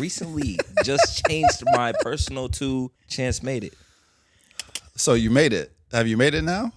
Recently, just changed my personal to Chance made it. So you made it. Have you made it now?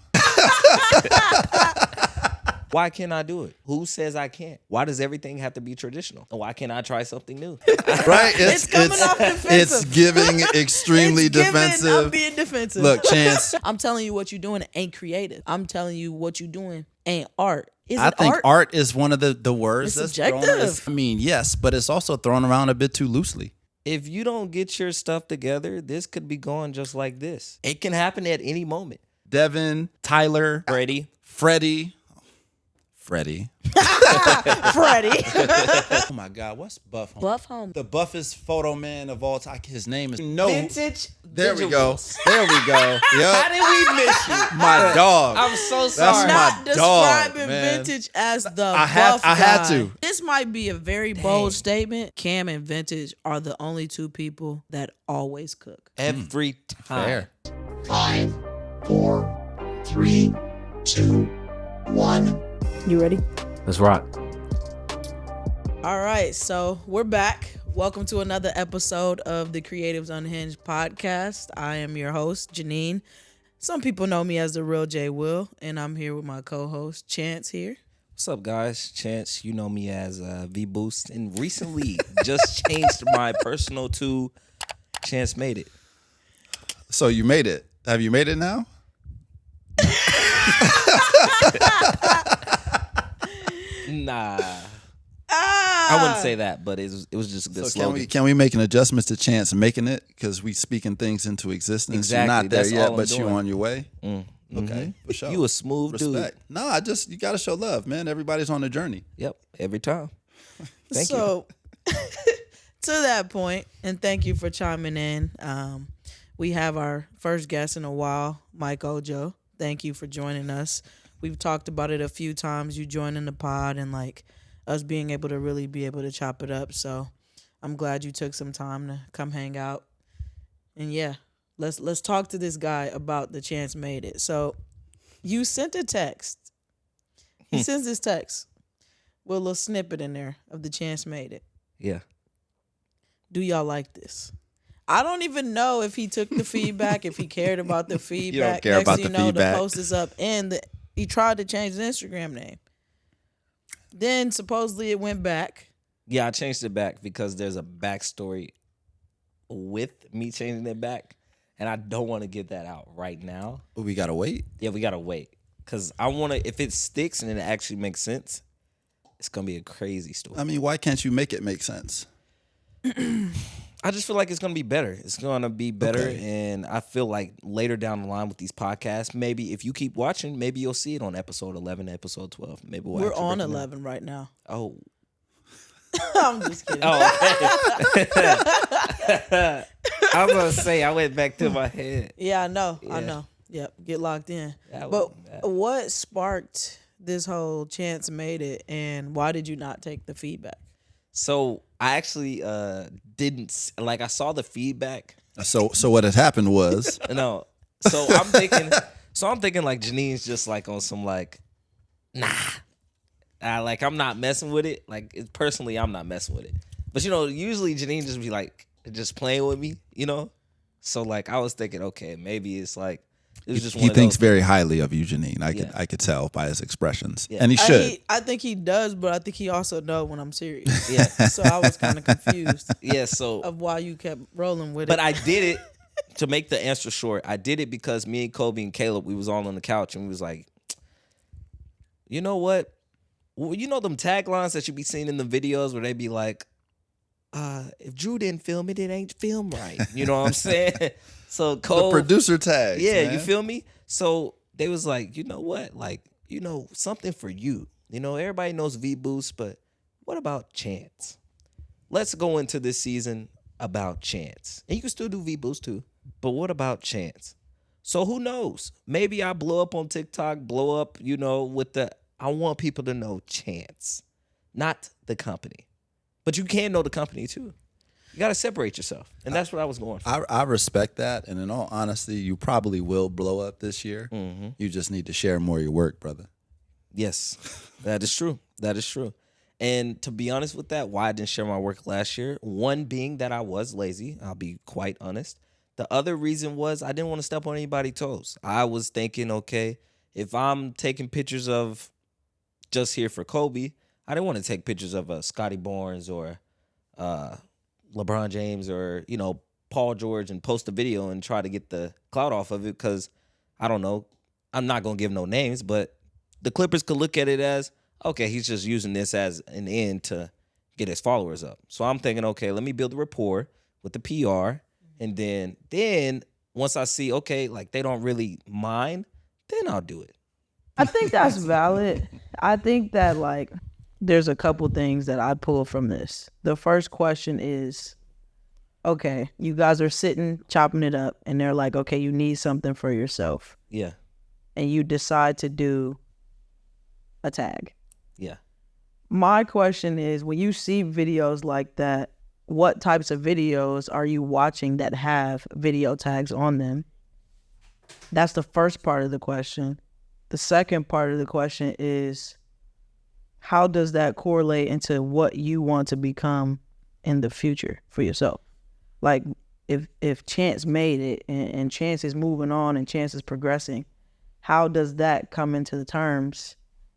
Why can't I do it? Who says I can't? Why does everything have to be traditional? And why can't I try something new? Right? It's coming off defensive. It's giving extremely It's giving, defensive. I'm being defensive. Look, Chance. I'm telling you what you're doing ain't creative. I'm telling you what you're doing ain't art. Is I it think art? art is one of the words It's that's subjective. thrown. I mean, yes, but it's also thrown around a bit too loosely. If you don't get your stuff together, this could be going just like this. It can happen at any moment. Devin, Tyler, Freddie. Freddie. Freddie. Oh my God, what's Buff Home? Buff Home. The buffest photo man of all time. His name is Vintage. There we go. visuals. There we go. Yep. How did we miss you? My dog. I'm so That's sorry. my Not dog, describing man. Vintage as the I had buff to. guy. This might be a very bold statement. Cam and Vintage are the only two people that always cook. Every time. Fair. 5, 4, 3, 2, 1. You ready? Let's rock. All right, so we're back. Welcome to another episode of the Creatives Unhinged podcast. I am your host, Janine. Some people know me as the real J Will, and I'm here with my co-host, Chance here. What's up, guys? Chance, you know me as V-Boost. And recently, just changed my personal to Chance made it. So you made it. Have you made it now? Nah. I wouldn't say that, but it was just a good So slogan. can we make an adjustment to Chance making it? Because we speaking things into existence. Exactly. You're not there That's yet, all I'm but you're doing. on your way. Mm-hmm. Okay, for sure. You a smooth Respect. No, you gotta show love, man. Everybody's on a journey. dude. Yep, every time. Thank you. So, to that point, and thank you for chiming in. We have our first guest in a while, Mike Ojo. Thank you for joining us. We've talked about it a few times, you joining the pod and like us being able to really be able to chop it up. So I'm glad you took some time to come hang out. And yeah, let's talk to this guy about the Chance made it. So you sent a text. He sends this text with a little snippet in there of the Chance made it. Yeah. Do y'all like this? I don't even know if he took the feedback, if he cared about the feedback. care Next about thing you the know, feedback. the post is up, and he tried to change the Instagram name. Then supposedly it went back. Yeah, I changed it back because there's a backstory with me changing it back. And I don't want to get that out right now. We gotta wait. Yeah, we got to wait. Because I want to, if it sticks and it actually makes sense, it's going to be a crazy story. I mean, why can't you make it make sense? I just feel like it's going to be better. It's going to be better. Okay. And I feel like later down the line with these podcasts, maybe if you keep watching, maybe you'll see it on episode 11, episode 12. Maybe we'll We're actually on break it down. 11 right now. Oh. I'm just kidding. Oh, okay. I was going to say, I went back to my head. Yeah, I know. I Yeah. know. Yep, get locked in. That But wasn't bad. what sparked this whole Chance made it, and why did you not take the feedback? So I actually didn't, like I saw the feedback. So what had happened was No. So I'm thinking like Janine's just like on some like, nah. Like I'm not messing with it. Like personally, I'm not messing with it. But you know, usually Janine just be like just playing with me, you know? So like I was thinking, okay, maybe it's like it was just one he of thinks those. very highly of you, Janine. Yeah. I could tell by his expressions, Yeah. and he should. I think he does, but I think he also knows when I'm serious. Yeah. So I was kind of confused Yeah, so of why you kept rolling with but it. I did it to make the answer short. I did it because me and Kobe and Caleb, we was all on the couch and we was like, you know what? Well, you know them taglines that you be seeing in the videos where they be like, if Drew didn't film it, it ain't filmed right. You know what I'm saying? So The Cole, producer tags. yeah, man. you feel me? So they was like, you know what? Like, you know, something for you. You know, everybody knows V-Boost, but what about Chance? Let's go into this season about Chance. And you can still do V-Boost too, but what about Chance? So who knows? Maybe I blow up on TikTok, blow up, you know, with the, I want people to know Chance, not the company. But you can know the company too. You got to separate yourself. And that's what I was going for. I respect that, and in all honesty, you probably will blow up this year. You just need to share more of your work, brother. Yes, that is true. That is true. And to be honest with that, why I didn't share my work last year, one being that I was lazy. I'll be quite honest. The other reason was I didn't want to step on anybody's toes. I was thinking, okay, if I'm taking pictures of just here for Kobe, I didn't want to take pictures of Scotty Barnes or LeBron James or, Paul George and post a video and try to get the clout off of it because, I don't know, I'm not going to give no names, but the Clippers could look at it as, okay, he's just using this as an end to get his followers up. So I'm thinking, okay, let me build a rapport with the PR. And then once I see, okay, like they don't really mind, then I'll do it. I think that's valid. I think that like there's a couple things that I pull from this. The first question is, okay, you guys are sitting chopping it up and they're like, okay, you need something for yourself. Yeah. And you decide to do a tag. Yeah. My question is, when you see videos like that, what types of videos are you watching that have video tags on them? That's the first part of the question. The second part of the question is, how does that correlate into what you want to become in the future for yourself? Like, if Chance made it and Chance is moving on and Chance is progressing, how does that come into the terms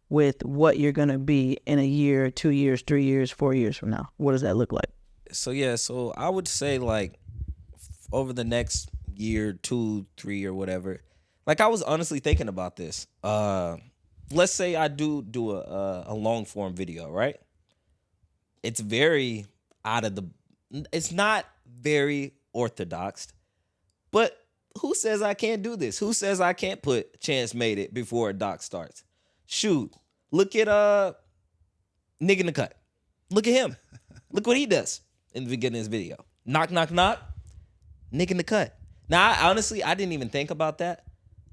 with what you're going to be in a year, 2 years, 3 years, 4 years from now? What does that look like? So I would say like over the next year, 2, 3 or whatever, like I was honestly thinking about this. Let's say I do a long form video, right? It's very it's not very orthodox, but who says I can't do this? Who says I can't put Chance made it before a doc starts? Shoot, look at Nigga in the Cut. Look at him. Look what he does in the beginning of his video. Knock, knock, knock. Nigga in the Cut. Now, I didn't even think about that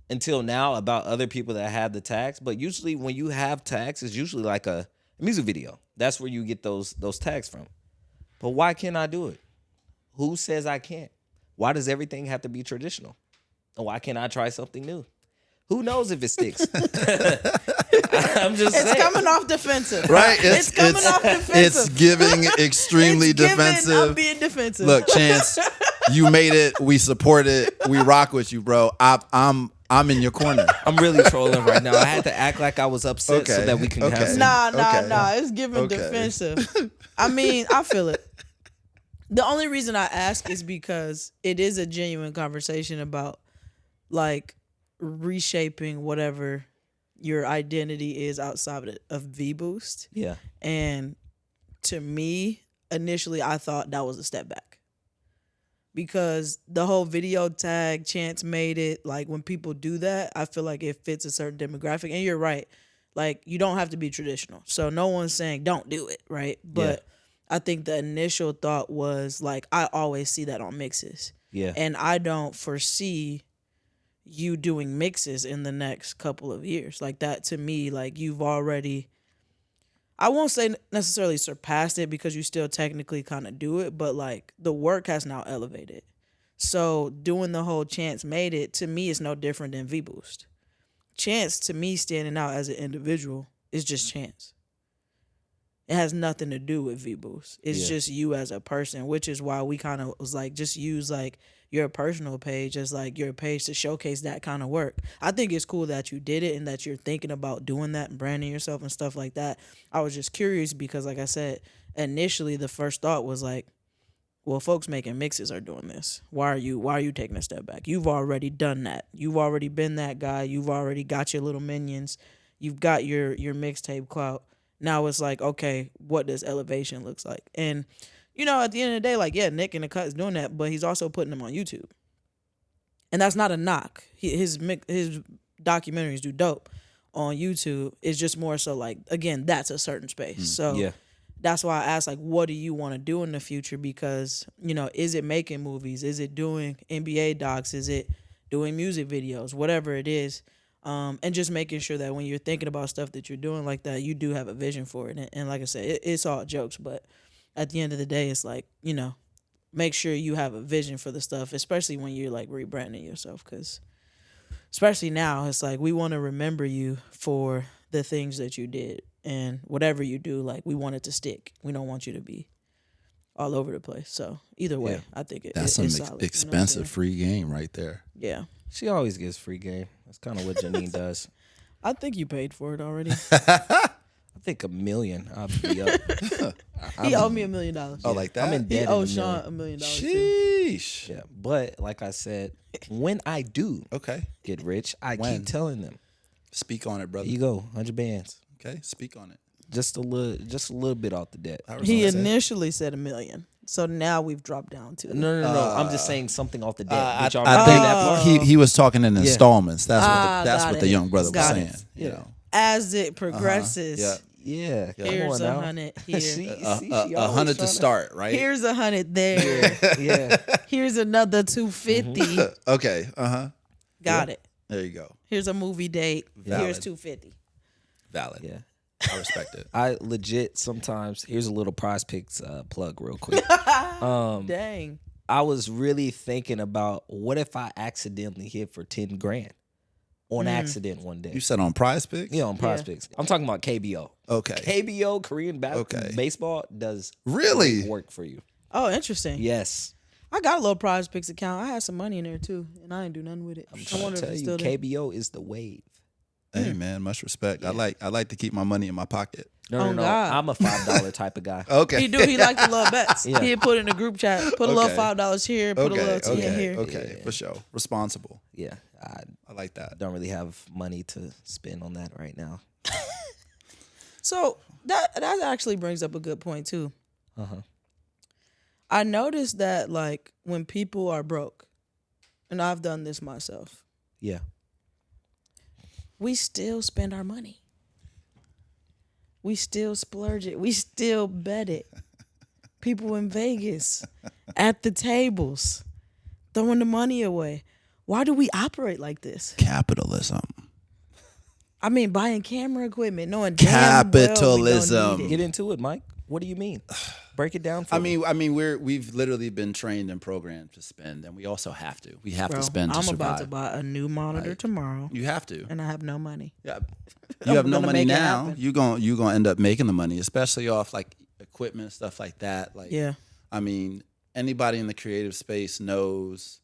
until now about other people that have the tags. But usually when you have tags, it's usually like a music video. That's where you get those tags from. But why can't I do it? Who says I can't? Why does everything have to be traditional? And why can't I try something new? Who knows if it sticks? I'm just saying. It's coming off defensive. Right? It's coming off defensive. It's giving extremely It's giving, defensive. I'm being defensive. Look, Chance, you made it. We support it. We rock with you, bro. I'm in your corner. I'm really trolling right now. I had to act like I was upset so Okay. that we can Okay. have some. Nah. It's giving Okay. defensive. I mean, I feel it. The only reason I ask is because it is a genuine conversation about like reshaping whatever your identity is outside of V-Boost. Yeah. And to me, initially, I thought that was a step back. Because the whole video tag, Chance made it, like when people do that, I feel like it fits a certain demographic. And you're right. Like, you don't have to be traditional. So no one's saying don't do it, right? But I think the initial thought was like, I always see that on mixes. Yeah. And I don't foresee you doing mixes in the next couple of years. Like that to me, like you've already, I won't say necessarily surpassed it because you still technically kind of do it, but like the work has now elevated. So doing the whole Chance made it, to me, is no different than V-Boost. Chance, to me, standing out as an individual is just Chance. It has nothing to do with V-Boost. It's just you as a person, which is why we kind of was like, just use like your personal page as like your page to showcase that kind of work. I think it's cool that you did it and that you're thinking about doing that and branding yourself and stuff like that. I was just curious because, like I said, initially the first thought was like, well, folks making mixes are doing this. Why are you taking a step back? You've already done that. You've already been that guy. You've already got your little minions. You've got your mixtape clout. Now it's like, okay, what does elevation looks like? And, you know, at the end of the day, like, yeah, Nick in the Cut is doing that, but he's also putting them on YouTube. And that's not a knock. His documentaries do dope on YouTube. It's just more so like, again, that's a certain space. So that's why I asked, like, what do you want to do in the future? Because, you know, is it making movies? Is it doing NBA docs? Is it doing music videos? Whatever it is. And just making sure that when you're thinking about stuff that you're doing like that, you do have a vision for it. And like I said, it's all jokes, but at the end of the day, it's like, you know, make sure you have a vision for the stuff, especially when you're like rebranding yourself. Because especially now, it's like we want to remember you for the things that you did and whatever you do, like we want it to stick. We don't want you to be all over the place. So either way, Yeah. I think That's it's some solid. You know what I'm expensive saying? free game right there. Yeah, She always gives free game. That's kind of what Janine does. I think you paid for it already. I think $1 million. I'll be up. He owed me $1 million. Oh, like that? I'm in He debt. owed in Sean $1 $1 million. Too. Sheesh. Yeah, but like I said, when I do Okay. get rich, I When? keep telling them, Speak on it, brother. "Here you go, 100 bands, Okay, speak on it. just a little bit off the debt." I He respect it. initially said $1 million, so now we've dropped down to No. I'm just saying something off the debt. I, Did y'all I remember think that part? he was talking in installments. That's got what the it. young brother was Got saying. it. You know, as it progresses. Yeah. Yeah, come Here's on now. 100 here. See, she 100 always to tryna- start, right? Here's 100 there. Yeah, Here's another 250. Okay. Got it. There you go. Here's a movie date. Valid. Here's 250. Valid. yeah. I respect it. I legit sometimes. Here's a little Prize Picks plug, real quick. Dang. I was really thinking about what if I accidentally hit for 10 grand on accident one day. You said on Prize Picks? Yeah, on Prize Yeah. Picks. I'm talking about KBO. Okay. KBO, Korean Okay. baseball, does Really? great work for you. Oh, interesting. Yes. I got a little Prize Picks account. I had some money in there too, and I didn't do nothing with it. I'm I trying wonder to if tell it's you, still there. KBO is the wave. Hey man, much respect. I like to keep my money in my pocket. Oh, God. I'm a $5 type of guy. Okay. He do. He like the little bets. Yeah. He'd put in the group chat. Put a little Okay. $5 here. Put a little 10 here. Okay, for sure. Responsible. Yeah, I I like that. don't really have money to spend on that right now. So that actually brings up a good point too. Uh-huh. I noticed that like when people are broke, and I've done this myself, Yeah. we still spend our money. We still splurge it. We still bet it. People in Vegas at the tables throwing the money away. Why do we operate like this? Capitalism. I mean, buying camera equipment, knowing damn well we Capitalism. don't need Get it. into it, Mike. What do you mean? Break it down for me. I mean, we've literally been trained and programmed to spend, and we also have to. We have Bro, to spend to I'm survive. about to buy a new monitor tomorrow, You have to. and I have no money. Yeah. You have no gonna money make it now. happen. You gonna end up making the money, especially off like equipment stuff like that. Like, Yeah. I mean, anybody in the creative space knows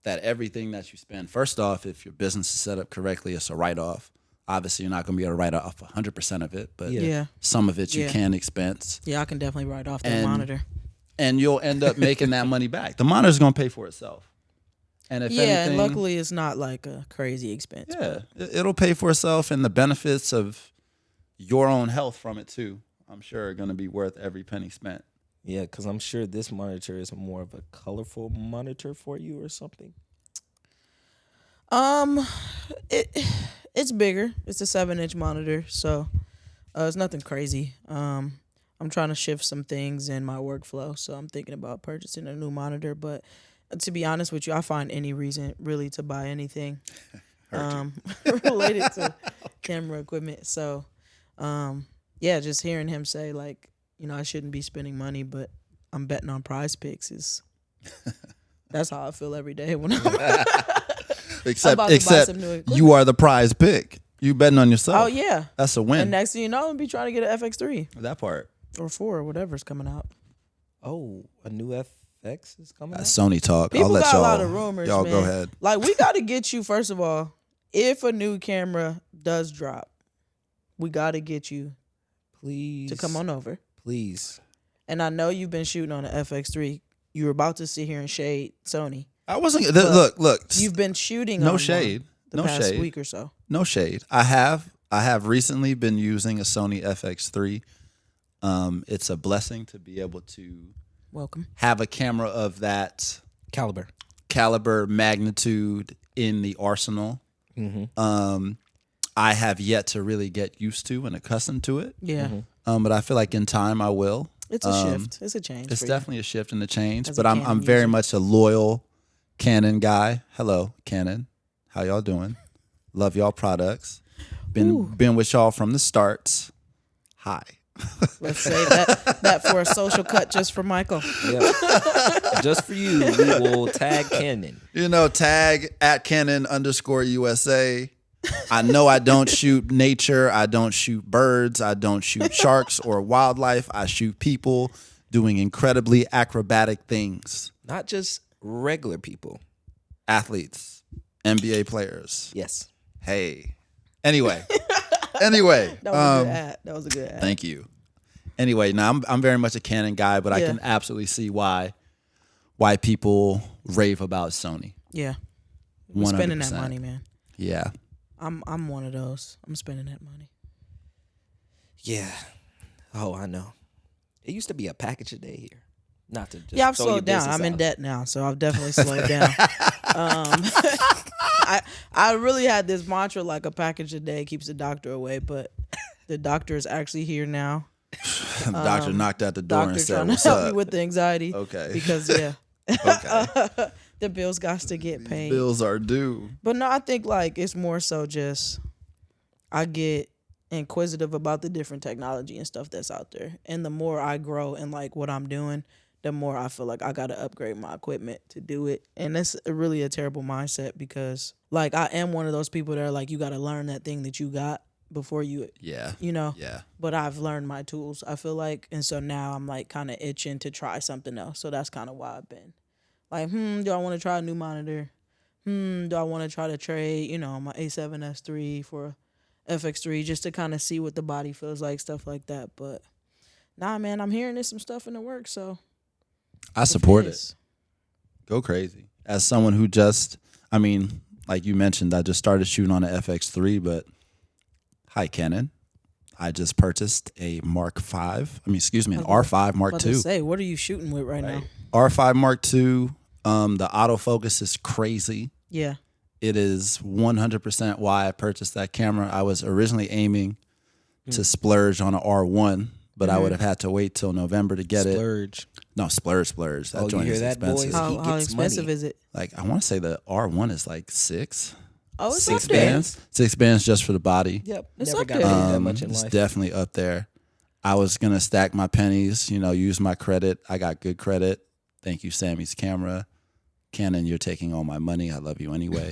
that everything that you spend. First off, if your business is set up correctly, it's a write off. Obviously, you're not gonna be able to write off 100% of it, but Yeah. some of it you Yeah. can expense, Yeah, I can definitely write off that And- monitor. and you'll end up making that money back. The monitor's gonna pay for itself. And if Yeah, anything, and luckily it's not like a crazy expense. yeah, it'll pay for itself, and the benefits of your own health from it too, I'm sure, are going to be worth every penny spent. Yeah, because I'm sure this monitor is more of a colorful monitor for you or something. It's bigger. It's a 7-inch monitor, so it's nothing crazy. I'm trying to shift some things in my workflow, so I'm thinking about purchasing a new monitor. But to be honest with you, I find any reason really to buy anything related to camera equipment. So, yeah, just hearing him say like, I shouldn't be spending money, but I'm betting on Prize Picks is. That's how I feel every day when I'm Except, about to buy some new equipment. you are the prize pick. You betting on yourself. Oh yeah, That's a win. and next thing you know, I'm gonna be trying to get an FX3 that part. or 4 or whatever's coming out. Oh, a new FX is coming out? Sony talk. People I'll let got y'all. a lot of rumors. Y'all man. go ahead. Like we got to get you first of all. If a new camera does drop, we got to get you Please. to come on over. Please. And I know you've been shooting on the FX3. You were about to sit here and shade Sony. I wasn't. Look. You've been shooting. No on shade. one the No past shade. week or so. No shade. I have recently been using a Sony FX3. It's a blessing to be able to Welcome. have a camera of that Caliber. magnitude in the arsenal. Mm-hmm. I have yet to really get used to and accustomed to it. Yeah, But I feel like in time I will. it's a shift. It's a change. It's for you. definitely a shift and a change. As a But I'm Canon very user. much a loyal Canon guy. Hello, Canon. How y'all doing? Love y'all products. Been with y'all from the starts. Hi. Let's say that for a social cut just for Michael. Yeah. Just for you, we will tag Canon. Tag @Canon_USA. I know I don't shoot nature. I don't shoot birds. I don't shoot sharks or wildlife. I shoot people doing incredibly acrobatic things. Not just regular people. Athletes, NBA players. Yes. Hey. Anyway. Anyway. That was a good ad. That was a good ad. Thank you. Anyway, now I'm very much a Canon guy, but I Yeah. can absolutely see why people rave about Sony. Yeah. We're spending that 100%. money, man. Yeah. I'm one of those. I'm spending that money. Yeah. Oh, I know. It used to be a package a day here. Not to just Yeah, I've throw your slowed down. business I'm in out. debt now, so I've definitely slowed down. I really had this mantra like a package a day keeps the doctor away, but the doctor is actually here now. The doctor knocked at the door and Doctor said, trying to "What's help up?" me with the anxiety. Okay. Because yeah, Okay. the bills got to get paid. Bills are due. But no, I think like it's more so just I get inquisitive about the different technology and stuff that's out there. And the more I grow in like what I'm doing, the more I feel like I got to upgrade my equipment to do it. And that's really a terrible mindset because like I am one of those people that are like, you got to learn that thing that you got before you Yeah. know. Yeah. But I've learned my tools, I feel like. And so now I'm like kind of itching to try something else. So that's kind of why I've been like, do I want to try a new monitor? Do I want to try to trade, my A7S3 for a FX3 just to kind of see what the body feels like, stuff like that. But nah, man, I'm hearing there's some stuff in the works, so I support it. is. Go crazy. As someone who like you mentioned, I just started shooting on an FX3, but hi, Canon. I just purchased a Mark V. an R5 Mark About II. to say, what are you shooting with right now? R5 Mark II. The autofocus is crazy. Yeah. It is 100% why I purchased that camera. I was originally aiming to splurge on an R1, but I would have had to wait till November to get it. Splurge. No, splurge. That Oh, you joint hear is that, boys? expensive. He How gets expensive money. is it? Like I want to say the R1 is like $6. Oh, it's Six up there. bands. $6 just for the body. Yep. It's Never up got there. paid that much in It's life. definitely up there. I was gonna stack my pennies, use my credit. I got good credit. Thank you, Sammy's camera. Canon, you're taking all my money. I love you anyway.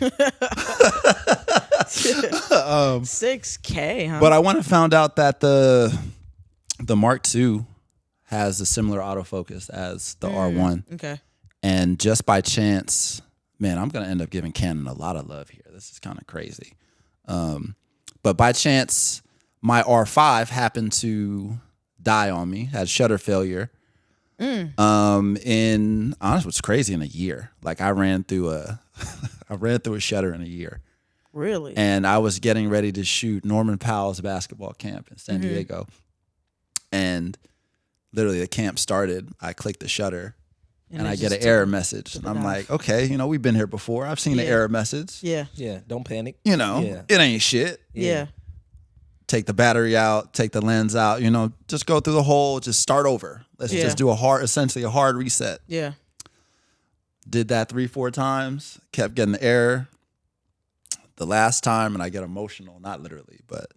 $6K, huh? But I went and found out that the Mark II has a similar autofocus as the R1. Okay. And just by chance, man, I'm going to end up giving Canon a lot of love here. This is kind of crazy. But by chance, my R5 happened to die on me, had shutter failure. What's crazy, in a year. Like I ran through a shutter in a year. Really? And I was getting ready to shoot Norman Powell's basketball camp in San Diego. And literally the camp started. I clicked the shutter and I get an error message. And I'm like, okay, we've been here before. I've seen the Yeah. error message. Yeah. Yeah. Don't panic. It ain't shit. Yeah. Take the battery out, take the lens out, just go through the whole, just start over. Let's Yeah. just do essentially a hard reset. Yeah. Did that 3-4 times, kept getting the error. The last time, and I get emotional, not literally, but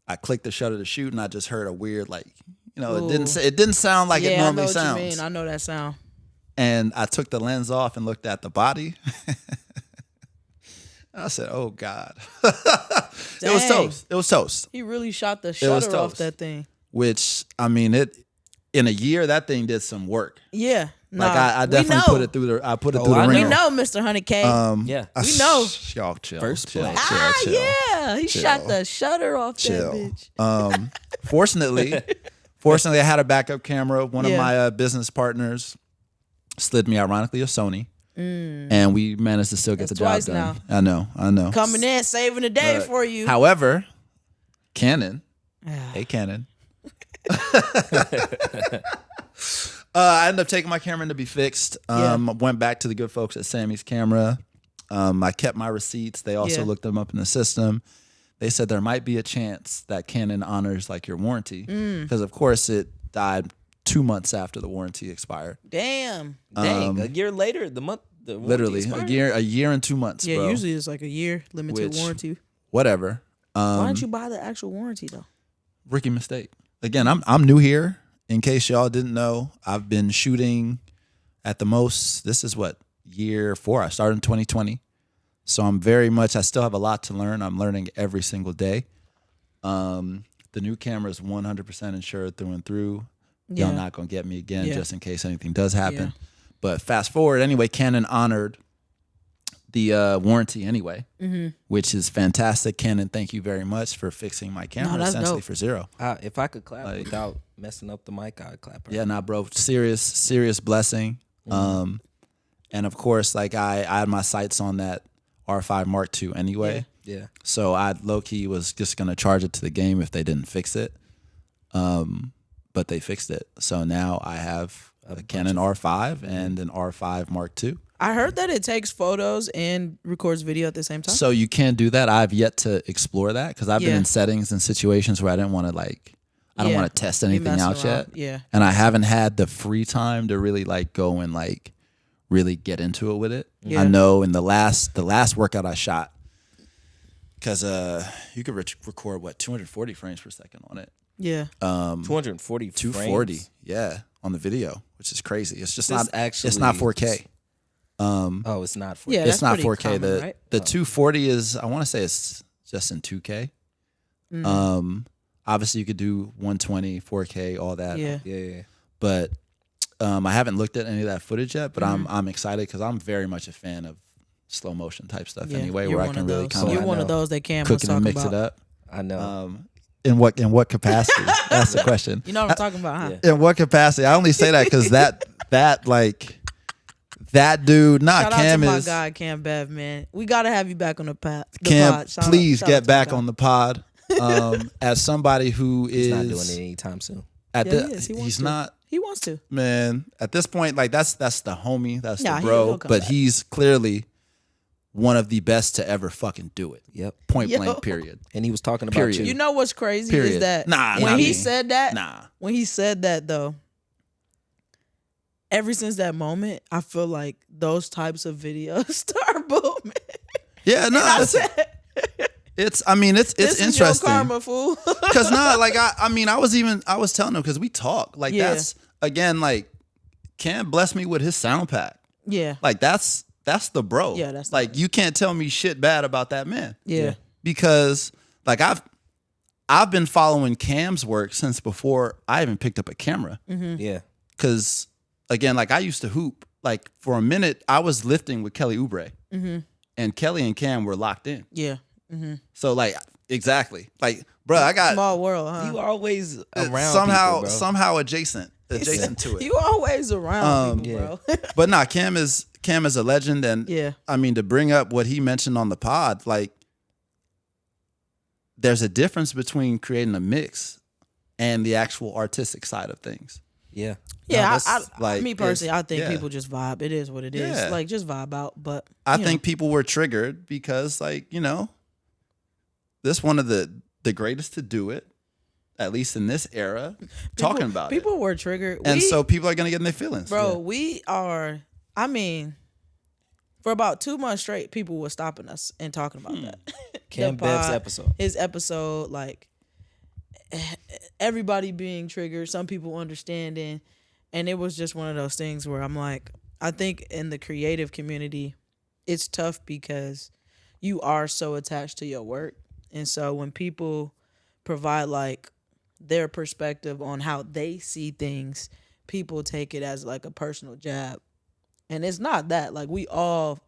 I clicked the shutter to shoot, and I just heard a weird, it didn't sound like it I know normally what sounds. you mean. I know that sound. And I took the lens off and looked at the body. I said, "Oh God." It was Dang. toast. It was toast. He really shot the was shutter off toast. that thing. Which in a year, that thing did some work. Yeah. Like Nah, I we definitely know. put it through the. I put it through the I We ringer. know, Mr. 100K. Yeah. We know. Y'all chill. First chill, place. chill. Yeah. He shot the shutter off Chill. that bitch. Fortunately, I had a backup camera. One of Yeah. my business partners slid me, ironically, a Sony, and we managed to still get That's the job twice done. now. I know. Coming in, saving the day But, for you. However, Canon, hey Canon, I ended up taking my camera in to be fixed. Went back to the good folks at Sammy's Camera. I kept my receipts. They also Yeah. looked them up in the system. They said there might be a chance that Canon honors your warranty because, of course, it died 2 months after the warranty expired. Damn. Dang. A year later, the warranty Literally expired. a year and 2 months. Yeah, bro. usually it's like a year limited Which- warranty. Whatever. Why didn't you buy the actual warranty though? Rookie mistake. Again, I'm new here. In case y'all didn't know, I've been shooting at the most. This is what, year 4. I started in 2020, So I'm very much. I still have a lot to learn. I'm learning every single day. The new camera is 100% insured through and through. Yeah. Y'all not gonna get me again, Yeah. just in case anything does happen. Yeah. But fast forward, anyway, Canon honored the warranty anyway, which is fantastic. Canon, thank you very much for fixing my camera that's essentially dope. for zero. If I could clap Like- without messing up the mic, I'd clap. Right Yeah, nah, bro, serious blessing. And of course, like I had my sights on that R5 Mark II anyway. Yeah. So I low key was just gonna charge it to the game if they didn't fix it. But they fixed it. So now I have a Canon R5 and an R5 Mark II. I heard that it takes photos and records video at the same time. So you can do that. I've yet to explore that because I've been Yeah. in settings and situations where I didn't want to I don't Yeah. want to test You anything messing out yet. around. Yeah. And I haven't had the free time to really go and really get into it with it. Yeah. I know in the last workout I shot, because you could record 240 frames per second on it. Yeah. 240 240, frames. yeah, on the video, which is crazy. It's just This not actually- it's not 4K. Oh, it's not for Yeah. It's that's not pretty 4K. common, right? The 240 is, I want to say it's just in 2K. Obviously you could do 120, 4K, all that. Yeah. Yeah. But I haven't looked at any of that footage yet. But Mm-hmm. I'm excited because I'm very much a fan of slow motion type stuff. Yeah. Anyway, You're where I one can of really those. kind You're of one of those that Cam was cook it and talking mix about. it up. I know. In what capacity? That's the question. You know what I'm talking about, huh? Yeah. In what capacity? I only say that because that dude, Shout Cam out to my is guy, Cam Bev, man. We got to have you back on the pod. Cam. Shout out- Please shout out get to back my on the pod. As somebody who He's is not doing it anytime soon. at Yeah, the, he is. He wants he's to. not. He wants to. Man, at this point, that's the homie, that's Nah, the bro. he'll come But back. he's clearly one of the best to ever fucking do it. Yep. Point Yo. blank. Period. And he was talking about Period. you. You know what's crazy Period. is that Nah, when not he me. said that, Nah. when he said that though, ever since that moment, I feel like those types of videos start booming. Yeah, no, I it's said, it's. I mean, it's this is your interesting. karma, fool. Cause I was telling him because we talk Yeah. that's again Cam blessed me with his sound pack. Yeah. That's the bro. Yeah, that's the like you can't tell me shit bad about that man. Yeah. Because I've been following Cam's work since before I even picked up a camera. Yeah. Cause again, I used to hoop. Like for a minute, I was lifting with Kelly Oubre, and Kelly and Cam were locked in. Yeah. So exactly, bro, I got Small world, huh? You always around somehow people, bro. somehow adjacent to it. You always around people, bro. But nah, Cam is a legend, and Yeah. I mean to bring up what he mentioned on the pod, there's a difference between creating a mix and the actual artistic side of things. Yeah. Yeah, that's me personally, I think yeah. people just vibe. It is what it is. Yeah. Just vibe out. But I you know. think people were triggered because this one of the greatest to do it, at least in this era, talking about it. People were triggered. And so people are gonna get in their feelings. Bro, we are. I mean, for about 2 months straight, people were stopping us and talking about that. Cam The Bev's pod, episode. His episode, everybody being triggered, some people understanding, and it was just one of those things where I'm like, I think in the creative community, it's tough because you are so attached to your work, and so when people provide their perspective on how they see things, people take it as a personal jab. And it's not that. We all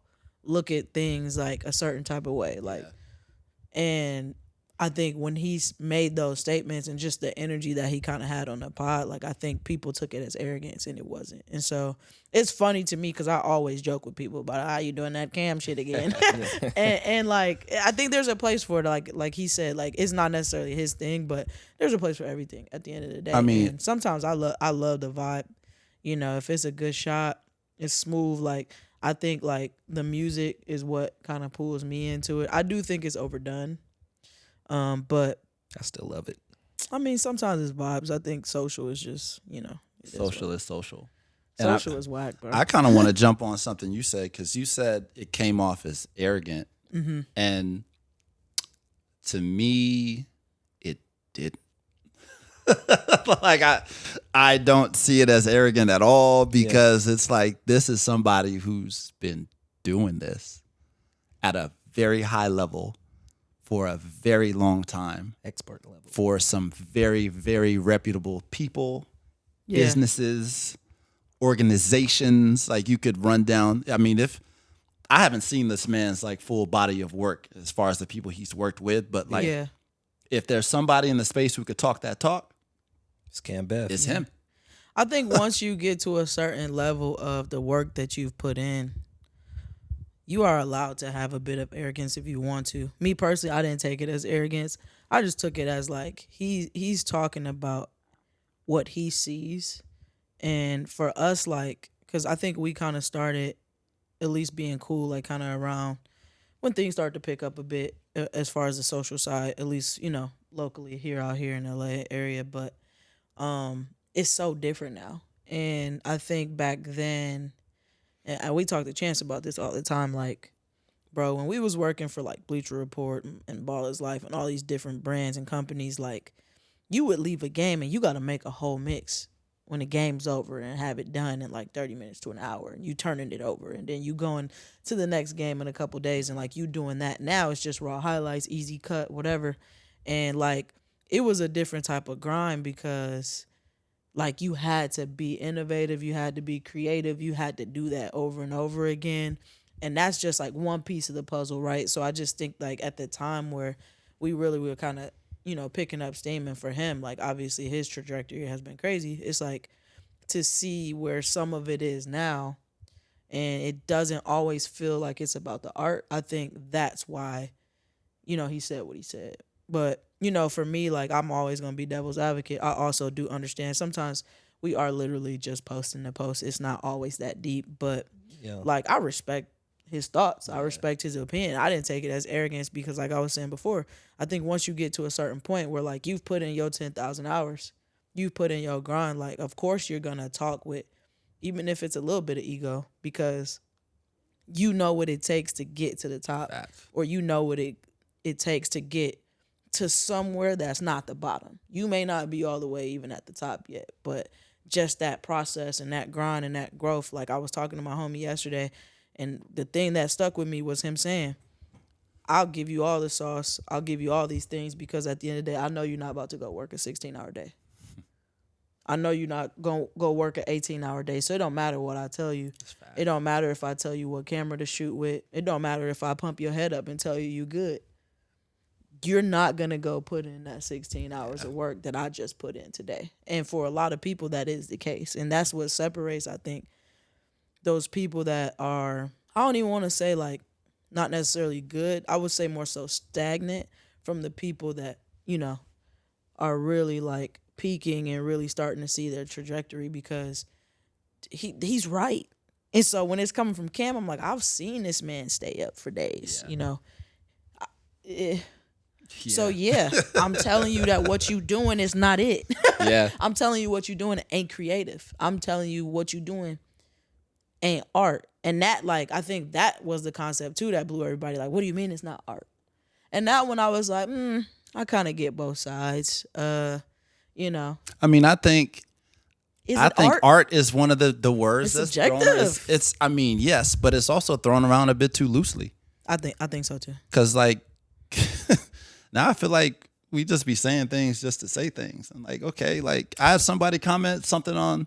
look at things a certain type of way. And I think when he's made those statements and just the energy that he kind of had on the pod, I think people took it as arrogance and it wasn't. And so it's funny to me because I always joke with people about how you doing that Cam shit again. and I think there's a place for it. Like he said, it's not necessarily his thing, but there's a place for everything at the end of the day. I mean- and sometimes I love the vibe. If it's a good shot, it's smooth. I think the music is what kind of pulls me into it. I do think it's overdone. But I still love it. I mean, sometimes it's vibes. I think social is just, it is social what- is social. And Social is whack, bro. I kind of want to jump on something you said because you said it came off as arrogant, Mm-hmm. and to me, it didn't. I don't see it as arrogant at all because it's this is somebody who's been doing this, at a very high level for a very long time Expert level. for some very, very reputable people, businesses, organizations. Like you could run down. I mean, if I haven't seen this man's like full body of work as far as the people he's worked with, but like if there's somebody in the space who could talk that talk, It's Cam Beth. it's him. I think once you get to a certain level of the work that you've put in, you are allowed to have a bit of arrogance if you want to. Me personally, I didn't take it as arrogance. I just took it as like he's talking about what he sees. And for us, like, because I think we kind of started at least being cool, like kind of around when things start to pick up a bit as far as the social side, at least, you know, locally out here in the LA area. But it's so different now. And I think back then, and we talk to Chance about this all the time, like, bro, when we was working for like Bleacher Report and Baller's Life and all these different brands and companies, like, you would leave a game and you got to make a whole mix when the game's over and have it done in like 30 minutes to an hour, and you turning it over, and then you going to the next game in a couple days, and like you doing that. Now it's just raw highlights, easy cut, whatever. And like it was a different type of grind because like you had to be innovative, you had to be creative, you had to do that over and over again. And that's just like one piece of the puzzle, right? So I just think like at the time where we really were kind of, you know, picking up steam, and for him, like obviously his trajectory has been crazy. It's like to see where some of it is now, and it doesn't always feel like it's about the art. I think that's why, you know, he said what he said. But, you know, for me, like I'm always going to be devil's advocate. I also do understand sometimes we are literally just posting the post. It's not always that deep, but like I respect his thoughts. I respect his opinion. I didn't take it as arrogance because like I was saying before, I think once you get to a certain point where like you've put in your 10,000 hours, you've put in your grind, like of course you're going to talk with, even if it's a little bit of ego, because you know what it takes to get to the top. Facts. Or you know what it takes to get to somewhere that's not the bottom. You may not be all the way even at the top yet, but just that process and that grind and that growth. Like I was talking to my homie yesterday, and the thing that stuck with me was him saying, I'll give you all the sauce. I'll give you all these things because at the end of the day, I know you're not about to go work a 16-hour day. I know you're not going to go work an 18-hour day. So it don't matter what I tell you. It don't matter if I tell you what camera to shoot with. It don't matter if I pump your head up and tell you you good. You're not going to go put in that 16 hours of work that I just put in today. And for a lot of people, that is the case. And that's what separates, I think, those people that are, I don't even want to say like not necessarily good. I would say more so stagnant from the people that, you know, are really like peaking and really starting to see their trajectory because he's right. And so when it's coming from Cam, I'm like, I've seen this man stay up for days, you know. So yeah, I'm telling you that what you doing is not it. I'm telling you what you doing ain't creative. I'm telling you what you doing ain't art. And that, like, I think that was the concept too that blew everybody. Like, what do you mean it's not art? And that one I was like, I kind of get both sides. You know. I mean, I think art? art is one of the words It's that's subjective. thrown. It's I mean, yes, but it's also thrown around a bit too loosely. I think so too. Cause like now I feel like we just be saying things just to say things. I'm like, okay, like I had somebody comment something on,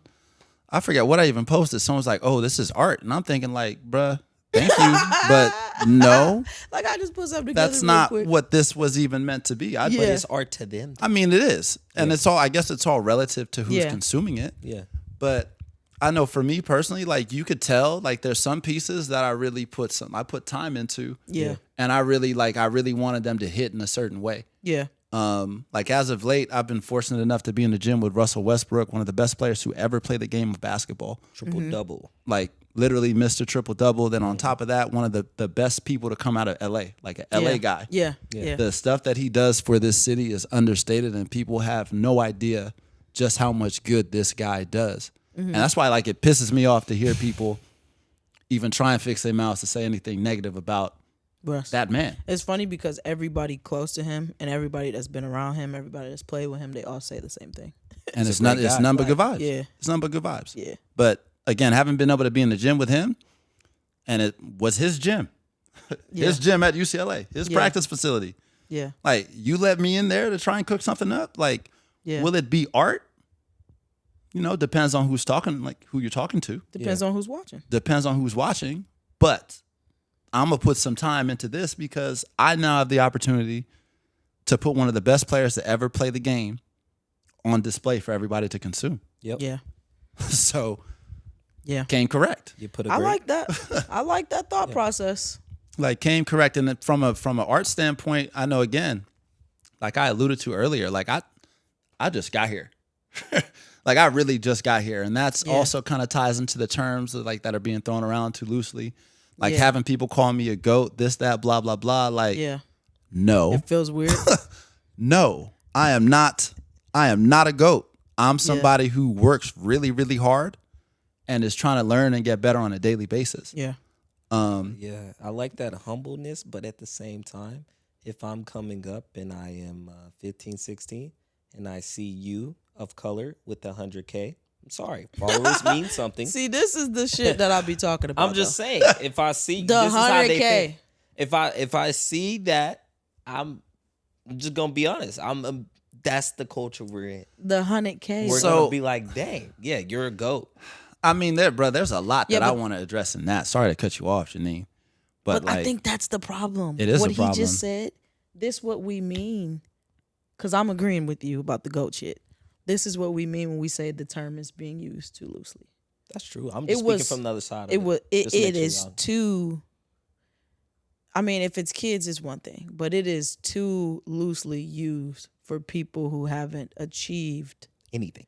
I forget what I even posted. Someone's like, oh, this is art. And I'm thinking like, bruh, thank you. But no. Like I just put something together. That's real not quick. what this was even meant to be. But it's art to them. I mean, it is. And it's all, I guess it's all relative to who's consuming it. Yeah. But I know for me personally, like you could tell, like there's some pieces that I really put time into. Yeah. And I really wanted them to hit in a certain way. Yeah. Like as of late, I've been fortunate enough to be in the gym with Russell Westbrook, one of the best players who ever played the game of basketball. Triple-double. Like literally Mr. Triple-double. Then on top of that, one of the best people to come out of LA, like an LA guy. Yeah. The stuff that he does for this city is understated, and people have no idea just how much good this guy does. And that's why like it pisses me off to hear people even try and fix their mouths to say anything negative about that man. It's funny because everybody close to him and everybody that's been around him, everybody that's played with him, they all say the same thing. And it's none but good vibes. Yeah. It's none but good vibes. Yeah. But again, having been able to be in the gym with him, and it was his gym. his gym at UCLA, his practice facility. Yeah. Like, you let me in there to try and cook something up. Like, will it be art? You know, depends on who's talking, like who you're talking to. Depends on who's watching. Depends on who's watching. But I'm going to put some time into this because I now have the opportunity to put one of the best players to ever play the game on display for everybody to consume. Yep. Yeah. So, came correct. You put a I great, like that. I like that thought process. Like, came correct. And from an art standpoint, I know, again, like I alluded to earlier, like I just got here. Like, I really just got here. And that's also kind of ties into the terms of, like, that are being thrown around too loosely. Like, having people call me a GOAT, this, that, blah, blah, blah. Like, no. It feels weird. No, I am not a GOAT. I'm somebody who works really, really hard and is trying to learn and get better on a daily basis. Yeah. yeah, I like that humbleness, but at the same time, if I'm coming up and I am 15, 16, and I see you of color with the 100K, I'm sorry, followers mean something. See, this is the shit that I be talking about. I'm just saying, if I see the this is how they 100K. think. If I see that, I'm just gonna be honest. That's the culture we're in. The 100K. We're So- gonna be like, dang, yeah, you're a GOAT. I mean, there's a lot Yeah, that I but- want to address in that. Sorry to cut you off, Janine. But like, I think that's the problem. It is what a he problem. just said. This what we mean. Because I'm agreeing with you about the GOAT shit. This is what we mean when we say the term is being used too loosely. That's true. I'm just speaking from the other side of it. It Just to make it sure is y'all- too. I mean, if it's kids, it's one thing, but it is too loosely used for people who haven't achieved anything.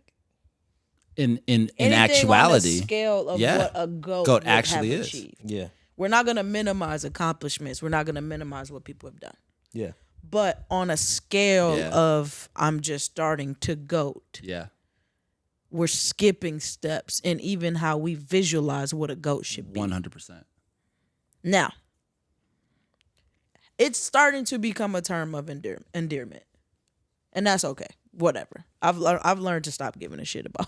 in anything actuality, on the scale of yeah, what a goat GOAT would actually have is. achieved. Yeah, We're not going to minimize accomplishments. We're not going to minimize what people have done. yeah. But on a scale Yeah. of I'm just starting to goat, yeah, we're skipping steps in even how we visualize what a goat should be. 100%. Now, it's starting to become a term of endearment. And that's okay. Whatever. I've learned to stop giving a shit about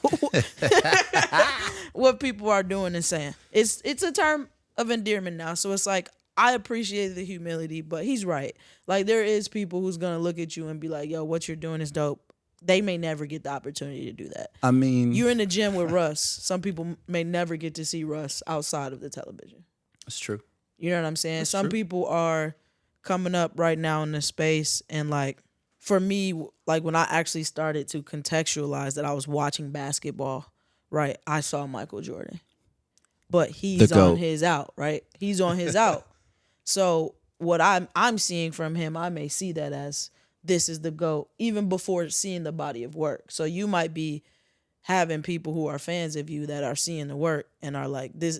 what people are doing and saying. It's a term of endearment now. So it's like, I appreciate the humility, but he's right. Like, there is people who's going to look at you and be like, yo, what you're doing is dope. They may never get the opportunity to do that. I mean, You're in the gym with Russ. Some people may never get to see Russ outside of the television. it's true. You know what I'm saying? That's Some true. people are coming up right now in this space, and like, for me, like when I actually started to contextualize that I was watching basketball, right? I saw Michael Jordan. But he's The GOAT. on his out, right? He's on his out. So what I'm seeing from him, I may see that as this is the GOAT, even before seeing the body of work. So you might be having people who are fans of you that are seeing the work and are like, this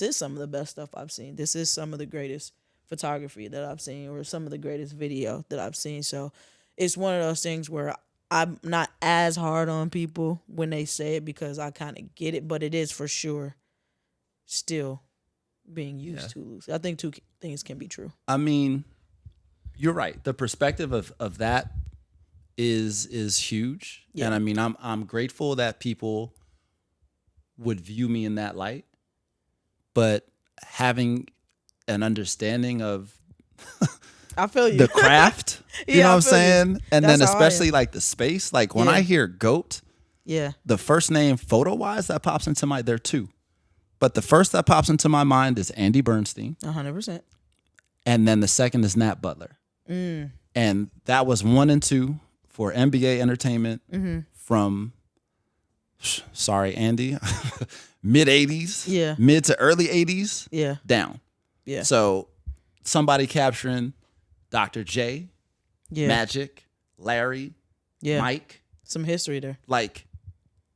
is some of the best stuff I've seen. This is some of the greatest photography that I've seen, or some of the greatest video that I've seen. So it's one of those things where I'm not as hard on people when they say it, because I kind of get it, but it is for sure still being used too loose. I think two things can be true. I mean, you're right. The perspective of that is huge. Yeah. And I mean, I'm grateful that people would view me in that light. But having an understanding of I feel you. the craft, you Yeah, know I what I'm feel you. saying? And That's then how I especially am. like the space, like when Yeah. I hear GOAT, Yeah. the first name photo-wise that pops into my, there are two. But the first that pops into my mind is Andy Bernstein. 100%. And then the second is Nat Butler. And that was 1 and 2 for NBA entertainment from, sorry, Andy, mid 80s, Yeah. mid to early 80s, Yeah. down. Yeah. So somebody capturing Dr. J, Yeah. Magic, Larry, Yeah. Mike, Some history there. like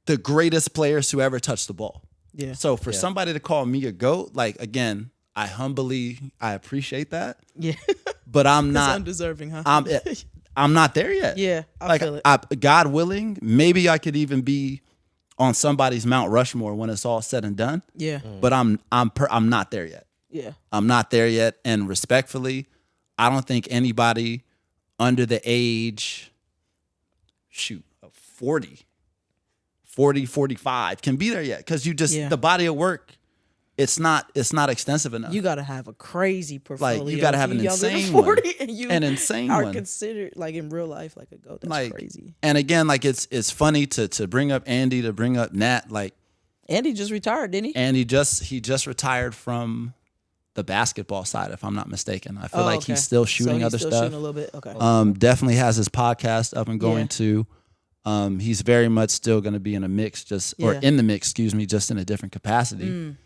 the greatest players who ever touched the ball. Yeah. So for somebody to call me a GOAT, like, again, I appreciate that, Yeah. but I'm It's not, undeserving, huh? I'm not there yet. Yeah. I feel it. God willing, maybe I could even be on somebody's Mount Rushmore when it's all said and done. Yeah. But I'm not there yet. Yeah. I'm not there yet. And respectfully, I don't think anybody under the age, of 40, 45 can be there yet. Because you just, Yeah. the body of work it's not extensive enough. You got to have a crazy portfolio. you gotta have if an you're younger than insane one. 40 and you An insane are one. considered like in real life like a goat. That's Like, crazy. and again, like it's funny to bring up Andy, to bring up Nat. Like Andy just retired, didn't he? Andy he just retired from the basketball side, if I'm not mistaken. I feel Oh, like okay. he's still So shooting he's other still stuff. shooting a little bit. Okay. Definitely has his podcast up and going Yeah. too. He's very much still going to be in a mix, or Yeah. in the mix, excuse me, just in a different capacity.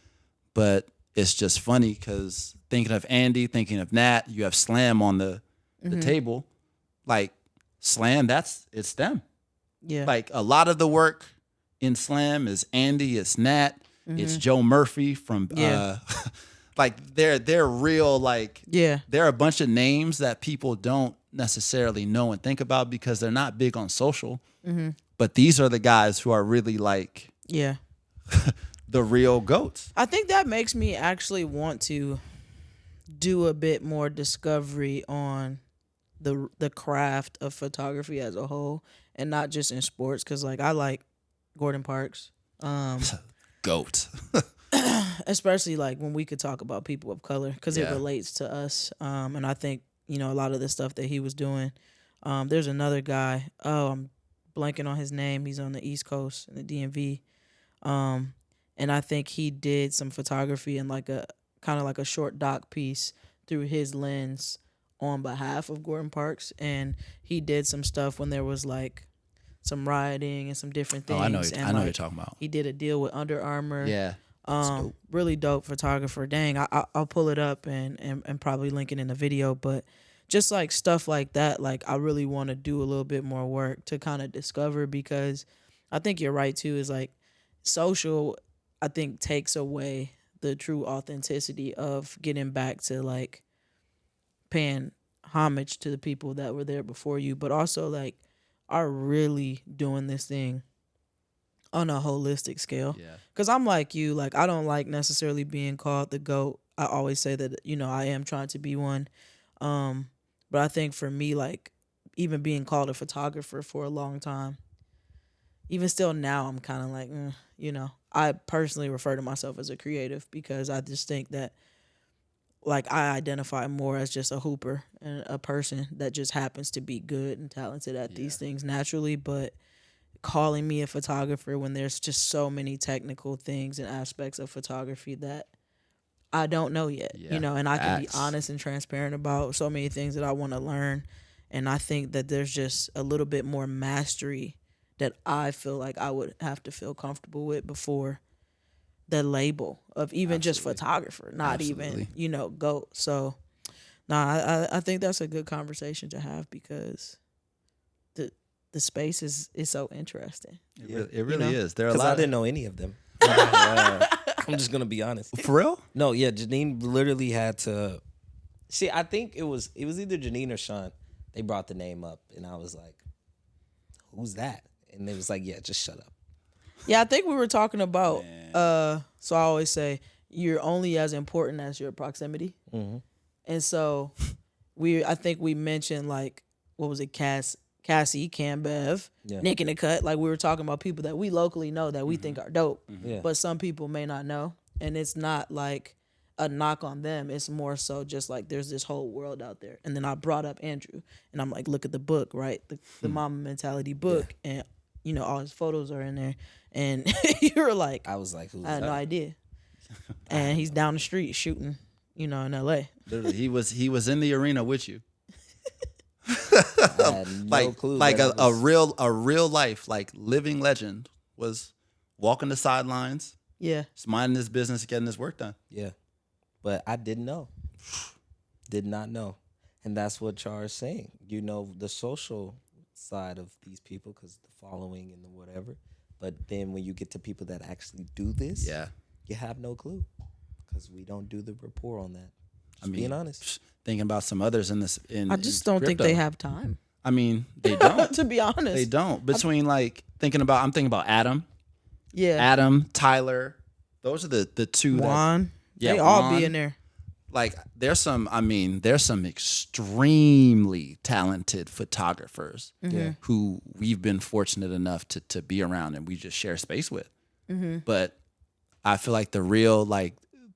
But it's just funny because thinking of Andy, thinking of Nat, you have Slam on the table. Like Slam, it's them. Yeah. Like a lot of the work in Slam is Andy, it's Nat, it's Joe Murphy from Yeah. like they're real, like yeah. there are a bunch of names that people don't necessarily know and think about because they're not big on social. But these are the guys who are really like Yeah. the real goats. I think that makes me actually want to do a bit more discovery on the craft of photography as a whole, and not just in sports. Because like I like Gordon Parks, Goat. especially like when we could talk about people of color because it Yeah. relates to us. And I think a lot of the stuff that he was doing. There's another guy. Oh, I'm blanking on his name. He's on the East Coast in the DMV. And I think he did some photography and like a kind of like a short doc piece through his lens on behalf of Gordon Parks. And he did some stuff when there was like some rioting and some different things. Oh, I know and what you're like, talking about. he did a deal with Under Armour. Yeah. Really dope photographer. Dang, I'll pull it up and probably link it in the video. But just like stuff like that, like I really want to do a little bit more work to kind of discover, because I think you're right too, is like social, I think, takes away the true authenticity of getting back to like paying homage to the people that were there before you, but also like are really doing this thing on a holistic scale. Yeah. Because I'm like you, like I don't like necessarily being called the GOAT. I always say that, I am trying to be one. But I think for me, like even being called a photographer for a long time, even still now, I'm kind of like, I personally refer to myself as a creative because I just think that like I identify more as just a hooper and a person that just happens to be good and talented at these things naturally. But calling me a photographer when there's just so many technical things and aspects of photography that I don't know yet, and I can be honest and transparent about so many things that I want to learn. And I think that there's just a little bit more mastery that I feel like I would have to feel comfortable with before the label of even just photographer, not even, GOAT. So, I think that's a good conversation to have because the space is so interesting. It really is. There are a Because lot I didn't know any of them. I'm just gonna be honest. For real? No, yeah, Janine literally had to. See, I think it was either Janine or Sean. They brought the name up, and I was like, "Who's that?" And they was like, "Yeah, just shut up." Yeah, I think we were talking about. So I always say you're only as important as your proximity, and so I think we mentioned like what was it, Cassie, Cam Bev, Nick in the Cut. Like we were talking about people that we locally know that we think are dope, Yeah. but some people may not know, and it's not like a knock on them. It's more so just like there's this whole world out there. And then I brought up Andrew, and I'm like, look at the book, right? The Mama Mentality book, and all his photos are in there. And you were like, I was like, "Who's I had that?" no idea. And he's down the street shooting, in LA. Literally, he was in the arena with you. I had no clue. Like that a was- real life, like living legend was walking the sidelines, Yeah. just minding his business, getting his work done. Yeah, but I didn't know. Did not know, and that's what Char is saying. The social side of these people because the following and the whatever. But then when you get to people that actually do this, you have no clue because we don't do the rapport on that. Just being honest. Thinking about some others in this. I just don't think they have time. I mean, they don't. To be honest. They don't. Between I'm thinking about Adam. Yeah. Adam, Tyler. Those are the two. Juan. Yeah, they all Juan. be in there. Like there's some extremely talented photographers who we've been fortunate enough to be around and we just share space with. But I feel like the real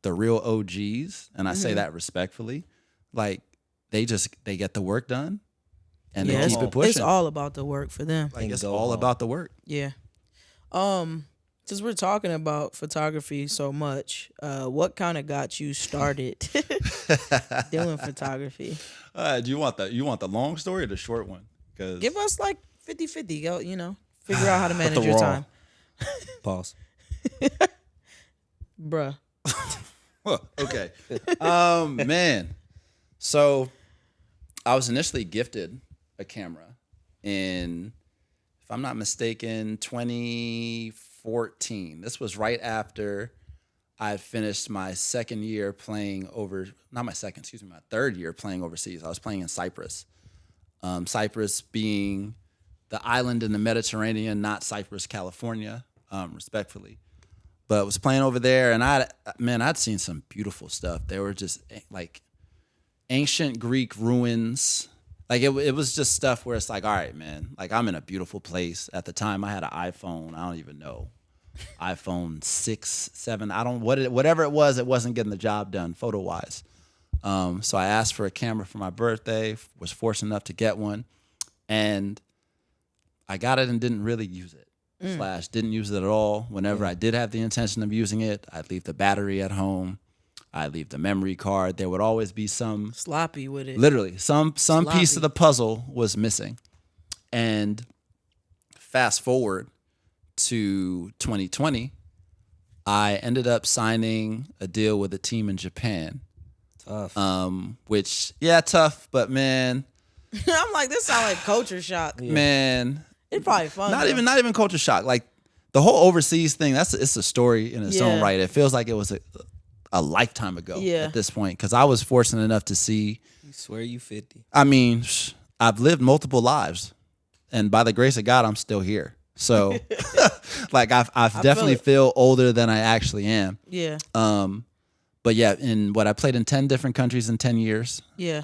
the real OGs, and I say that respectfully, like they get the work done and they keep it pushing. It's all about the work for them. Like it's all about the work. Yeah. Since we're talking about photography so much, what kind of got you started doing photography? Do you want the long story or the short one? Cause Give us like 50-50. Go, figure out how to manage The your raw. time. Pause. Bruh. Okay. Man. So I was initially gifted a camera in, if I'm not mistaken, 2014. This was right after I had finished my second year playing my third year playing overseas. I was playing in Cyprus. Cyprus being the island in the Mediterranean, not Cyprus, California, respectfully. But was playing over there, and I'd seen some beautiful stuff. They were just like ancient Greek ruins. Like it was just stuff where it's like, all right, man, like I'm in a beautiful place. At the time, I had an iPhone. I don't even know, iPhone 6, 7. Whatever it wasn't getting the job done photo wise. So I asked for a camera for my birthday. Was fortunate enough to get one, and I got it and didn't really use it. / didn't use it at all. Whenever I did have the intention of using it, I'd leave the battery at home. I'd leave the memory card. There would always be some Sloppy with it. literally some piece of the puzzle was missing. And fast forward to 2020, I ended up signing a deal with a team in Japan. Tough. Tough, but man, I'm like, this sounds like culture shock. man. It's probably fun. Not though. even culture shock. Like the whole overseas thing, it's a story in its own right. It feels like it was a lifetime ago at this point, because I was fortunate enough to see. You swear you 50. I mean, I've lived multiple lives, and by the grace of God, I'm still here. So, like I've definitely feel older than I actually am. Yeah. But yeah, I played in 10 different countries in 10 years. Yeah.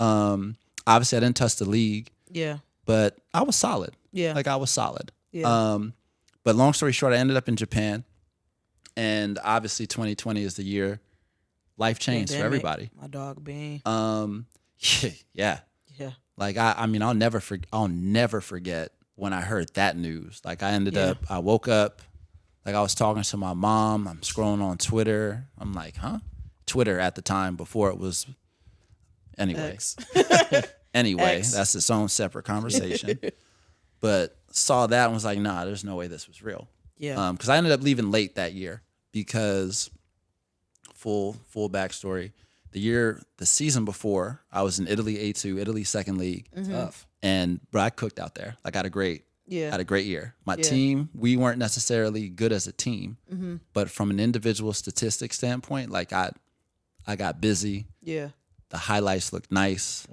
Obviously I didn't touch the league. Yeah. But I was solid. Yeah. Like I was solid. Yeah. But long story short, I ended up in Japan, and obviously 2020 is the year life changed for everybody. My dog Bean. Yeah. Yeah. Like I'll never forget when I heard that news. Like I woke up, like I was talking to my mom. I'm scrolling on Twitter. I'm like, huh? Twitter at the time before it was. Anyway, X. That's its own separate conversation. But saw that and was like, nah, there's no way this was real. Yeah. Because I ended up leaving late that year because full backstory. The season before, I was in Italy A2, Italy second league. Tough. And bro, I cooked out there. Like I had a great year. My Yeah. team, we weren't necessarily good as a team, but from an individual statistic standpoint, like I got busy. Yeah. The highlights looked nice.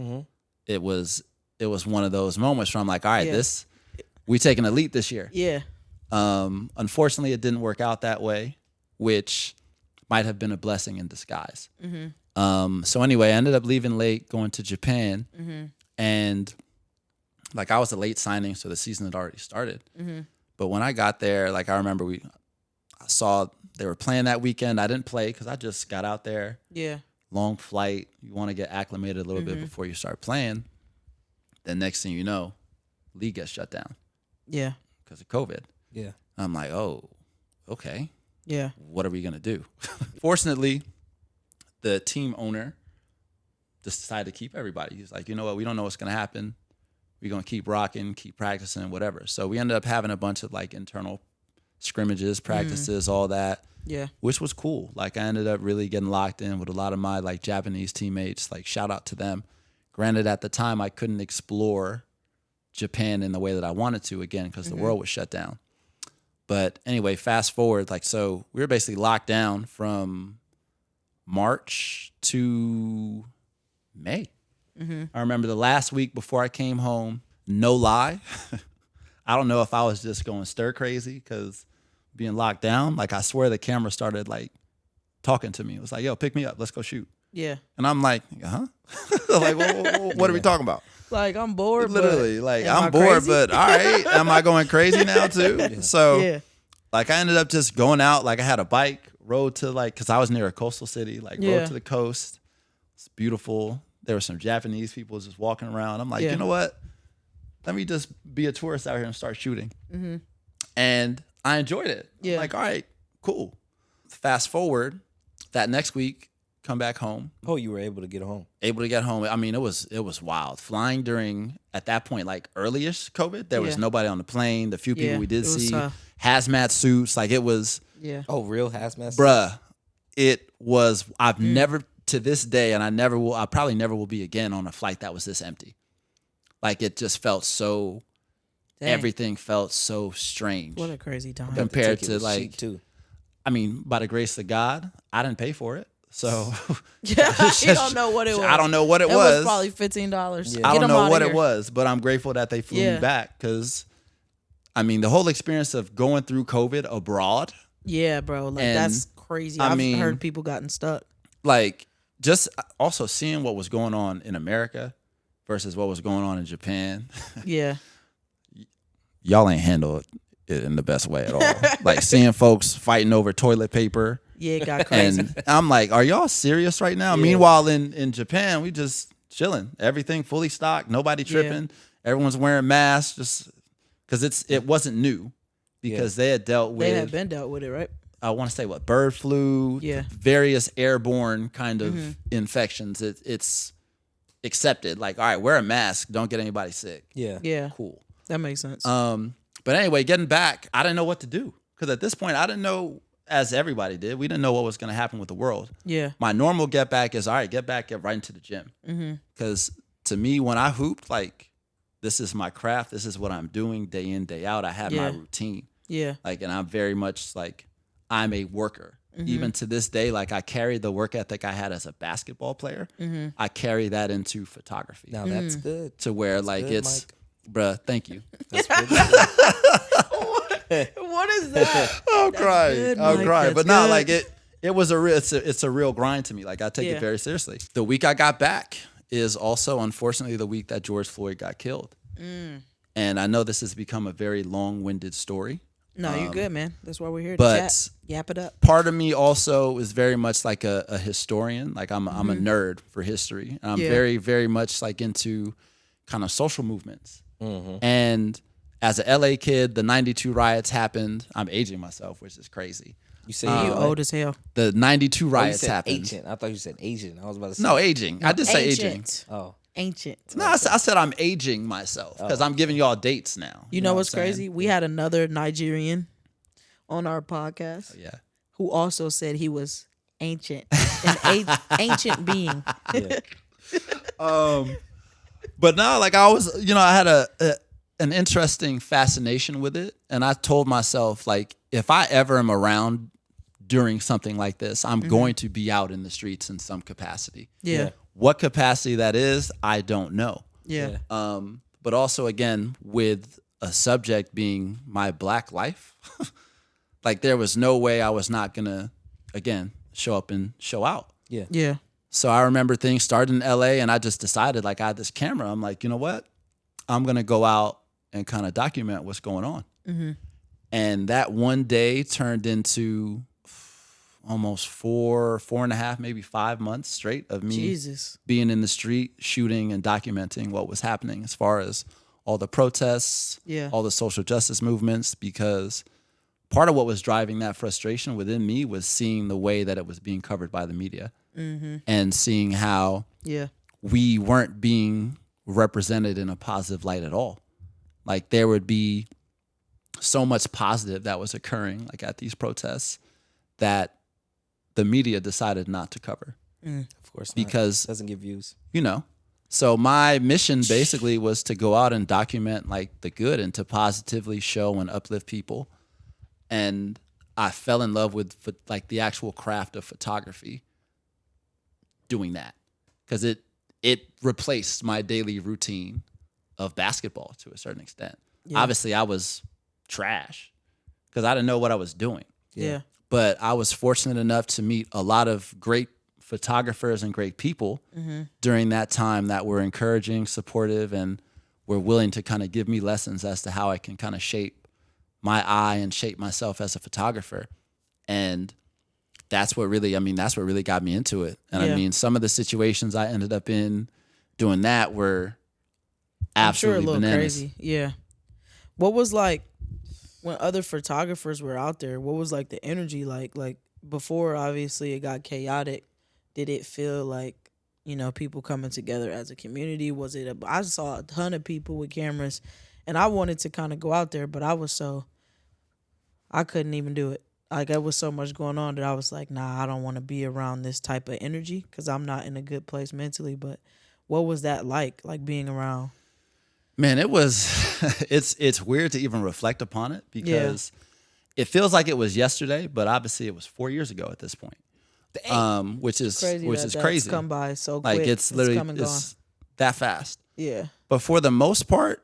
It was one of those moments where I'm like, all right, we taking a leap this year. Yeah. Unfortunately, it didn't work out that way, which might have been a blessing in disguise. So anyway, I ended up leaving late, going to Japan, and like I was a late signing, so the season had already started. But when I got there, like I remember I saw they were playing that weekend. I didn't play because I just got out there. Yeah. Long flight. You want to get acclimated a little bit before you start playing. Then next thing you know, league gets shut down. Yeah. Because of COVID. Yeah. I'm like, oh, okay. Yeah. What are we going to do? Fortunately, the team owner just decided to keep everybody. He's like, you know what? We don't know what's going to happen. We're going to keep rocking, keep practicing, whatever. So we ended up having a bunch of like internal scrimmages, practices, all that. Yeah. Which was cool. Like I ended up really getting locked in with a lot of my like Japanese teammates. Like shout out to them. Granted, at the time I couldn't explore Japan in the way that I wanted to again because the world was shut down. But anyway, fast forward, like so we were basically locked down from March to May. I remember the last week before I came home, no lie. I don't know if I was just going stir crazy because being locked down, like I swear the camera started like talking to me. It was like, yo, pick me up. Let's go shoot. Yeah. And I'm like, huh? Like, what are we talking about? Like I'm bored. Literally, but like am I I'm bored, crazy? but all right. Am I going crazy now too? So Yeah. like I ended up just going out. Like I had a bike, rode to because I was near a coastal city, rode to the coast. It's beautiful. There were some Japanese people just walking around. I'm like, you know what? Let me just be a tourist out here and start shooting. Mm-hmm. And I enjoyed it. Yeah. I'm like, all right, cool. Fast forward, that next week, come back home. Oh, you were able to get home. Able to get home. I mean, it was wild. Flying during, at that point, early-ish COVID, there was nobody on the plane. The few people we did see, hazmat suits, it was. Yeah. Oh, real hazmat suits? Bruh, it was, I've never, to this day, and I probably never will be again on a flight that was this empty. It just felt so, everything felt so strange. What a crazy time. Compared to cheap too. I mean, by the grace of God, I didn't pay for it. So you don't know what it was. I don't know what it was. was. Probably $15. I don't know what it was, but I'm grateful that they flew me back because, I mean, the whole experience of going through COVID abroad. Yeah, bro. That's crazy. I've heard people gotten stuck. Just also seeing what was going on in America versus what was going on in Japan. Yeah. Y'all ain't handled it in the best way at all. Seeing folks fighting over toilet paper. Yeah, it got crazy. And I'm like, are y'all serious right now? Yeah. Meanwhile, in Japan, we just chilling. Everything fully stocked. Nobody tripping. Yeah. Everyone's wearing masks just because it wasn't new because they had been dealt with it, right? I want to say bird flu, various airborne kind of infections. It's accepted. All right, wear a mask. Don't get anybody sick. Yeah. Yeah. Cool. That makes sense. But anyway, getting back, I didn't know what to do because at this point, I didn't know, as everybody did, we didn't know what was going to happen with the world. Yeah. My normal get back is, all right, get right into the gym. Because to me, when I hooped, this is my craft. This is what I'm doing day in, day out. I have my routine. Yeah. And I'm very much I'm a worker. Even to this day, I carry the work ethic I had as a basketball player. I carry that into photography. Now that's good. To where that's it's, bruh, thank you. That's pretty What is that? I'll cry. But no, it was it's a real grind to me. I take it very seriously. The week I got back is also, unfortunately, the week that George Floyd got killed. And I know this has become a very long-winded story. No, you're good, man. That's why we're here to but chat. Yap it up. Part of me also is very much a historian. I'm a nerd for history. And I'm very, very much into kind of social movements. And as an LA kid, the 92 riots happened. I'm aging myself, which is crazy. You say you old as hell. The 92 riots happened. Ancient. I thought you said Asian. I was about to say. No, aging. I did say aging. Ancient. Oh. Ancient. No, I said I'm aging myself because I'm giving y'all dates now. You know what's what I'm crazy? We had another Nigerian on our podcast who also said he was ancient, an ancient being. Yeah. But no, I was, I had an interesting fascination with it, and I told myself, if I ever am around during something like this, I'm going to be out in the streets in some capacity. Yeah. What capacity that is, I don't know. Yeah. But also, again, with a subject being my Black life, there was no way I was not going to, again, show up and show out. Yeah. Yeah. So I remember things started in LA, and I just decided, I had this camera. I'm like, you know what? I'm going to go out and kind of document what's going on. And that one day turned into almost 4.5, maybe 5 months straight of me being in the street, shooting and documenting what was happening as far as all the protests, all the social justice movements, because part of what was driving that frustration within me was seeing the way that it was being covered by the media and seeing how we weren't being represented in a positive light at all. There would be so much positive that was occurring at these protests that the media decided not to cover. Of course not. Because doesn't give views. So my mission basically was to go out and document the good and to positively show and uplift people. And I fell in love with the actual craft of photography doing that, because it replaced my daily routine of basketball to a certain extent. Obviously I was trash because I didn't know what I was doing. But I was fortunate enough to meet a lot of great photographers and great people during that time that were encouraging, supportive, and were willing to kind of give me lessons as to how I can kind of shape my eye and shape myself as a photographer. And that's what really got me into it. And Yeah. I mean, some of the situations I ended up in doing that were I'm sure a absolutely little bananas. crazy. Yeah. What was like when other photographers were out there? What was like the energy like? Like before, obviously it got chaotic. Did it feel like, you know, people coming together as a community? Was it? I saw a ton of people with cameras, and I wanted to kind of go out there, but I couldn't even do it. Like there was so much going on that I was like, nah, I don't want to be around this type of energy because I'm not in a good place mentally. But what was that like being around? Man, it was it's weird to even reflect upon it because it feels like it was yesterday, but obviously it was 4 years ago at this point. Which is Crazy that's crazy. come by so quick. Like it's literally come and gone. it's that fast. Yeah. But for the most part,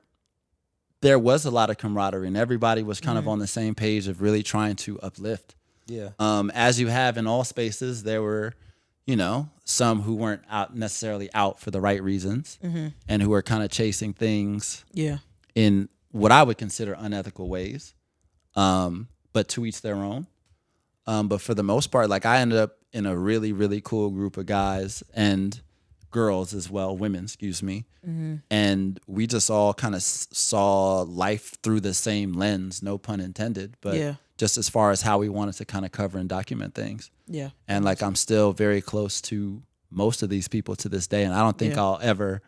there was a lot of camaraderie and everybody was kind of on the same page of really trying to uplift. Yeah. As you have in all spaces, there were, you know, some who weren't necessarily out for the right reasons and who were kind of chasing things Yeah. in what I would consider unethical ways, but to each their own. But for the most part, like I ended up in a really, really cool group of guys and girls as well, women, excuse me. And we just all kind of saw life through the same lens, no pun intended, but just as far as how we wanted to kind of cover and document things. Yeah. And like I'm still very close to most of these people to this day, and I don't think I'll ever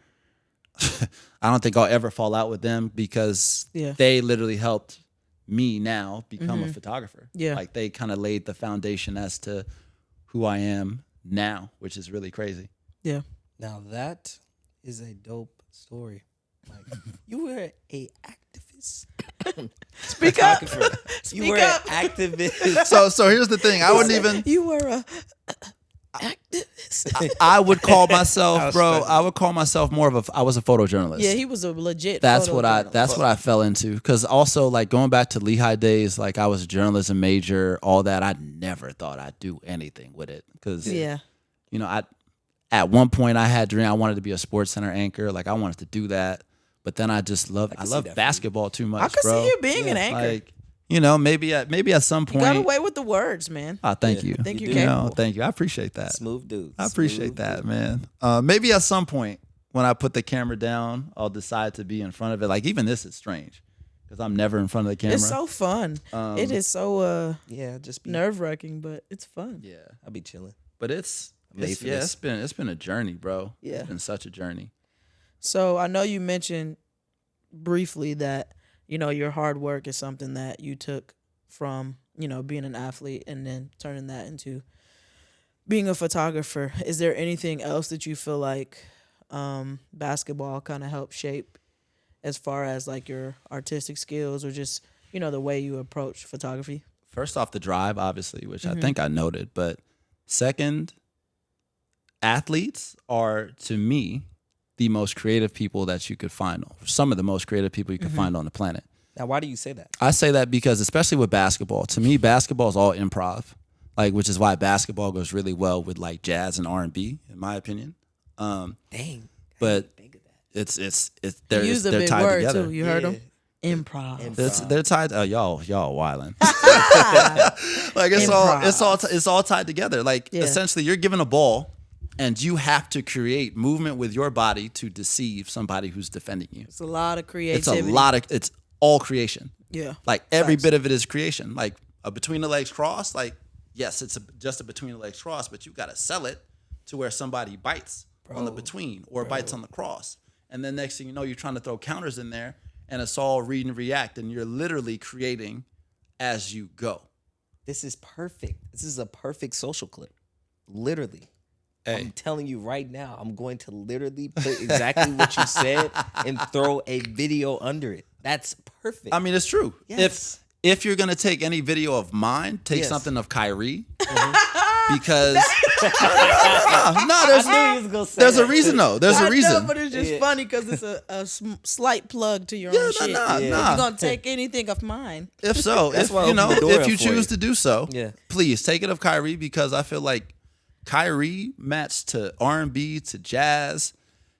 fall out with them because they literally helped me now become a photographer. Yeah. Like they kind of laid the foundation as to who I am now, which is really crazy. Yeah. Now that is a dope story. Like you were a activist. Speak up. You were an activist. So here's the thing. I wouldn't even. You were a activist. I would call myself, bro. I would call myself more of I was a photojournalist. Yeah, he was a legit. That's what photojournalist. I fell into. Because also, like going back to Lehigh days, like I was a journalism major, all that. I never thought I'd do anything with it. Because you know, at one point I had a dream. I wanted to be a Sports Center anchor. Like I wanted to do that. But then I just love basketball too much, I could bro. see you being an anchor. Like, you know, maybe at some point. You got away with the words, man. Oh, thank you. I think you're You know, capable. thank you. I appreciate that. Smooth dude. I appreciate that, man. Maybe at some point when I put the camera down, I'll decide to be in front of it. Like even this is strange because I'm never in front of the camera. It's so fun. It is so just be nerve wracking, but it's fun. Yeah, I'll be chilling. but it's made for this. it's been a journey, bro. Yeah. It's been such a journey. So I know you mentioned briefly that, you know, your hard work is something that you took from, you know, being an athlete and then turning that into being a photographer. Is there anything else that you feel like basketball kind of helped shape as far as like your artistic skills or just, you know, the way you approach photography? First off, the drive, obviously, which I think I noted. But second, athletes are, to me, the most creative people that you could find. Some of the most creative people you could find on the planet. Now, why do you say that? I say that because, especially with basketball, to me, basketball is all improv, like, which is why basketball goes really well with like jazz and R&B, in my opinion. Dang. But Think of that. it's You they're used a they're big tied word together. too. You heard him? Improv. They're tied. Y'all wildin'. Like it's all tied together. Like essentially, you're given a ball, and you have to create movement with your body to deceive somebody who's defending you. It's a lot of creativity. It's all creation. Yeah. Like every bit of it is creation. Like a between the legs cross. Like yes, it's just a between the legs cross, but you got to sell it to where somebody bites on the between or bites on the cross, and then next thing you know, you're trying to throw counters in there. And it's all read and react, and you're literally creating as you go. This is perfect. This is a perfect social clip. Literally. Hey. I'm telling you right now, I'm going to literally put exactly what you said and throw a video under it. That's perfect. I mean, it's true. Yes. If you're gonna take any video of mine, take Yes. something of Kyrie, because there's a reason though. There's a I reason. know, but it's just funny because it's a slight plug to your own shit. nah. If you're gonna take anything of mine, If so, That's why I if opened the door if up you for choose you. to do so, Yeah. please take it of Kyrie because I feel like Kyrie matched to R&B to jazz,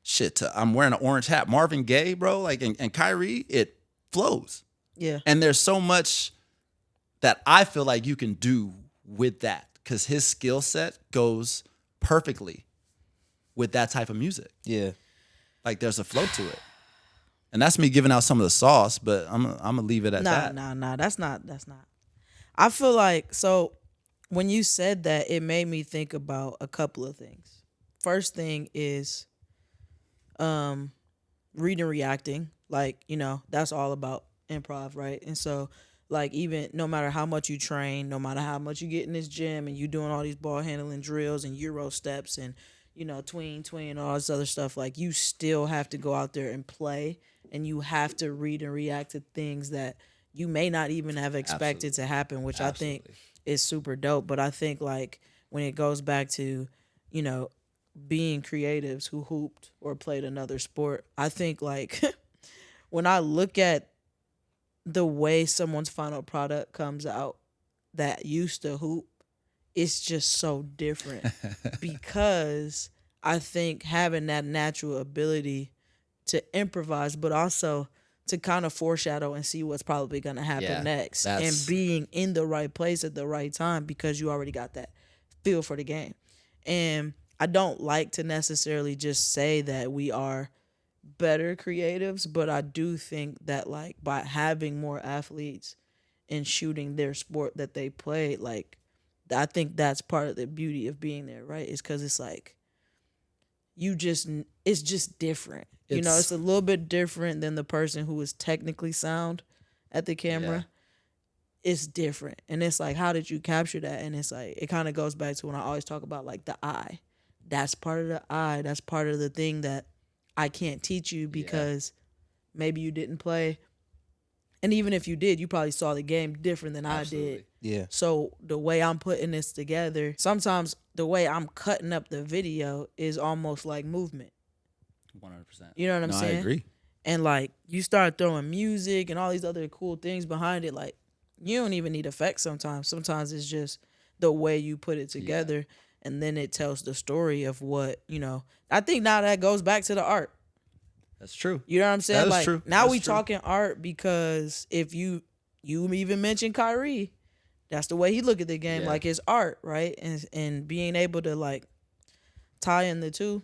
shit. I'm wearing an orange hat, Marvin Gaye, bro. Like and Kyrie, it flows. yeah, And there's so much that I feel like you can do with that because his skill set goes perfectly with that type of music. Yeah. Like there's a flow to it. And that's me giving out some of the sauce, but I'm gonna leave it at that. Nah. That's not. I feel like, so when you said that, it made me think about a couple of things. First thing is reading, reacting. Like, that's all about improv, right? And so, like, even no matter how much you train, no matter how much you get in this gym and you doing all these ball handling drills and Euro steps and, tween, and all this other stuff, like, you still have to go out there and play, and you have to read and react to things that you may not even have expected to happen, which I think is super dope. But I think, like, when it goes back to, being creatives who hooped or played another sport, I think, like, when I look at the way someone's final product comes out that used to hoop, it's just so different because I think having that natural ability to improvise, but also to kind of foreshadow and see what's probably going to happen next, and being in the right place at the right time because you already got that feel for the game. And I don't like to necessarily just say that we are better creatives, but I do think that, like, by having more athletes and shooting their sport that they play, like, I think that's part of the beauty of being there, right? Is because it's like it's just different. It's a little bit different than the person who is technically sound at the camera. Yeah. It's different. And it's like, how did you capture that? And it's like, it kind of goes back to when I always talk about, like, the eye. That's part of the eye. That's part of the thing that I can't teach you because maybe you didn't play. And even if you did, you probably saw the game different than I did. Yeah. So the way I'm putting this together, sometimes the way I'm cutting up the video is almost like movement. 100%. You know what I'm saying? I agree. And, like, you start throwing music and all these other cool things behind it. Like, you don't even need effects sometimes. Sometimes it's just the way you put it together. Yeah. And then it tells the story of what, I think now that goes back to the art. That's true. You know what I'm saying? That is like, true. Now That's we true. talking art because if you even mentioned Kyrie, that's the way he look at the game, like, it's art, right? And being able to, like, tie in the two,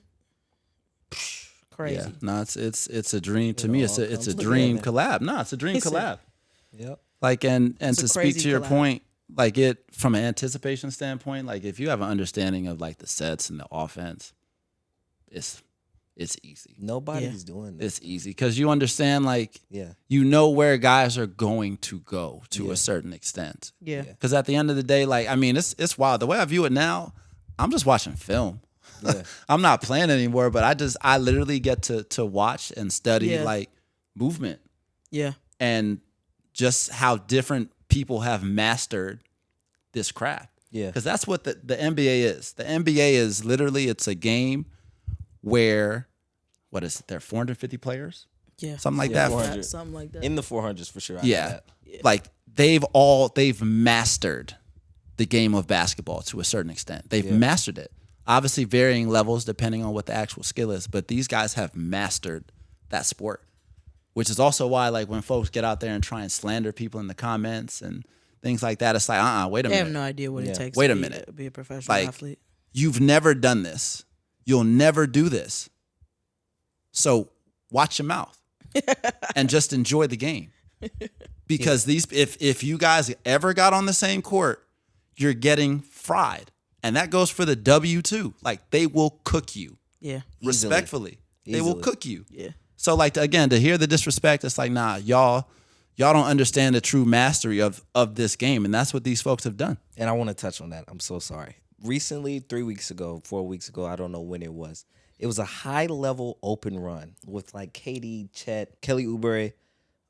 crazy. Yeah. No, it's a dream to me. It's a dream collab. No, it's a dream collab. Yep. Like, and to speak to your collab. point, like, it from an anticipation standpoint, like, if you have an understanding of, like, the sets and the offense, it's easy. Nobody's doing that. It's easy because you understand, like, Yeah. you know where guys are going to go to a certain extent. Yeah. Because at the end of the day, like, I mean, it's wild. The way I view it now, I'm just watching film. Yeah. I'm not playing anymore, but I literally get to watch and study like movement. Yeah. And just how different people have mastered this craft. Yeah. Because that's what the NBA is. The NBA is literally, it's a game where, what is it? There are 450 players? Yeah. Something like that. 400. Something like that. In the 400s for sure. I know Yeah. that. Like they've mastered the game of basketball to a certain extent. They've mastered it. Obviously varying levels depending on what the actual skill is, but these guys have mastered that sport, which is also why, like, when folks get out there and try and slander people in the comments and things like that, it's like, wait a They minute. have no idea what it takes Wait to a minute. be a professional Like, athlete. You've never done this. You'll never do this. So watch your mouth and just enjoy the game. Because if you guys ever got on the same court, you're getting fried. And that goes for the W too. Like, they will cook you. Yeah. Respectfully. They will cook you. Yeah. So, like, again, to hear the disrespect, it's like, nah, y'all don't understand the true mastery of this game. And that's what these folks have done. And I want to touch on that. I'm so sorry. Recently, 3 weeks ago, 4 weeks ago, I don't know when it was a high-level open run with, like, Katie, Chet, Kelly Oubre.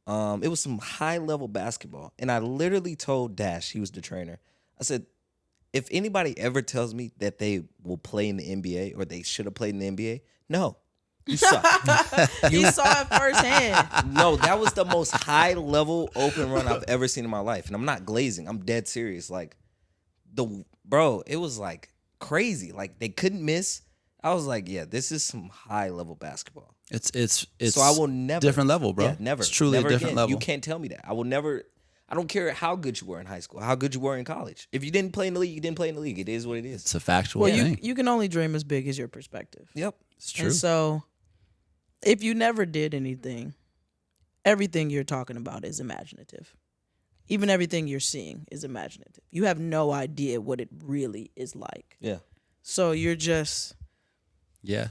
It was some high-level basketball. And I literally told Dash, he was the trainer, I said, if anybody ever tells me that they will play in the NBA or they should have played in the NBA, no. You suck. You saw it firsthand. No, that was the most high-level open run I've ever seen in my life. And I'm not glazing. I'm dead serious. Like, it was, like, crazy. Like, they couldn't miss. I was like, yeah, this is some high-level basketball. It's So I will never. different level, bro. Yeah, never. It's truly never a different again. level. You can't tell me that. I will never. I don't care how good you were in high school, how good you were in college. If you didn't play in the league, you didn't play in the league. It is what it is. It's a factual Well, thing. you can only dream as big as your perspective. Yep. It's true. And so, if you never did anything, everything you're talking about is imaginative. Even everything you're seeing is imaginative. You have no idea what it really is like. Yeah. So you're just you're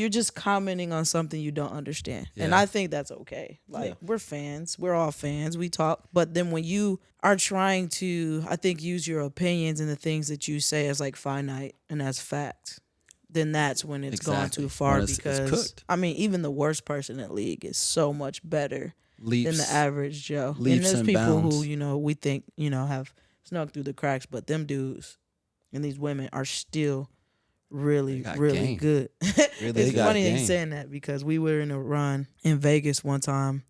just commenting on something you don't understand. And Yeah. I think that's okay. Like, we're fans. We're all fans. We talk. But then when you are trying to, I think, use your opinions and the things that you say as like finite and as fact, then that's when it's gone Exactly. too far When it's because, cooked. I mean, even the worst person in the league is so much better Leaps. than the average Joe. And leaps there's and people bounds. who, we think, have snuck through the cracks, but them dudes and these women are still really, got really game. good. Really It's got funny that you game. saying that because we were in a run in Vegas one time,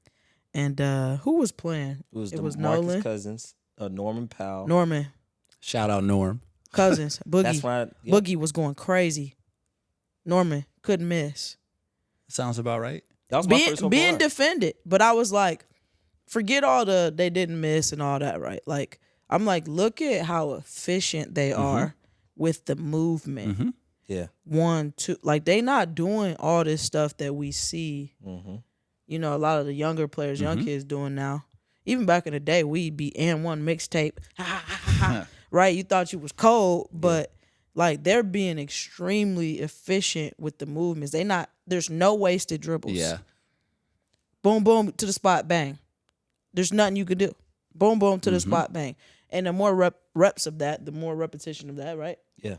and who was playing? It was Nolan, Marcus Cousins, Norman Powell. Norman Shout out Norm. Cousins, Boogie. That's why. Boogie was going crazy. Norman couldn't miss. Sounds about right. That was my first home Being run. defended, but I was like, forget all the they didn't miss and all that, right? Like, I'm like, look at how efficient they are with the movement. Mhm. Yeah. 1, 2, like they not doing all this stuff that we see. Mm-hmm. A lot of the younger players, young kids doing now. Even back in the day, we'd be and one mixtape, right? You thought you was cold, but like they're being extremely efficient with the movements. There's no wasted dribbles. Yeah. Boom, boom to the spot, bang. There's nothing you can do. Boom, boom to the spot, bang. And the more reps of that, the more repetition of that, right? Yeah.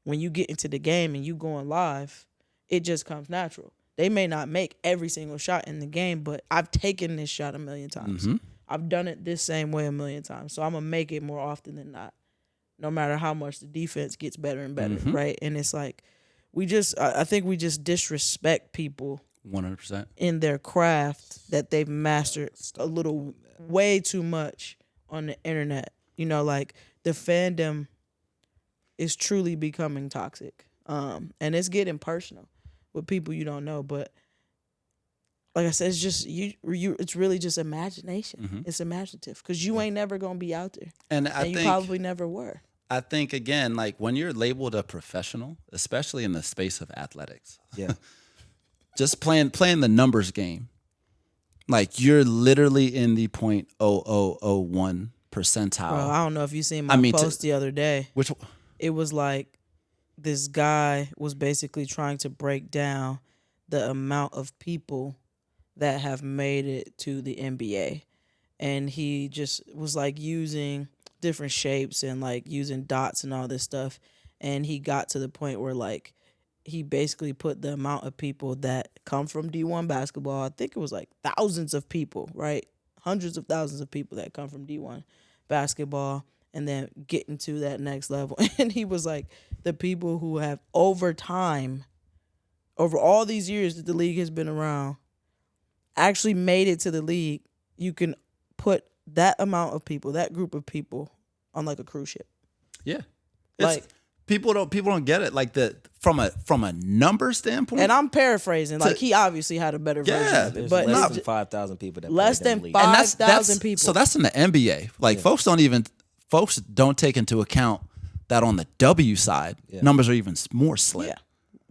When you get into the game and you going live, it just comes natural. They may not make every single shot in the game, but I've taken this shot a million times. I've done it this same way a million times. So I'm going to make it more often than not, no matter how much the defense gets better and better, right? And it's like, I think we just disrespect people 100%. in their craft that they've mastered a little, way too much on the internet. Like the fandom is truly becoming toxic. And it's getting personal with people you don't know. But like I said, it's just it's really just imagination. It's imaginative because you ain't never gonna be out there, And you probably never were. I think again, like when you're labeled a professional, especially in the space of athletics, Yeah. just playing the numbers game, like you're literally in the 0.0001 percentile. Bro, I don't know if you seen my I mean, post the other day. Which It was like this guy was basically trying to break down the amount of people that have made it to the NBA. And he just was like using different shapes and like using dots and all this stuff. And he got to the point where like he basically put the amount of people that come from D1 basketball. I think it was like thousands of people, right? Hundreds of thousands of people that come from D1 basketball and then getting to that next level. And he was like, the people who have over time, over all these years that the league has been around, actually made it to the league, you can put that amount of people, that group of people, on like a cruise ship. yeah, Like, people don't get it. Like from a number standpoint, and I'm paraphrasing. Like, he obviously had a better version of it, There's but less it's than 5,000 people that less played in than the league. five- and that's 5,000 people. So that's in the NBA. Like folks don't take into account that on the W side, numbers are even more slim. Yeah.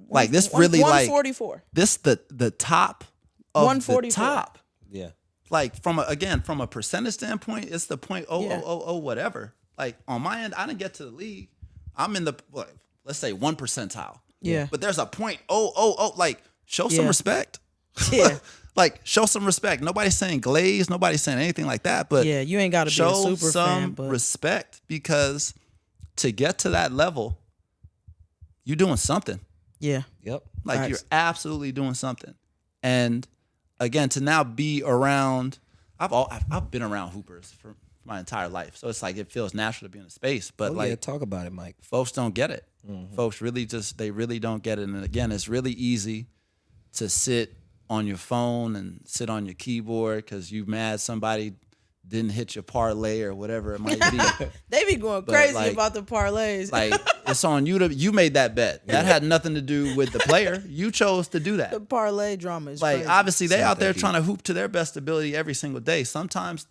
Like this really like 144. this the top of the 144. top. Yeah. Like from a percentage standpoint, it's the 0.0000 whatever. Like on my end, I didn't get to the league. I'm in the let's say 1 percentile. Yeah. But there's a 0.000. Like show some Yeah. respect. Yeah. Like show some respect. Nobody's saying glaze. Nobody's saying anything like that. But Yeah, you ain't got to be a show super some fan, but respect because to get to that level, you're doing something. yeah. Yep. Like Facts. you're absolutely doing something. And again, to now be around, I've been around hoopers for my entire life, so it's like it feels natural to be in a space. But Oh, like, yeah, talk about it, Mike. folks don't get it. Folks really don't get it. And again, it's really easy to sit on your phone and sit on your keyboard because you mad somebody didn't hit your parlay or whatever it might be. They be going But, crazy like- about the parlays. Like it's on you you made that bet. That had nothing to do with the player. You chose to do that. the parlay drama is Like crazy. obviously they Same out there thing, trying to hoop to their best ability every single day. Sometimes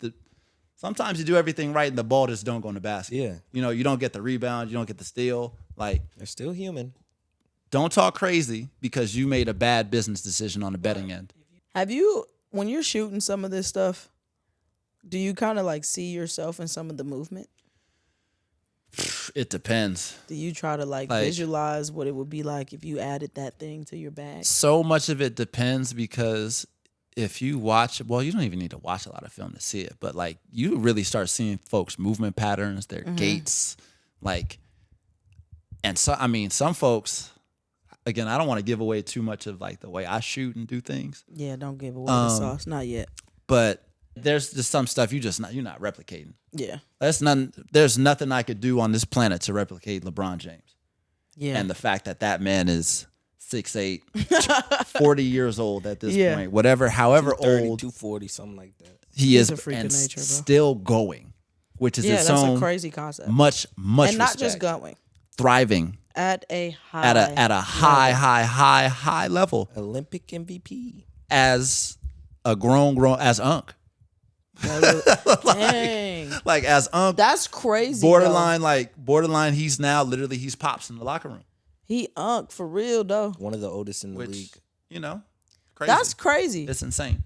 Sometimes you do everything right and the ball just don't go in the basket. Yeah. You know, you don't get the rebound, you don't get the steal. Like, They're still human. don't talk crazy because you made a bad business decision on the betting end. Have you, when you're shooting some of this stuff, do you kind of like see yourself in some of the movement? It depends. Do you try to like visualize what it would be like if you added that thing to your bag? So much of it depends because if you watch, well, you don't even need to watch a lot of film to see it, but like you really start seeing folks' movement patterns, their gaits, like, and so, I mean, some folks, again, I don't want to give away too much of like the way I shoot and do things. Yeah, don't give away the sauce. Not yet. But there's just some stuff you're not replicating. Yeah. There's nothing I could do on this planet to replicate LeBron James. Yeah. And the fact that man is 6'8", 40 years old at this point, however 30, old 240, something like that. he is, a freak and of nature, bro. still going, which is its that's own a crazy concept. much And not respect. just going. Thriving At a high at a high level Olympic MVP. as a grown as Unk. Dang. Like as Unk, That's crazy. borderline he's now literally he's pops in the locker room. He for real though. One of the oldest in the Which, league. you know, crazy. That's crazy. It's insane.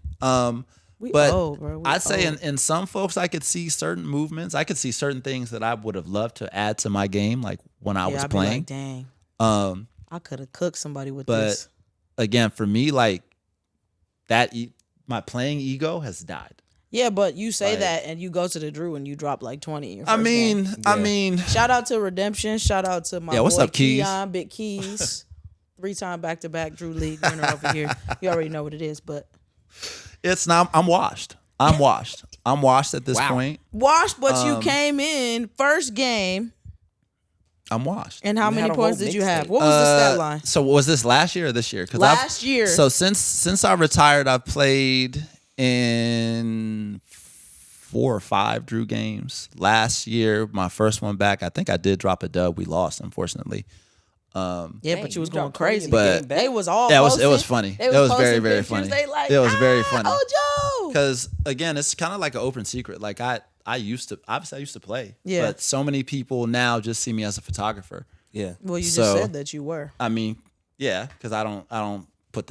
We But old, bro. We I'd say old. in some folks, I could see certain movements. I could see certain things that I would have loved to add to my game, like when I was I'd be like, playing. dang, Um, I could have cooked somebody with but this. again, for me, like that, my playing ego has died. Yeah, but you say like- that and you go to the Drew and you drop like 20 in your I first mean, game. I mean, Shout out to Redemption. Shout out to my what's boy up, Keys? Keon, Big Keys. 3-time back-to-back Drew League winner over here. You already know what it is, but it's not. I'm washed. I'm washed. I'm washed at this point. washed, but you came in first game. I'm washed. And how You many had a points whole did you mixtape. have? What was the stat line? So was this last year or this year? 'Cause Last year. So since I retired, I've played in 4 or 5 Drew games. Last year, my first one back, I think I did drop a dub. We lost, unfortunately. Yeah, Dang, but you was you going dropped 20 crazy. in the But- game back. They was all Yeah, it was posting. funny. They It was posting very, very pictures. funny. They like, It was very funny. Ojo. Because again, it's kind of like an open secret. Like I used to play. Yeah. But so many people now just see me as a photographer. Yeah. Well, you just So- said that you were. I mean, yeah, because I don't put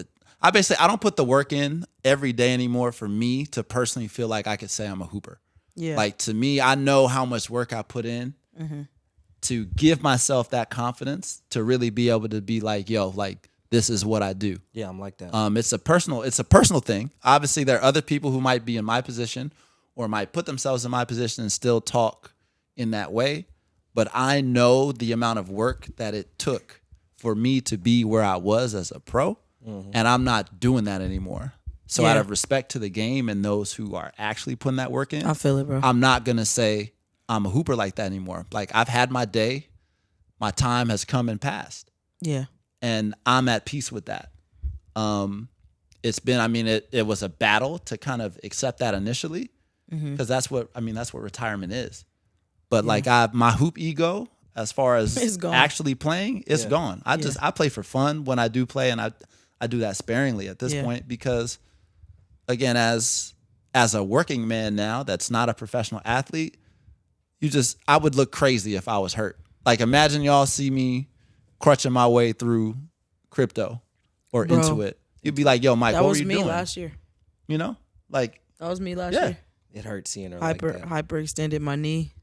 the work in every day anymore for me to personally feel like I could say I'm a hooper. Yeah. Like to me, I know how much work I put in to give myself that confidence to really be able to be like, yo, like this is what I do. Yeah, I'm like that. It's a personal thing. Obviously, there are other people who might be in my position or might put themselves in my position and still talk in that way. But I know the amount of work that it took for me to be where I was as a pro, and I'm not doing that anymore. So Yeah. out of respect to the game and those who are actually putting that work in, I feel it, bro. I'm not going to say I'm a hooper like that anymore. Like I've had my day, my time has come and passed, Yeah. and I'm at peace with that. It's been, I mean, it was a battle to kind of accept that initially, because that's what retirement is. But like my hoop ego, as far as It's gone. actually playing, it's gone. I play for fun when I do play, and I do that sparingly at this point because, again, as a working man now that's not a professional athlete, I would look crazy if I was hurt. Like imagine y'all see me crutching my way through crypto or Bro. into it. You'd be like, yo, Mike, That what was were you me doing? last year. You know? Like, That was me last Yeah. year. It hurts seeing her like that. Hyperextended my knee.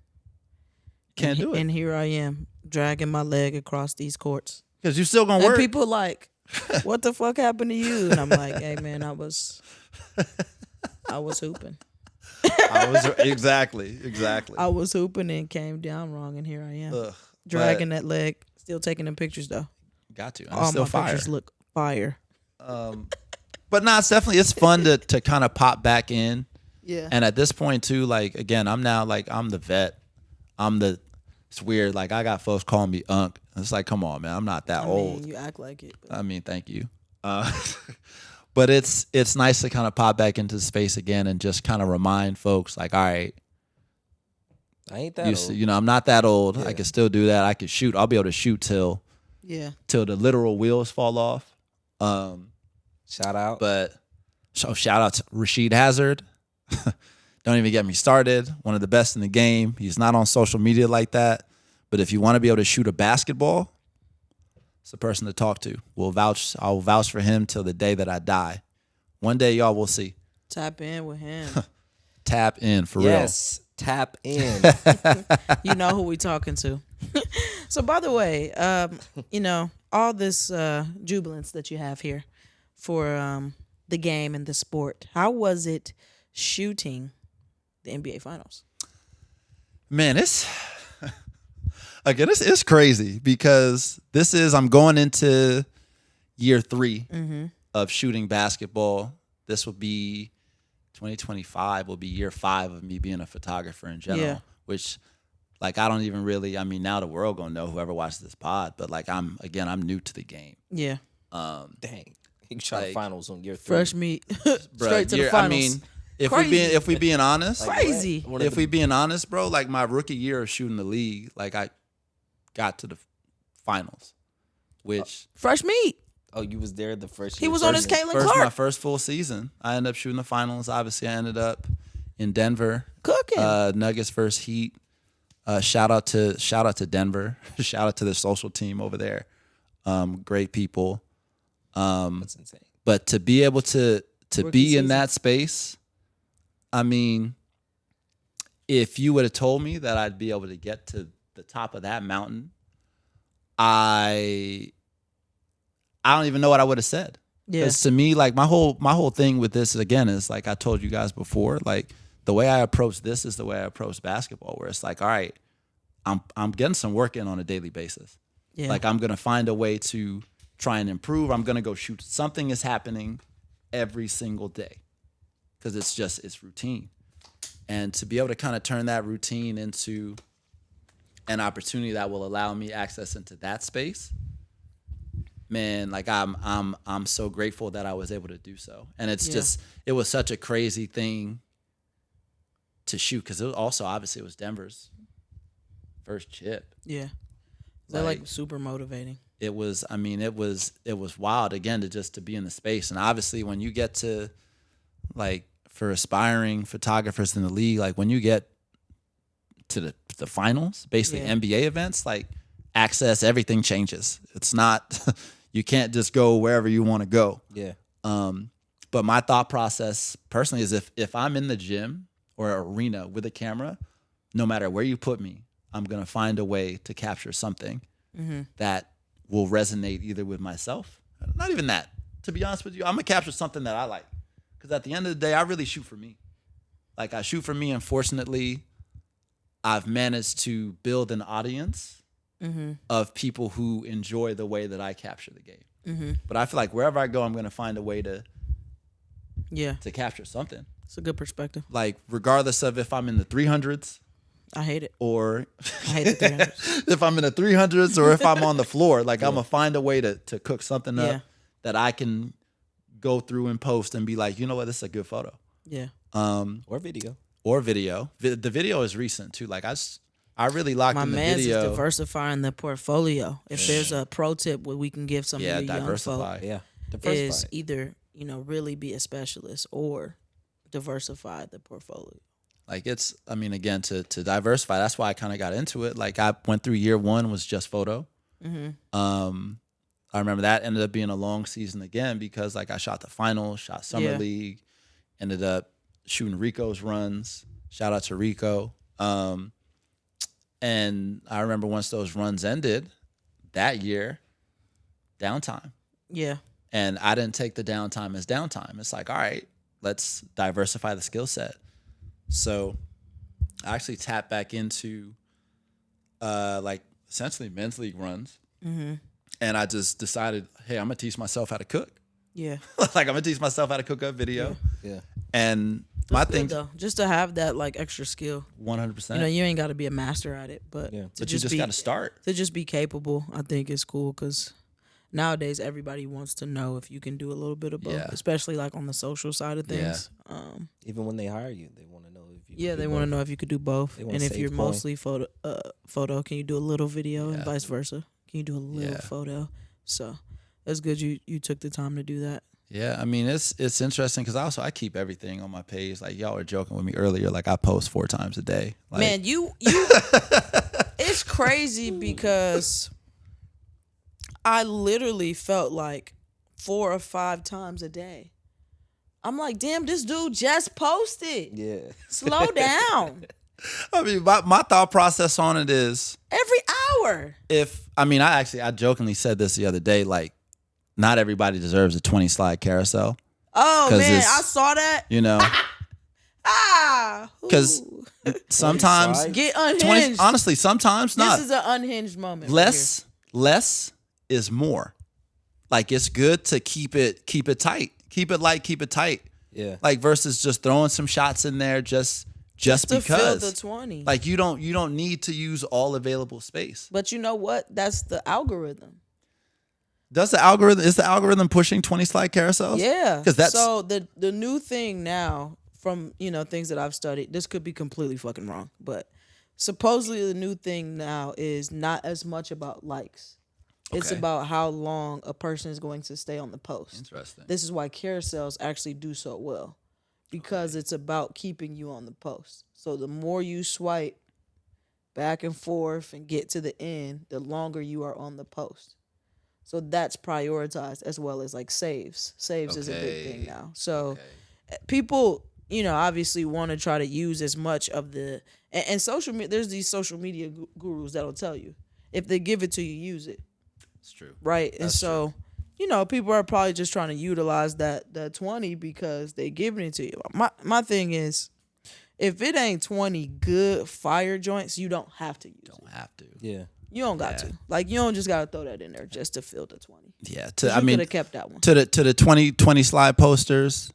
can't do And it. here I am, dragging my leg across these courts. Because you're still going to And work. people like, what the fuck happened to you? And I'm like, hey man, I was hooping. Exactly. I was hooping and came down wrong, and here I am, Ugh, dragging that leg. Still taking them pictures though. got to. And All it's still my fire. pictures look fire. But no, it's fun to kind of pop back in. Yeah. And at this point too, like again, I'm the vet. It's weird. Like I got folks calling me Unk. It's like, come on, man, I'm not that I old. mean, you act like it. But I mean, thank you. But it's nice to kind of pop back into the space again and just kind of remind folks like, all right, I ain't that old. you know, I'm not that old. Yeah. I can still do that. I can shoot. I'll be able to shoot till yeah. the literal wheels fall off. Shout out. But so shout out to Rashid Hazard. Don't even get me started. One of the best in the game. He's not on social media like that. But if you want to be able to shoot a basketball, it's the person to talk to. I'll vouch for him till the day that I die. One day, y'all will see. Tap in with him. Tap in for Yes, tap in. You know who we talking to. So, by the way, all this jubilance that you have here for the game and the sport, how was it shooting the NBA Finals? Man, it's crazy because I'm going into year 3 of shooting basketball. This will be 2025 will be year 5 of me being a photographer in general, which like I don't even really, I mean, now the world gonna know, whoever watches this pod, but like I'm new to the game. Yeah. Dang. You shot Like, finals on year 3. Fresh meat. Bruh, Straight to the finals. I mean, Crazy. if we being honest, Crazy. if we being honest, bro, like my rookie year of shooting the league, like I got to the finals, which Fresh meat. Oh, you was there the first He year? was on his Caitlin my Clark first full season. I ended up shooting the finals. Obviously, I ended up in Denver. cooking. Nuggets versus Heat. Shout out to Denver. Shout out to the social team over there. Great people. That's insane. But to be able to Rookie be season. in that space, I mean, if you would have told me that I'd be able to get to the top of that mountain, I don't even know what I would have said. Yeah. Because to me, like my whole thing with this again is like I told you guys before, like the way I approach this is the way I approach basketball, where it's like, all right, I'm getting some work in on a daily basis. Yeah. Like I'm gonna find a way to try and improve. I'm gonna go shoot. Something is happening every single day because it's routine, and to be able to kind of turn that routine into an opportunity that will allow me access into that space, man, like I'm so grateful that I was able to do so. And it's just, it was such a crazy thing to shoot because it was also, obviously it was Denver's first chip. Yeah. They're like super motivating. It was, I mean, it was wild again to be in the space. And obviously when you get to, like, for aspiring photographers in the league, like when you get to the finals, basically NBA events, like access, everything changes. It's not, you can't just go wherever you want to go. Yeah. But my thought process personally is if I'm in the gym or arena with a camera, no matter where you put me, I'm going to find a way to capture something that will resonate either with myself. Not even that. To be honest with you, I'm going to capture something that I like. Because at the end of the day, I really shoot for me. Like I shoot for me, and fortunately, I've managed to build an audience of people who enjoy the way that I capture the game. But I feel like wherever I go, I'm going to find a way to capture something. It's a good perspective. Like regardless of if I'm in the 300s I hate it. or I hate the 300s. if I'm in the 300s or if I'm on the floor, like I'm going to find a way to cook something up that I can go through and post and be like, you know what, this is a good photo. Yeah. Or video. Or video. The video is recent too. Like I really locked My in the man's video. is diversifying the portfolio. If there's a pro tip where we can give some of the young diversify. folk, Yeah. is Diversify. either, really be a specialist or diversify the portfolio. Like it's, I mean, again, to diversify, that's why I kind of got into it. Like I went through year 1 was just photo. I remember that ended up being a long season again because like I shot the finals, shot summer league, ended up shooting Rico's runs. Shout out to Rico. And I remember once those runs ended that year, downtime. Yeah. And I didn't take the downtime as downtime. It's like, all right, let's diversify the skill set. So I actually tapped back into like essentially men's league runs. And I just decided, hey, I'm going to teach myself how to cook. Yeah. Like I'm going to teach myself how to cook up video. Yeah. And my Good, thing, though, just to have that like extra skill. 100%. You ain't got to be a master at it, but But you just got to start. to just be capable, I think is cool because nowadays everybody wants to know if you can do a little bit of both, Yeah. especially like on the social side of things. Even when they hire you, they want to know if you. Yeah, they want to know if you could do both, They wanna and if save you're coin. mostly photo, can you do a little video, and Yeah. vice versa? Can you do a little Yeah. photo? So that's good. You took the time to do that. Yeah, I mean it's interesting because I keep everything on my page. Like y'all were joking with me earlier. Like I post 4 times a day. Like, Man, you it's crazy because I literally felt like 4 or 5 times a day. I'm like, damn, this dude just posted. Yeah. Slow down. I mean, my thought process on it is Every hour. I jokingly said this the other day. Like, not everybody deserves a 20 slide carousel. Oh 'Cause man, it's- I saw that. You know, because Ooh. sometimes slide? Get 20. unhinged. Honestly, sometimes not. This is an unhinged moment. Less is more. Like it's good to keep it tight. Keep it light, keep it tight. Yeah. Like versus just throwing some shots in there just to fill because. the 20. Like you don't need to use all available space. But you know what? That's the algorithm. Is the algorithm pushing 20 slide carousels? Yeah. Because that's so the new thing now from things that I've studied. This could be completely fucking wrong, but supposedly the new thing now is not as much about likes. It's Okay. about how long a person is going to stay on the post. interesting. This is why carousels actually do so well, because it's about keeping you on the post. So the more you swipe back and forth and get to the end, the longer you are on the post. So that's prioritized, as well as like saves. Saves is a big thing Okay. now. So people, obviously want to try to use as much of the and social media. There's these social media gurus that'll tell you if they give it to you, use it. It's true. Right. And so, people are probably just trying to utilize that 20 because they giving it to you. My thing is, if it ain't 20 good fire joints, you don't have to use it. Don't have to. Yeah. You don't got to. Like, you don't just got to throw that in there just to fill the 20. Yeah. You could have kept that one. to the 20 slide posters,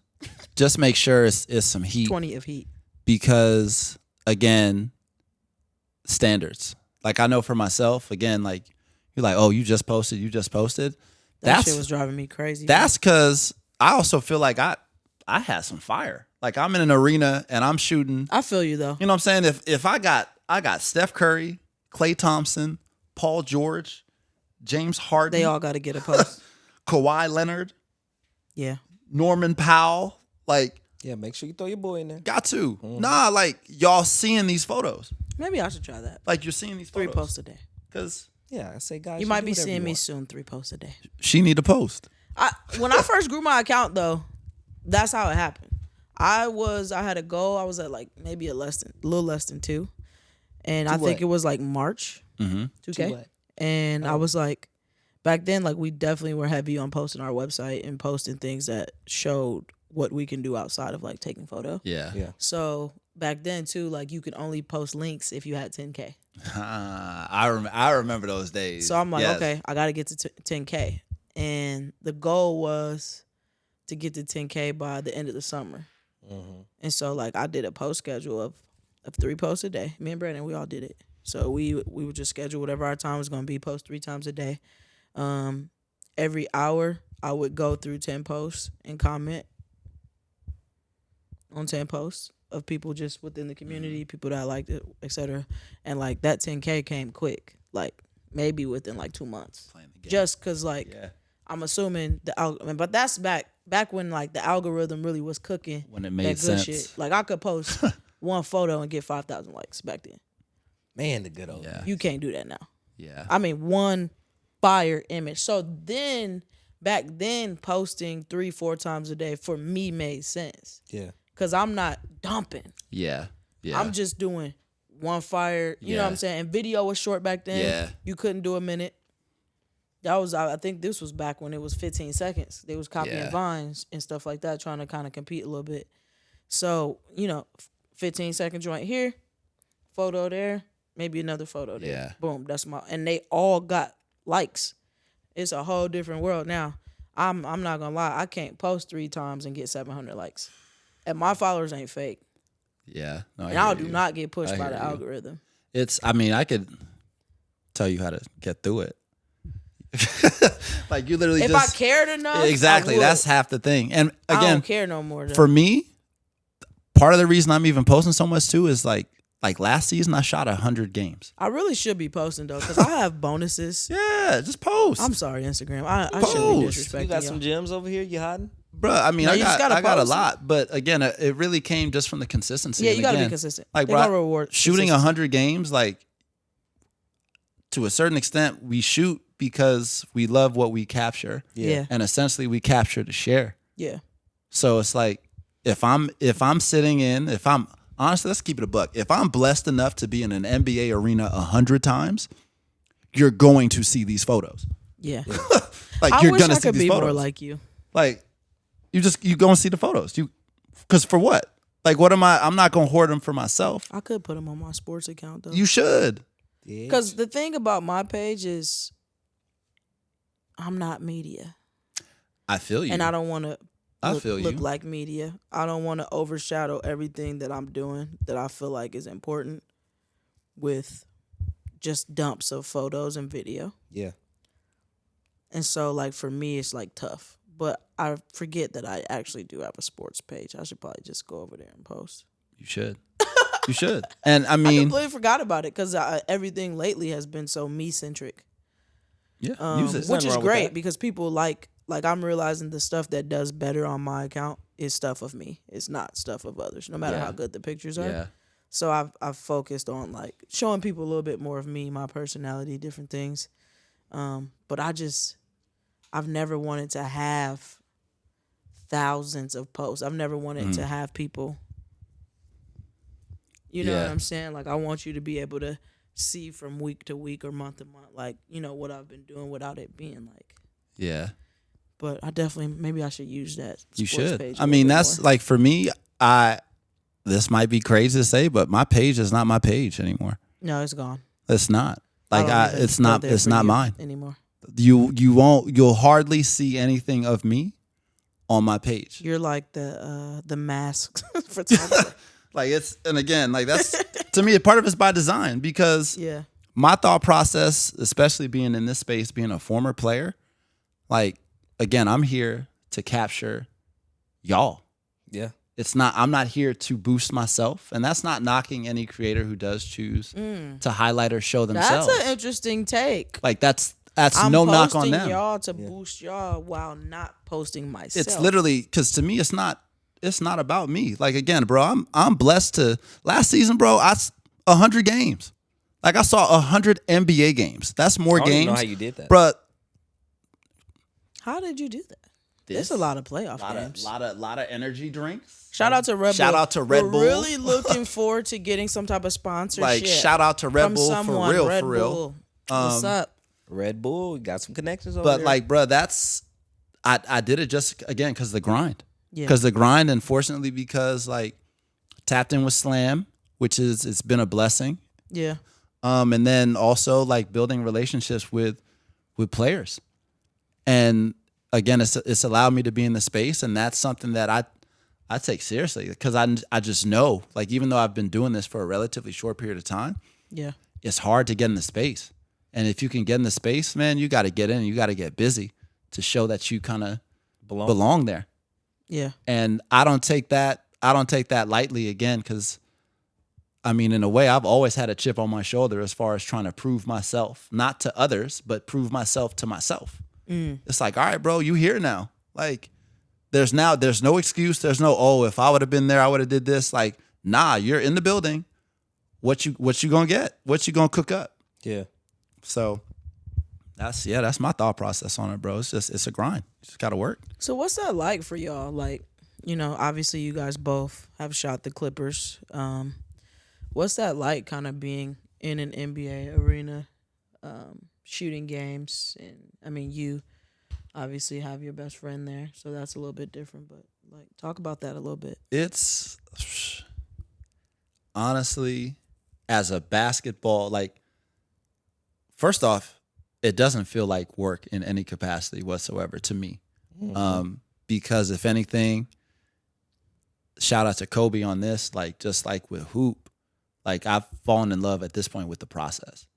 just make sure it's some heat 20 of heat. because again, standards. Like I know for myself, again, like you're like, oh, you just posted. That shit was driving me crazy. That's because I also feel like I had some fire. Like I'm in an arena and I'm shooting. I feel you though. You know what I'm saying? If I got Steph Curry, Klay Thompson, Paul George, James Harden, They all got to get a post. Kawhi Leonard, Yeah. Norman Powell, like Yeah. Make sure you throw your boy in there. got to. Nah, like y'all seeing these photos. Maybe I should try that. Like you're seeing these 3 photos. posts a day. Because Yeah. I say, guys, You might do be whatever seeing you me want. soon. 3 posts a day. she need to post. When I first grew my account though, that's how it happened. I had a goal. I was at like maybe a little less than 2, and I think what? it was like March. Mm-hmm. 2K. what? And I was like, back then, like we definitely were heavy on posting our website and posting things that showed what we can do outside of like taking photo. Yeah. Yeah. So back then too, like you could only post links if you had 10K. I remember those days. So I'm like, Yes. okay, I got to get to 10K. And the goal was to get to 10K by the end of the summer. Mm-hmm. And so like I did a post schedule of 3 posts a day. Me and Brandon, we all did it. So we would just schedule whatever our time was going to be, post 3 times a day. Every hour I would go through 10 posts and comment on 10 posts of people just within the community, people that I liked it, etc. And like that 10K came quick, like maybe within like 2 months. Playing the game. Just because like Yeah. I'm assuming the algorithm, but that's back when like the algorithm really was cooking. When it that made good sense. shit. Like I could post one photo and get 5,000 likes back then. Man, the good old. Yeah. You can't do that now. Yeah. I mean, one fire image. So then, back then, posting 3-4 times a day for me made sense Yeah. because I'm not dumping. Yeah. Yeah. I'm just doing one fire. You know what I'm Yeah. saying? And video was short back then. Yeah. You couldn't do a minute. That was, I think this was back when it was 15 seconds. They was copying Yeah. vines and stuff like that, trying to kind of compete a little bit. So, 15-second joint here, photo there, maybe another photo there. Yeah. Boom, that's and they all got likes. It's a whole different world now. I'm not gonna lie, I can't post 3 times and get 700 likes. And my followers ain't fake. Yeah. No, And I hear do you. not get pushed I by hear the you. algorithm. I could tell you how to get through it. Like you literally If just I cared enough, exactly. I would. That's half the thing. And I again, don't care no more. Though. for me, part of the reason I'm even posting so much too is like last season I shot 100 games. I really should be posting though, because I have bonuses. Yeah, just post. I'm sorry, Instagram. I shouldn't be Post. disrespecting You got y'all. some gems over here you hiding? Bro, I mean, No, I you just got gotta a post it. lot, but again, it really came just from the consistency. Yeah, And you got to be again, consistent. Like, They bro, gonna reward shooting consistency. 100 games, like to a certain extent, we shoot because we love what we capture, Yeah. and essentially we capture to share. Yeah. So it's like if I'm sitting in, if I'm honestly, let's keep it a buck. If I'm blessed enough to be in an NBA arena 100 times, you're going to see these photos. Yeah. Like I you're wish gonna I see could these be photos. more like you. Like you go and see the photos. Because for what? Like what am I? I'm not gonna hoard them for myself. I could put them on my sports account though. You should. Because the thing about my page is, I'm not media, I feel you. and I don't want to I look, feel you. look like media. I don't want to overshadow everything that I'm doing that I feel like is important with just dumps of photos and video. Yeah. And so, like, for me, it's like tough. But I forget that I actually do have a sports page. I should probably just go over there and post. You should. You should. And I I mean, completely forgot about it because everything lately has been so me centric. yeah, use it. Which is wrong with great that. because people like I'm realizing the stuff that does better on my account is stuff of me. It's not stuff of others, no matter Yeah. how good the pictures are. Yeah. So I've focused on like showing people a little bit more of me, my personality, different things. But I've never wanted to have thousands of posts. I've never wanted to have people. You know Yeah. what I'm saying? Like I want you to be able to see from week to week or month to month, like, you know, what I've been doing without it being like. Yeah. But I definitely maybe I should use that. You sports should. page a I little mean, bit that's more. like for me, this might be crazy to say, but my page is not my page anymore. No, it's gone. It's not. Like don't even it's go not there it's for not you mine. anymore. You'll hardly see anything of me on my page. You're like the mask photographer. Like and again, like that's to me, a part of it's by design because Yeah. my thought process, especially being in this space, being a former player, like again, I'm here to capture y'all. Yeah. I'm not here to boost myself. And that's not knocking any creator who does choose to highlight or show themselves. That's an interesting take. Like that's I'm no knock on posting them. y'all to boost y'all while not posting myself. It's literally because to me, it's not about me. Like again, bro, I'm blessed to last season, bro. 100 games. Like I saw 100 NBA games. That's more I don't games. even know how you did that. Bro, How did you do that? There's a lot of playoff games. lot of energy drinks. Shout out to Red Bull. Shout out to Red Bull. We're really looking forward to getting some type of sponsorship. Like shout out to Red from Bull someone. for real, Red for real. Bull. What's up? Red Bull, we got some connections over But there. like, bro, that's I did it just again because the grind. Yeah. Because the grind, unfortunately, because like tapped in with Slam, which is it's been a blessing. Yeah. And then also like building relationships with players, and again, it's allowed me to be in the space, and that's something that I take seriously because I just know, like, even though I've been doing this for a relatively short period of time, Yeah. it's hard to get in the space. And if you can get in the space, man, you got to get in. You got to get busy to show that you kind of belong there. Yeah. And I don't take that lightly again because, I mean, in a way, I've always had a chip on my shoulder as far as trying to prove myself, not to others, but prove myself to myself. It's like, all right, bro, you here now. Like, there's no excuse. There's no, oh, if I would have been there, I would have did this. Like, nah, you're in the building. What you gonna get? What you gonna cook up? yeah. So that's my thought process on it, bro. It's a grind. You just gotta work. So what's that like for y'all? Like, you know, obviously you guys both have shot the Clippers. What's that like kind of being in an NBA arena, shooting games? And I mean, you obviously have your best friend there, so that's a little bit different, but like talk about that a little bit. It's honestly, as a basketball, like, first off, it doesn't feel like work in any capacity whatsoever to me. Because if anything, shout out to Kobe on this, like, just like with hoop, like, I've fallen in love at this point with the process.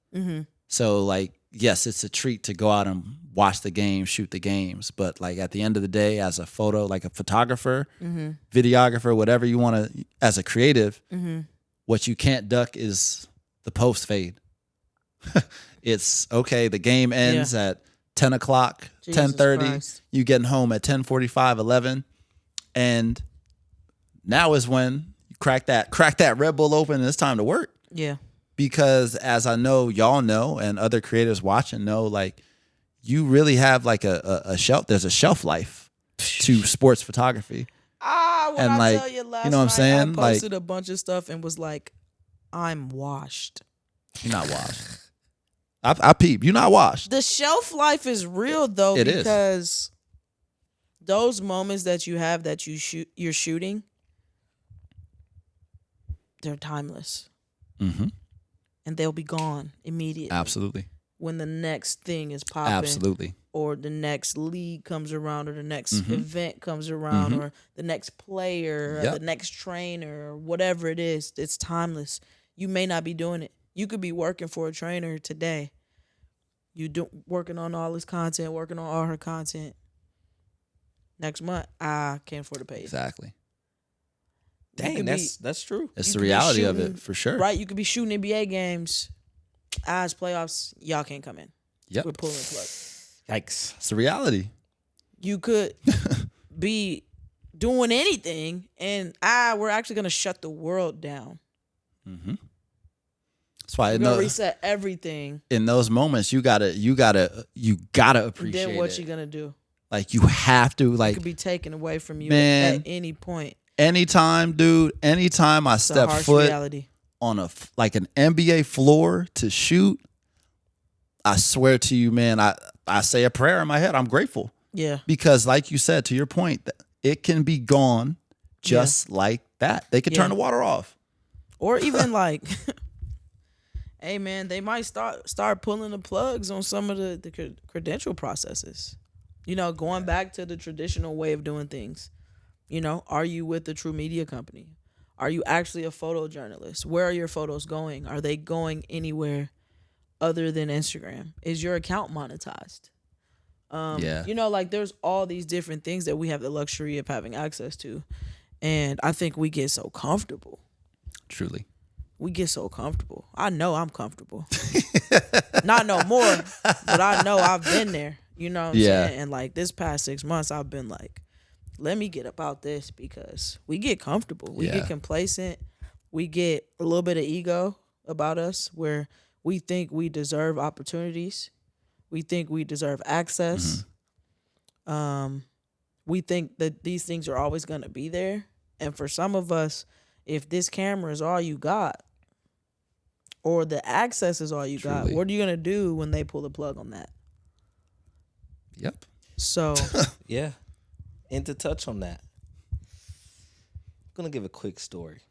So, like, yes, it's a treat to go out and watch the game, shoot the games. But, like, at the end of the day, as a photographer, videographer, whatever you want to, as a creative, what you can't duck is the post fade. It's, okay, the game ends at 10 o'clock, Jesus 10:30. Christ. You getting home at 10:45, 11. And now is when you crack that Red Bull open and it's time to work. Yeah. Because as I know, y'all know, and other creators watching know, like, you really have like a shelf. There's a shelf life to sports photography. When And, I like, tell you last you know what I'm night, saying? I Like- posted a bunch of stuff and was like, I'm washed. You're not washed. I peep. You're not washed. The shelf life is real though, It is. because those moments that you have that you're shooting, they're timeless. Mm-hmm. And they'll be gone immediately. Absolutely. When the next thing is popping. Absolutely. Or the next league comes around, or the next Mhm. event comes around, Mhm. or the next player, or Yep. the next trainer, or whatever it is. It's timeless. You may not be doing it. You could be working for a trainer today. Working on all his content, working on all her content. Next month, I can't afford to pay you. Exactly. Dang, could that's true. It's You the could be reality of shooting, it for sure. Right? You could be shooting NBA games. As playoffs, y'all can't come in. Yep. We're pulling the plug. Yikes. It's the reality. You could be doing anything, and we're actually gonna shut the world down. Mm-hmm. That's why We're gonna reset everything. in those moments you gotta And appreciate then what it. you gonna do? Like, you have to, It like, could be taken away from you Man. at any point. anytime, dude. Anytime I It's a step harsh foot reality. on like an NBA floor to shoot, I swear to you, man, I say a prayer in my head. I'm grateful Yeah. because, like you said, to your point, it can be gone just like that. They can Yeah. turn the water off. Or even like, hey man, they might start pulling the plugs on some of the credential processes. You know, going back to the traditional way of doing things. You know, are you with a true media company? Are you actually a photojournalist? Where are your photos going? Are they going anywhere other than Instagram? Is your account monetized? Yeah. You know, like there's all these different things that we have the luxury of having access to. And I think we get so comfortable. Truly. We get so comfortable. I know I'm comfortable. Not no more, but I know I've been there. You know what I'm Yeah. saying? And like this past 6 months, I've been like, let me get about this, because we get comfortable. We Yeah. get complacent. We get a little bit of ego about us, where we think we deserve opportunities. We think we deserve access. We think that these things are always going to be there. And for some of us, if this camera is all you got, or the access is all you got, Truly. what are you going to do when they pull the plug on that? Yep. So, Yeah. And to touch on that, I'm going to give a quick story.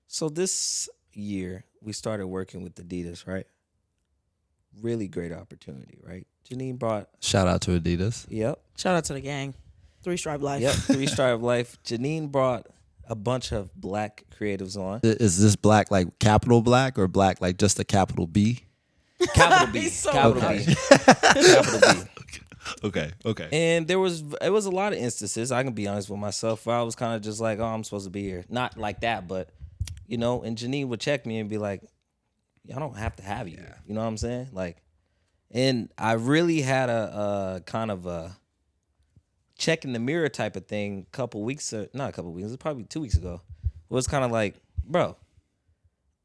So this year, we started working with Adidas, right? Really great opportunity, right? Janine brought, Shout out to Adidas. yep, shout out to the gang. 3 Stripe Life. yep, 3 Stripe Life. Janine brought a bunch of black creatives on. Is this black like capital black or black like just a capital B? Capital B. He's so Capital right. B. Capital B. Okay. And it was a lot of instances, I can be honest with myself, where I was kind of just like, oh, I'm supposed to be here. Not like that, but, you know, and Janine would check me and be like, I don't have to have you here. You know what I'm saying? Like, and I really had a kind of a check in the mirror type of thing not a couple weeks, it was probably 2 weeks ago. It was kind of like, bro,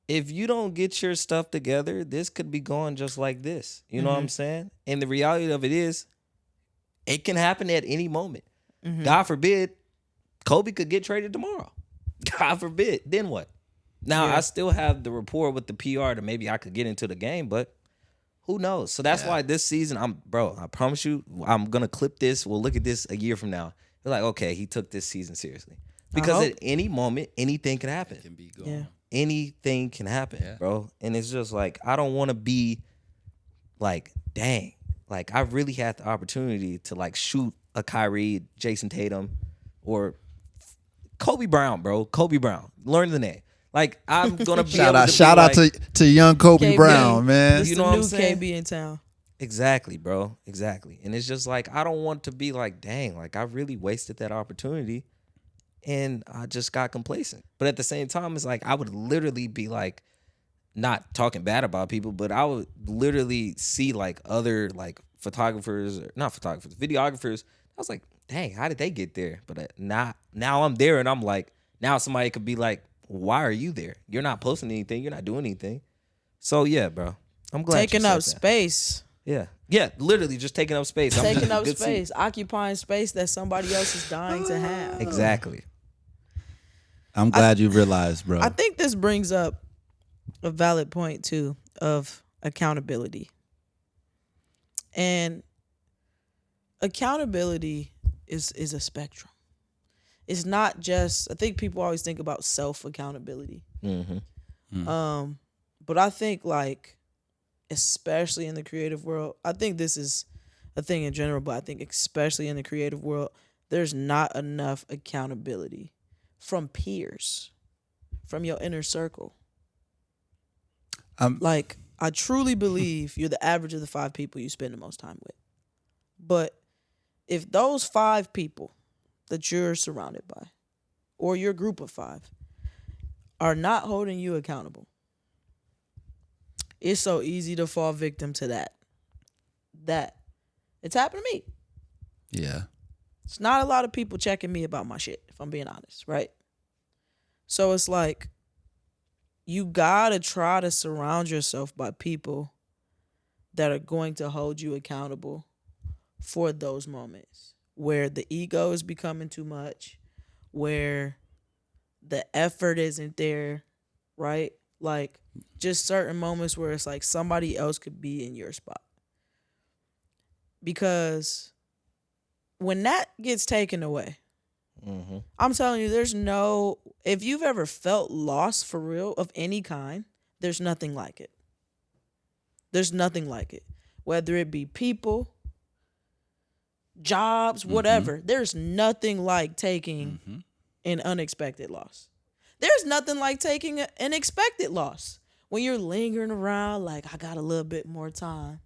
if you don't get your stuff together, this could be going just like this. You know what I'm saying? And the reality of it is, it can happen at any moment. God forbid, Kobe could get traded tomorrow. God forbid. Then what? Now, I still have the rapport with the PR that maybe I could get into the game, but who knows? So that's why this season, I promise you, I'm going to clip this. We'll look at this a year from now. They're like, okay, he took this season seriously. Because hope. at any moment, anything can happen. Can be gone. Yeah. Anything can happen, bro. And it's just like, I don't want to be like, dang. Like, I really had the opportunity to like shoot a Kyrie, Jason Tatum, or Kobe Brown, bro. Kobe Brown. Learn the name. Like, I'm gonna be Shout able out, to shout be out like, to young Kobe KB. Brown, man. This You you know the what I'm new saying? KB in town. Exactly, bro. Exactly. And it's just like, I don't want to be like, dang, like I really wasted that opportunity and I just got complacent. But at the same time, it's like I would literally be like, not talking bad about people, but I would literally see like other like videographers was like, dang, how did they get there? But now I'm there, and I'm like, now somebody could be like, why are you there? You're not posting anything. You're not doing anything. So yeah, bro, I'm glad Taking you said up that. space. Yeah, literally just taking up space. I'm Taking just- up good seat. space, occupying space that somebody else is dying to have. Exactly. I'm glad you realized, bro. I think this brings up a valid point too of accountability. And accountability is a spectrum. It's not just, I think people always think about self accountability. But I think like, especially in the creative world, I think this is a thing in general, but I think especially in the creative world, there's not enough accountability from peers, from your inner circle. Like, I truly believe you're the average of the 5 people you spend the most time with. But if those 5 people that you're surrounded by, or your group of 5, are not holding you accountable, it's so easy to fall victim to that. It's happened to me. Yeah. It's not a lot of people checking me about my shit, if I'm being honest, right? So it's like, you gotta try to surround yourself by people that are going to hold you accountable for those moments where the ego is becoming too much, where the effort isn't there, right? Like, just certain moments where it's like somebody else could be in your spot. Because when that gets taken away, I'm telling you, if you've ever felt loss for real of any kind, there's nothing like it. There's nothing like it. Whether it be people, jobs, whatever, there's nothing like taking an unexpected loss. There's nothing like taking an expected loss. When you're lingering around like, I got a little bit more time.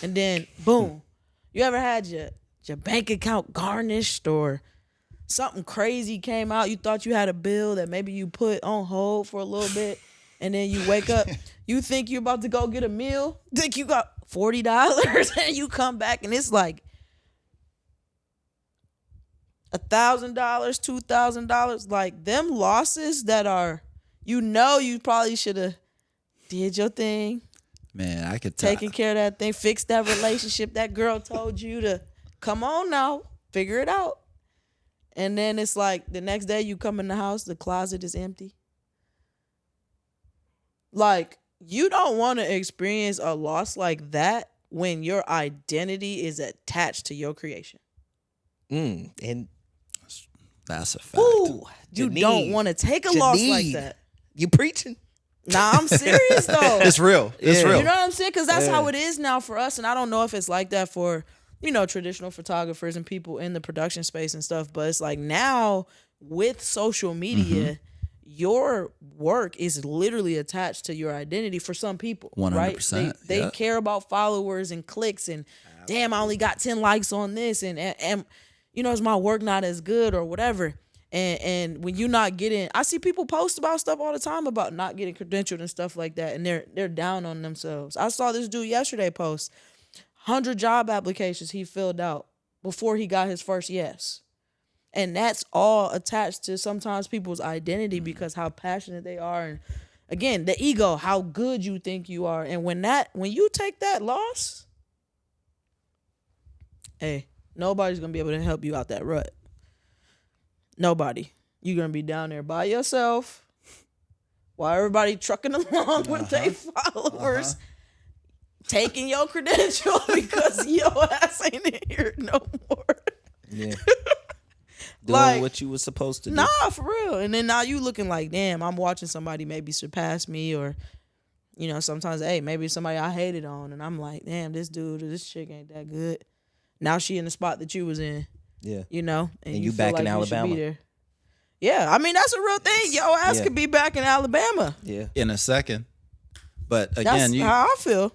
And then, boom. You ever had your bank account garnished or something crazy came out? You thought you had a bill that maybe you put on hold for a little bit. And then you wake up, you think you're about to go get a meal. Think you got $40 and you come back and it's like $1,000, $2,000, like them losses that are, you probably should have did your thing, Man, I could tell. taking care of that thing, fix that relationship. That girl told you to come on now, figure it out. And then it's like the next day you come in the house, the closet is empty. Like, you don't want to experience a loss like that when your identity is attached to your creation. And That's a fact. Ooh, you Janine, don't want to take a loss like Janine, that. you preaching? Nah, I'm serious though. It's real. It's Yeah. real. You know what I'm saying? Because that's how it is now for us. And I don't know if it's like that for, traditional photographers and people in the production space and stuff. But it's like now with social media, your work is literally attached to your identity for some people. 100%, Right? They yeah. care about followers and clicks and damn, I only got 10 likes on this and is my work not as good or whatever. And when you're not getting, I see people post about stuff all the time about not getting credentialed and stuff like that, and they're down on themselves. I saw this dude yesterday post 100 job applications he filled out before he got his first yes. And that's all attached to sometimes people's identity because how passionate they are. And again, the ego, how good you think you are. And when you take that loss, hey, nobody's going to be able to help you out that rut. Nobody. You're going to be down there by yourself while everybody trucking along with their followers, taking your credential because your ass ain't in here no more. Yeah. Doing Like, what you was supposed to do. Nah, for real. And then now you looking like, damn, I'm watching somebody maybe surpass me or, sometimes, hey, maybe somebody I hated on. And I'm like, damn, this dude or this chick ain't that good. Now she in the spot that you was in, Yeah. and you feel back in like you should be Alabama. there. Yeah, I mean, that's a real thing. Your ass Yeah. could be back in Alabama. Yeah. In a second. But That's again, how I feel.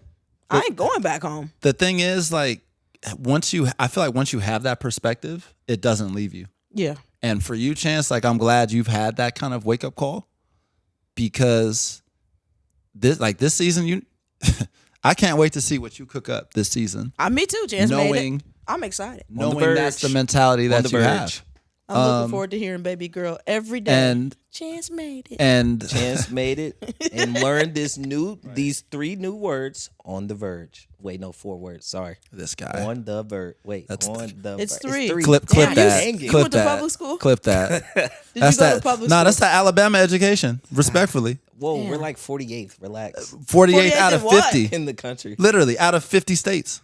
I ain't going back home. the thing is, like, I feel like once you have that perspective, it doesn't leave you. Yeah. And for you, Chance, like, I'm glad you've had that kind of wake up call because this season, I can't wait to see what you cook up this season. Me too, Chance made it. Knowing I'm excited. Knowing that's the verge. mentality On that the you verge. have. I'm looking forward to hearing Baby Girl every day. And Chance made it. and Chance made it and learned these 3 new words on the verge. Wait, no, 4 words. Sorry. this guy. On the verge. Wait, That's on the It's verge. 3. Clip Damn, that. dang it. You Clip went to that. public school? Clip that. Did you go that. to public No, school? that's the Alabama education. Respectfully, Whoa, Damn. we're like 48th. Relax. 48 out of in what? 50. In the country. Literally out of 50 states.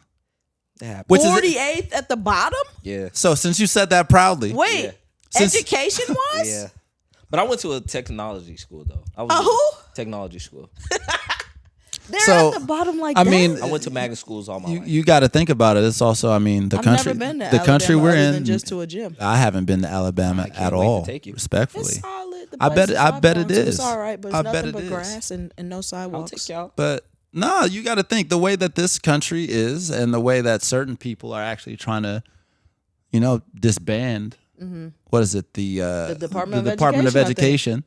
It happened. Which is 48th at the bottom? Yeah. so. Since you said that proudly, Wait, Yeah. Since- education wise? Yeah. But I went to a technology school though. I was A in who? Technology school. They're So, at the bottom like I that? mean, I went to magnet schools all my life. you got to think about it. It's also, I mean, the I've country, never been to the country Alabama we're other in. than just to a gym. I haven't been to Alabama can't at wait to all. take you. Respectfully, It's solid. The I bet- places I I've bet gone it to, is. It's all right, but I it's bet nothing it but is. grass and no I'll sidewalks. take y'all. but no, you got to think the way that this country is, and the way that certain people are actually trying to, disband. What is it? The Department of Department of Education, I think. Education.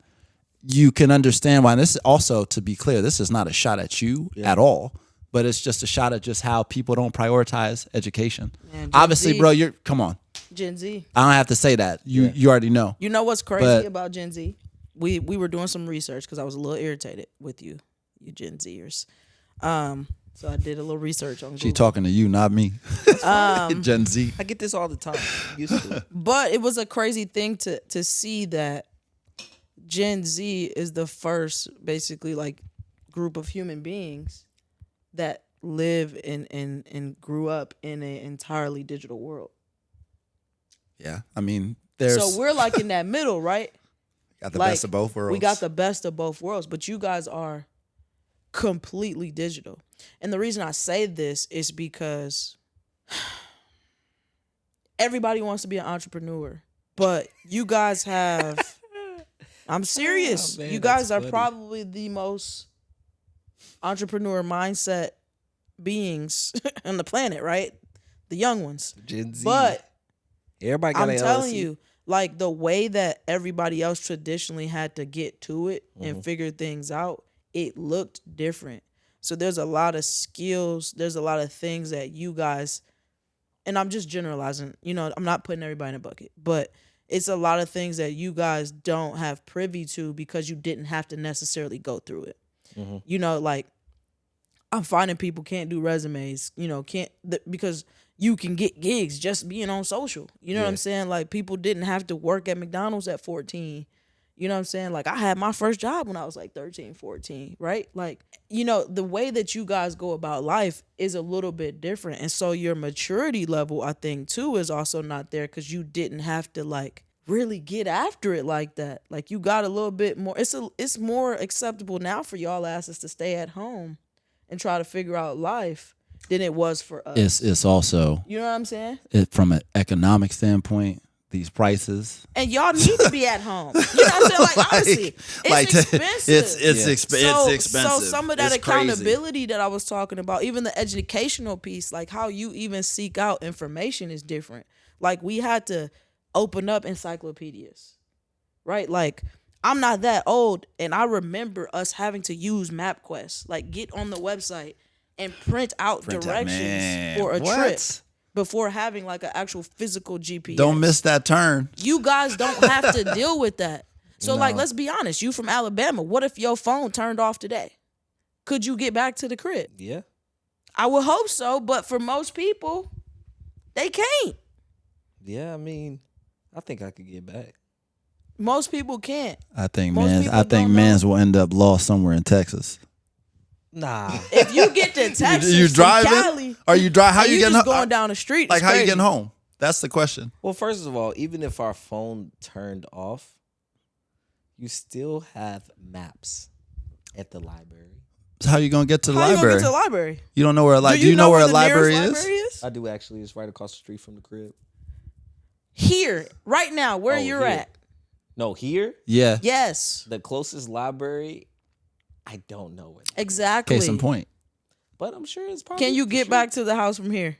You can understand why. This is also, to be clear, this is not a shot at you at all, but it's just a shot at just how people don't prioritize education. Man, Gen Obviously, Z. bro, come on. Gen Z. I don't have to say that. You already know. You know what's crazy But- about Gen Z? We were doing some research because I was a little irritated with you Gen Zers. So I did a little research on Google. She talking to you, not me. Gen Z. I get this all the time. I'm used to it. But it was a crazy thing to see that Gen Z is the first basically like group of human beings that live and grew up in an entirely digital world. Yeah, I mean, there's So we're like in that middle, right? got the like, best of both worlds. We got the best of both worlds, but you guys are completely digital. And the reason I say this is because everybody wants to be an entrepreneur, but you guys have I'm serious. Oh, man, you guys that's are funny. probably the most entrepreneur mindset beings on the planet, right? The young ones. Gen Z. But everybody got I'm a telling LLC. you, like the way that everybody else traditionally had to get to it and figure things out, it looked different. So there's a lot of skills, there's a lot of things that you guys, and I'm just generalizing, I'm not putting everybody in a bucket, but it's a lot of things that you guys don't have privy to because you didn't have to necessarily go through it. Like I'm finding people can't do resumes, because you can get gigs just being on social. You know what I'm saying? Like people didn't have to work at McDonald's at 14. You know what I'm saying? Like I had my first job when I was like 13, 14, right? Like, the way that you guys go about life is a little bit different. And so your maturity level, I think, too, is also not there because you didn't have to like really get after it like that. Like you got a little bit more. It's more acceptable now for y'all asses to stay at home and try to figure out life than it was for us. It's also You know what I'm saying? from an economic standpoint, these prices. And y'all need to be at home. You know what I'm saying? Like honestly, it's expensive. It's expensive. So some of that It's crazy. accountability that I was talking about, even the educational piece, like how you even seek out information is different. Like we had to open up encyclopedias, right? Like I'm not that old, and I remember us having to use MapQuest, like get on the website and print out directions man. for a What? trip before having like an actual physical GPS. Don't miss that turn. You guys don't have to deal with that. So like, let's be honest. You from Alabama. What if your phone turned off today? Could you get back to the crib? Yeah. I would hope so, but for most people, they can't. Yeah, I mean, I think I could get back. Most people can't. I think Most people don't know. mans will end up lost somewhere in Texas. Nah. If you get to Texas, You from driving? Cali, Are you drive? How and you you getting just home? going down the street? Like it's how you crazy. getting home? That's the question. Well, first of all, even if our phone turned off, you still have maps at the library. So how you gonna get to the How you library? gonna get to the library? You don't know where Do do you know where a the library nearest is? library is? I do actually. It's right across the street from the crib. Here, right now, where Oh, you're here. at. No, here, Yeah. Yes, the closest library, I don't know where. exactly. Case in point. But I'm sure it's probably. Can you get back to the house from here?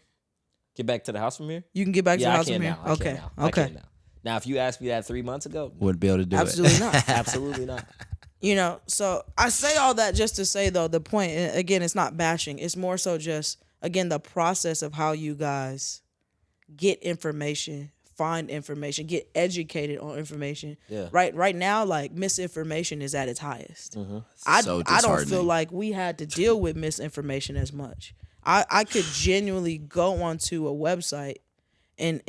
Get back to the house from here? You can get back to Yeah, the I house can from here. now. I Okay. can now. I Okay. can now. Now, if you asked me that 3 months ago, Wouldn't be able to do Absolutely it. not. absolutely not. So I say all that just to say, though, the point, and again, it's not bashing. It's more so just, again, the process of how you guys get information, find information, get educated on information. Yeah. Right now, like misinformation is at its highest. I So don't feel disheartening. like we had to deal with misinformation as much. I could genuinely go onto a website and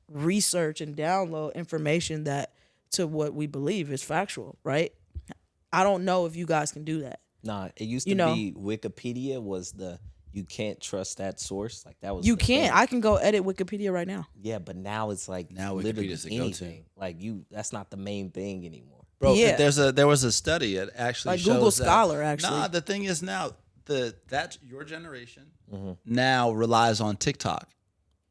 research and download information that to what we believe is factual, right? I don't know if you guys can do that. Nah, it used to You know. be Wikipedia was the you can't trust that source. Like that was You the can't. thing. I can go edit Wikipedia right now. Yeah, but now it's like Now literally Wikipedia's the go-to. anything. Like that's not the main thing anymore. Bro, Yeah. there was a study that actually Like shows Google that- Scholar, actually. Nah, the thing is now that your generation Mm-hmm. now relies on TikTok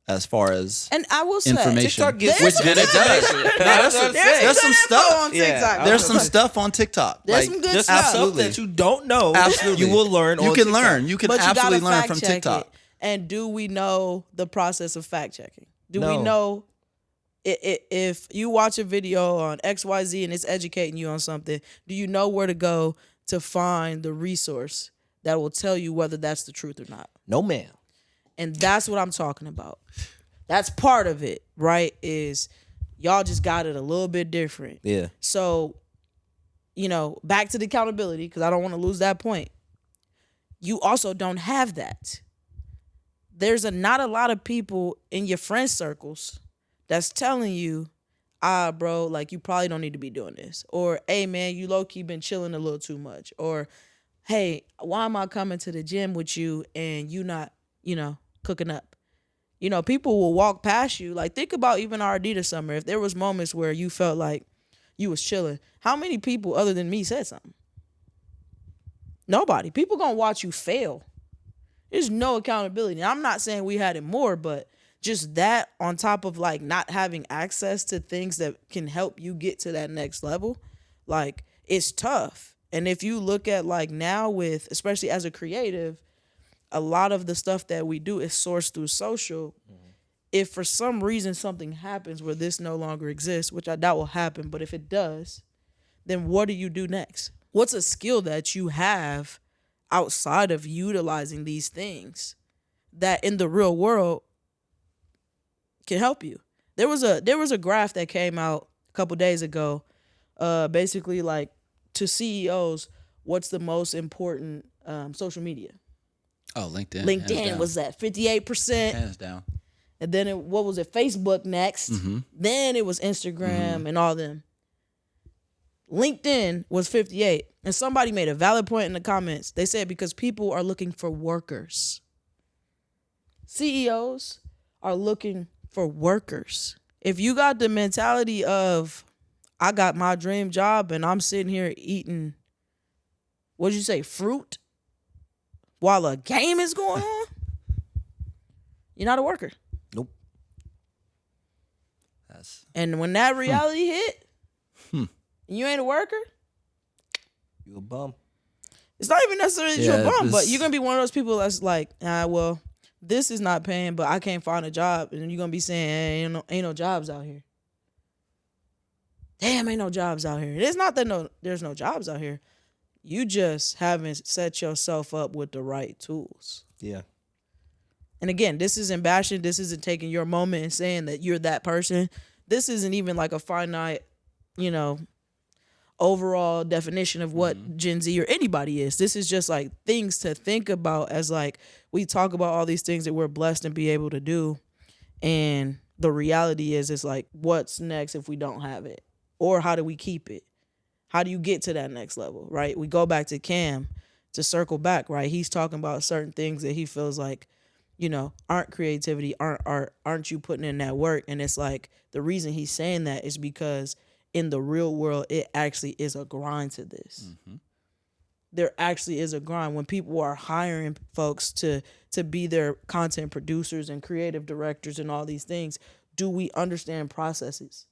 as far as And I will say, information. TikTok gives There's Which some and it good does. information. No, there's some There's some good stuff info on Yeah, TikTok. There's some stuff on TikTok. There's Like, some good There's stuff. some stuff Absolutely. that you don't know. Absolutely. You will learn. You on can TikTok. learn. You can But you absolutely gotta learn fact from check TikTok. it. And do we know the process of fact checking? Do we No. know if you watch a video on XYZ and it's educating you on something, do you know where to go to find the resource that will tell you whether that's the truth or not? No, ma'am. And that's what I'm talking about. That's part of it, right? Is y'all just got it a little bit different. Yeah. So, back to the accountability, because I don't want to lose that point. You also don't have that. There's not a lot of people in your friend circles that's telling you, bro, like you probably don't need to be doing this. Or, hey, man, you low-key been chilling a little too much. Or, hey, why am I coming to the gym with you and you not, cooking up? People will walk past you. Like, think about even our Adidas summer. If there was moments where you felt like you was chilling, how many people other than me said something? Nobody. People gonna watch you fail. There's no accountability. And I'm not saying we had it more, but just that on top of like not having access to things that can help you get to that next level, like it's tough. And if you look at like now with, especially as a creative, a lot of the stuff that we do is sourced through social. If for some reason something happens where this no longer exists, which I doubt will happen, but if it does, then what do you do next? What's a skill that you have outside of utilizing these things that in the real world can help you? There was a graph that came out a couple days ago, basically like to CEOs, what's the most important social media? Oh, LinkedIn. LinkedIn was at 58%. Hands down. And then what was it? Facebook next. Then it was Instagram and all them. LinkedIn was 58. And somebody made a valid point in the comments. They said because people are looking for workers. CEOs are looking for workers. If you got the mentality of, I got my dream job and I'm sitting here eating, what'd you say, fruit? While a game is going on? You're not a worker. Nope. And when that reality hit, and you ain't a worker, You a bum. it's not even necessarily that you're a Yeah, bum, but this- you're going to be one of those people that's like, well, this is not paying, but I can't find a job. And you're going to be saying, hey, ain't no jobs out here. Damn, ain't no jobs out here. It's not that there's no jobs out here. You just haven't set yourself up with the right tools. Yeah. And again, this isn't bashing. This isn't taking your moment and saying that you're that person. This isn't even like a finite, overall definition of what Gen Z or anybody is. This is just like things to think about as like we talk about all these things that we're blessed and be able to do. And the reality is, it's like, what's next if we don't have it? Or how do we keep it? How do you get to that next level, right? We go back to Cam to circle back, right? He's talking about certain things that he feels like, aren't creativity, aren't art, aren't you putting in that work? And it's like the reason he's saying that is because in the real world, it actually is a grind to this. There actually is a grind when people are hiring folks to be their content producers and creative directors and all these things. Do we understand processes?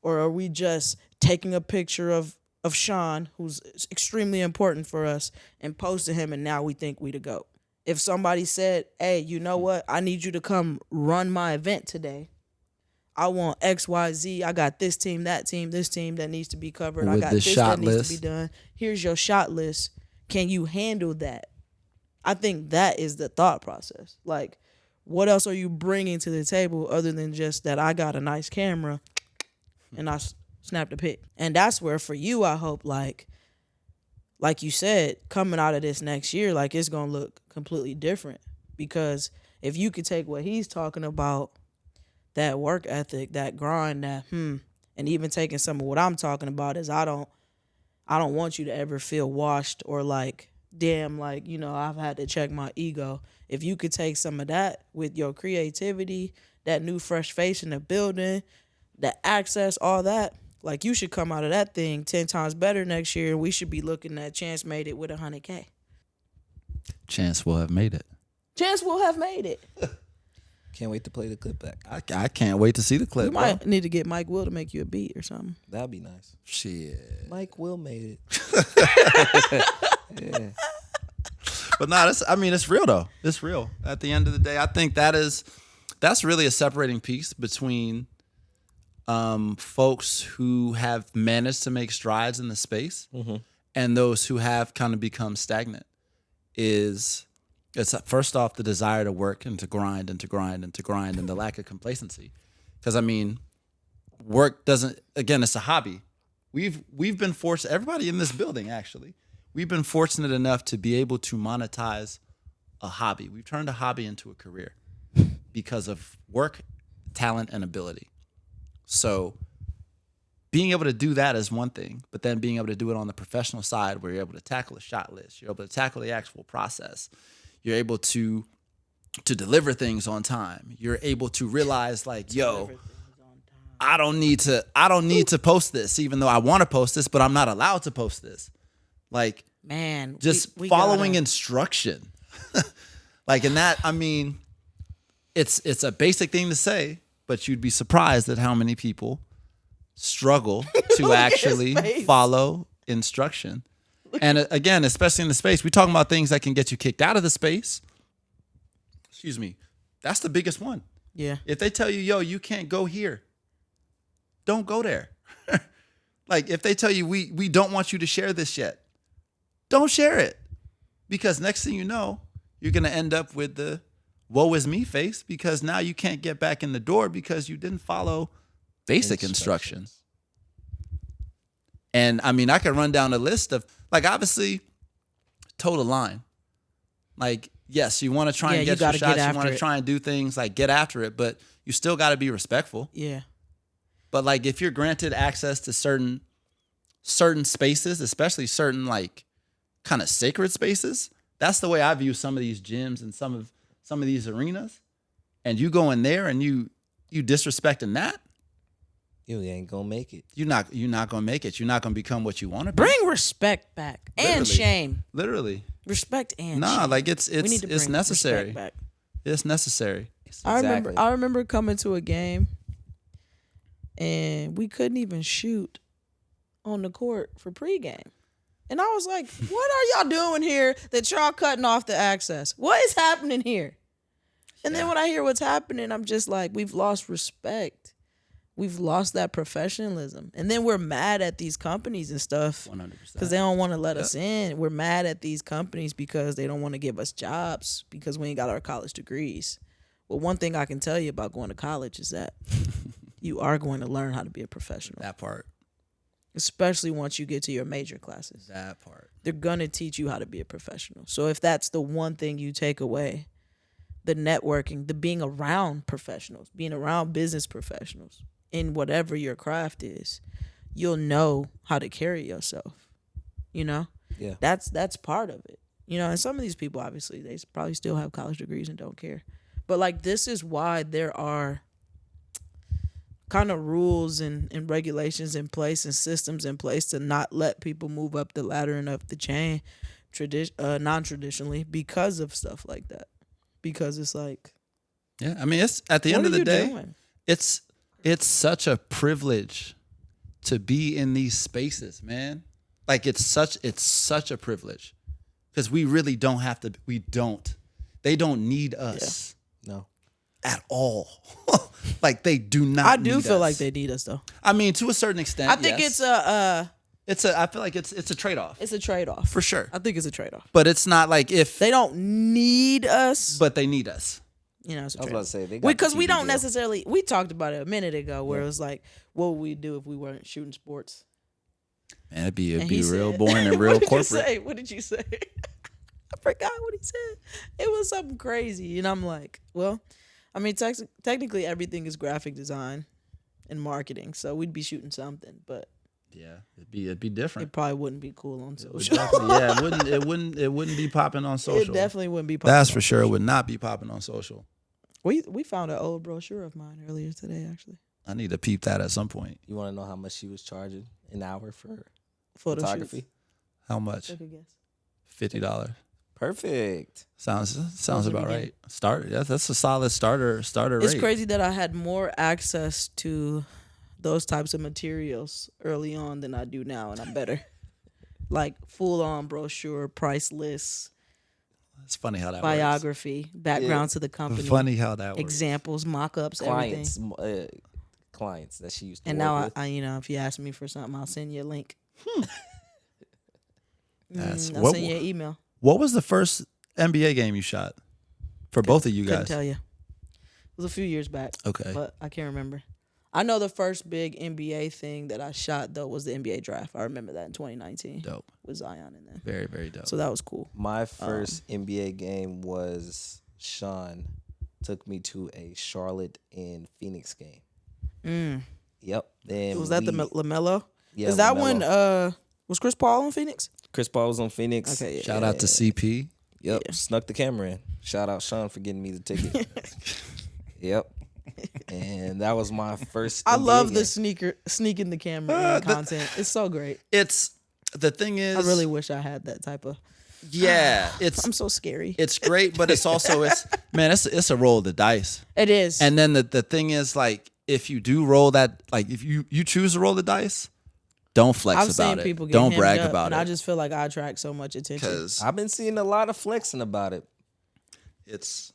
Or are we just taking a picture of Sean, who's extremely important for us, and posting him, and now we think we the GOAT? If somebody said, hey, you know what? I need you to come run my event today. I want X, Y, Z. I got this team, this team that needs to be covered. I With got the this shot that needs list. to be done. Here's your shot list. Can you handle that? I think that is the thought process. Like, what else are you bringing to the table other than just that I got a nice camera and I snapped a pic? And that's where for you, I hope, like you said, coming out of this next year, like it's going to look completely different. Because if you could take what he's talking about, that work ethic, that grind, that and even taking some of what I'm talking about is I don't want you to ever feel washed or like, damn, like, you know, I've had to check my ego. If you could take some of that with your creativity, that new fresh face in the building, the access, all that, like you should come out of that thing 10 times better next year. We should be looking at Chance made it with $100K. Chance will have made it. Chance will have made it. Can't wait to play the clip back. I can't wait to see the We clip. might need to get Mike Will to make you a beat or something. That'd be nice. Shit. Mike Will made it. Yeah. But no, it's real though. It's real. At the end of the day, I think that's really a separating piece between folks who have managed to make strides in the space and those who have kind of become stagnant. It's first off the desire to work and to grind and to grind and to grind and the lack of complacency. Because I mean, work doesn't. Again, it's a hobby. We've been forced. Everybody in this building actually. We've been fortunate enough to be able to monetize a hobby. We've turned a hobby into a career because of work, talent, and ability. So being able to do that is one thing, but then being able to do it on the professional side where you're able to tackle a shot list, you're able to tackle the actual process, you're able to deliver things on time. You're able to realize like, yo, I don't need to post this, even though I want to post this, but I'm not allowed to post this. Like, man, just we following gotta, instruction. Like, in that, I mean, it's a basic thing to say, but you'd be surprised at how many people struggle to actually follow instruction. And again, especially in the space, we're talking about things that can get you kicked out of the space. Excuse me. That's the biggest one. Yeah. If they tell you, yo, you can't go here, don't go there. Like, if they tell you, we don't want you to share this yet, don't share it. Because next thing you know, you're going to end up with the woe is me face because now you can't get back in the door because you didn't follow basic instructions. And I mean, I could run down a list of, like, obviously, toe the line. Like, yes, you want to try and get your shots. You want to try and do things, like, get after it, but you still got to be respectful. Yeah. But, like, if you're granted access to certain spaces, especially certain, like, kind of sacred spaces, that's the way I view some of these gyms and some of these arenas. And you go in there and you disrespecting that, You ain't gonna make it. you're not gonna make it. You're not gonna become what you want to be. Bring respect back and Literally. shame. Literally. Respect and Nah, shame. like it's We need to bring necessary. respect back. It's necessary. Exactly. I remember coming to a game and we couldn't even shoot on the court for pregame. And I was like, what are y'all doing here that y'all cutting off the access? What is happening here? And then when I hear what's happening, I'm just like, we've lost respect. We've lost that professionalism. And then we're mad at these companies and stuff 100%. because they don't want to let us in. We're mad at these companies because they don't want to give us jobs because we ain't got our college degrees. Well, one thing I can tell you about going to college is that you are going to learn how to be a professional, That part. especially once you get to your major classes. That part. They're going to teach you how to be a professional. So if that's the one thing you take away, the networking, the being around professionals, being around business professionals in whatever your craft is, you'll know how to carry yourself. You know? Yeah. That's part of it. You know, and some of these people, obviously, they probably still have college degrees and don't care. But, like, this is why there are kind of rules and regulations in place and systems in place to not let people move up the ladder and up the chain non-traditionally because of stuff like that. Because it's like, Yeah, I mean, it's at the end of the day, doing? it's such a privilege to be in these spaces, man. Like it's such a privilege because we really don't have to. They don't need us No. at all. Like they do not. I do need feel us. like they need us though. I mean, to a certain extent, I think yes. I feel like it's a trade off it's a trade-off. for sure. I think it's a trade-off. But it's not like if They don't need us. but they need us. You know, it's a I was trade. about to say they got Because the we TV don't deal. necessarily. We talked about it a minute ago, where it was like, what would we do if we weren't shooting sports? Man, it'd be And he real said- boring and real what did corporate. You say? What did you say? I forgot what he said. It was something crazy, and I'm like, well, I mean, technically everything is graphic design and marketing, so we'd be shooting something, but Yeah, it'd be different. it probably wouldn't be cool on It would social. definitely- yeah, it wouldn't be popping on social. It definitely wouldn't be. Popping That's on for sure. It social. would not be popping on social. We found an old brochure of mine earlier today, actually. I need to peep that at some point. You want to know how much she was charging an hour for Photo photography? shoots. How much? Take a guess. $50. Perfect. Sounds Those are about the right. That's a solid starter It's rate. crazy that I had more access to those types of materials early on than I do now, and I'm better. Like full on brochure, price lists, It's funny how that biography, background to the company, works. Funny how that works. examples, mock-ups, everything. Clients that she used to And work now with. I, you know, if you ask me for something, I'll send you a link. That's- I'll what- send you an email. What was the first NBA game you shot for both of you Couldn't guys? tell you. It was a few years back. Okay. But I can't remember. I know the first big NBA thing that I shot though was the NBA draft. I remember that in 2019 Dope. with Zion in there. Very, very dope. So that was cool. My first NBA game was Sean took me to a Charlotte and Phoenix game. Yep. Then Was that the LaMelo? Yeah, Is that LaMelo. when was Chris Paul on Phoenix? Chris Paul was on Phoenix? Okay, yeah. Shout out to CP. Yep. Yeah. Snuck the camera in. Shout out Sean for getting me the ticket. Yep. And that was my first. I NBA love game. the sneaking the camera in content. It's so great. It's the thing is, I really wish I had that type of. yeah. It's I'm so scary. it's great, but it's also it's a roll of the dice. It is. And then the thing is, like, if you do roll that, like, if you choose to roll the dice, don't flex I've about seen it. people get Don't hemmed brag up, about and it. I just feel like I attract so much attention. Because I've been seeing a lot of flexing about it. it's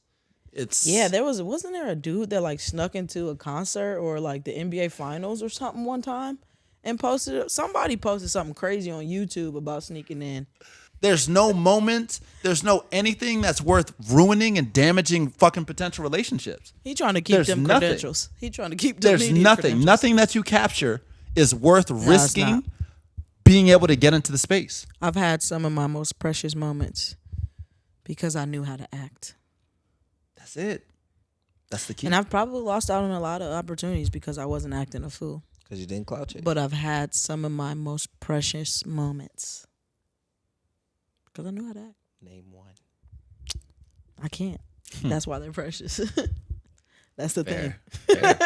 Yeah, wasn't there a dude that like snuck into a concert or like the NBA finals or something one time and somebody posted something crazy on YouTube about sneaking in. there's no moment, there's no anything that's worth ruining and damaging fucking potential relationships. He trying to keep There's them nothing. credentials. He trying to keep them There's media nothing credentials. that you capture is worth it's risking not. being able to get into the space. I've had some of my most precious moments because I knew how to act. That's it. That's the key. And I've probably lost out on a lot of opportunities because I wasn't acting a fool. Because you didn't clout chase. But I've had some of my most precious moments because I knew how to act. Name one. I can't. That's why they're precious. That's the Fair. thing. Fair.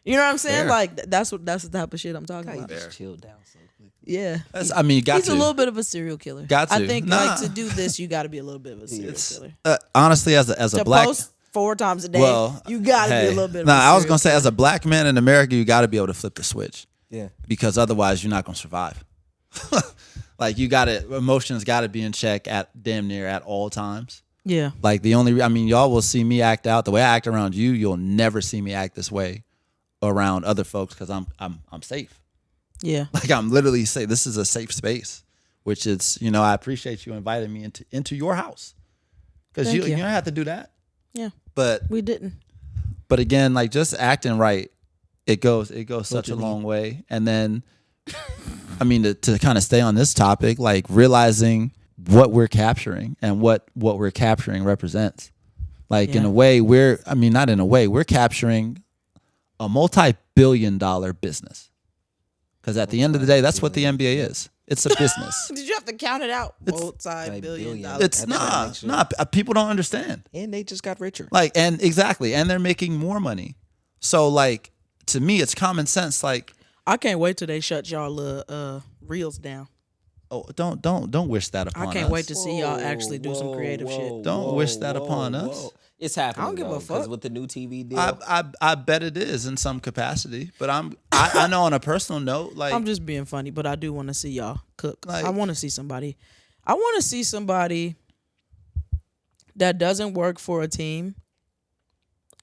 You know what I'm saying? Fair. like that's the type of shit I'm talking God, you about. just chilled down so quickly. Yeah. I mean, you got He's to. a little bit of a serial killer. Got I to. think Nah. like to do this, you got to be a little bit of a serial killer. Honestly, as a To black, post 4 times a day, well, you got to be hey, a little bit. Nah, of a I was serial gonna say, as a black man in America, you got to be able to flip the switch Yeah. because otherwise, you're not gonna survive. Like emotions got to be in check at damn near at all times. Yeah. Like y'all will see me act out the way I act around you. You'll never see me act this way around other folks because I'm safe. Yeah. Like I'm literally say this is a safe space, which is I appreciate you inviting me into your house because Thank you you. don't have to do that. Yeah. But We didn't. again, like just acting right, it goes such a you long way. And then, I mean, to kind of stay on this topic, like realizing what we're capturing and what we're capturing represents. Like in Yeah. a way, not in a way, we're capturing a multi-billion-dollar business. Because at the end of the day, that's what the NBA is. It's a business. Did you have to count it out? Multi-billion billion. dollars. It's That's not. People don't understand. And they just got richer. Like, and exactly, and they're making more money. So, like, to me, it's common sense. Like, I can't wait till they shut y'all reels down. oh, don't wish that upon us. I can't wait to see y'all actually do some creative shit. Don't wish that upon us. It's happening. I don't give a because fuck. with the new TV deal. I bet it is in some capacity, but I know on a personal note, like I'm just being funny, but I do want to see y'all cook. Like- I want to see somebody. I want to see somebody that doesn't work for a team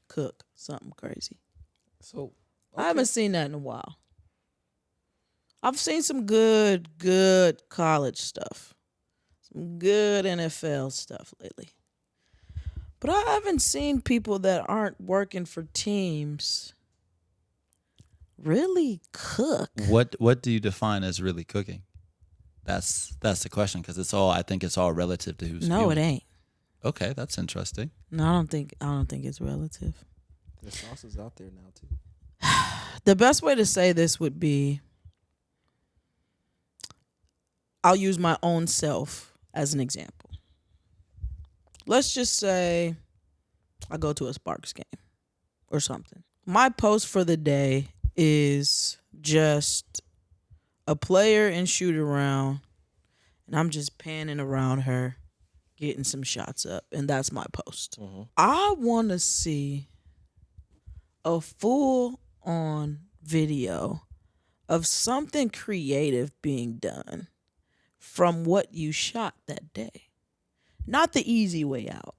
cook something crazy. so I haven't seen that in a while. I've seen some good college stuff, some good NFL stuff lately. But I haven't seen people that aren't working for teams really cook. What do you define as really cooking? That's the question, because I think it's all relative to who's No, viewing. it ain't. Okay, that's interesting. No, I don't think it's relative. The sauce is out there now too. The best way to say this would be, I'll use my own self as an example. Let's just say I go to a Sparks game or something. My post for the day is just a player and shoot around, and I'm just panning around her, getting some shots up, and that's my post. I want to see a full-on video of something creative being done from what you shot that day. Not the easy way out.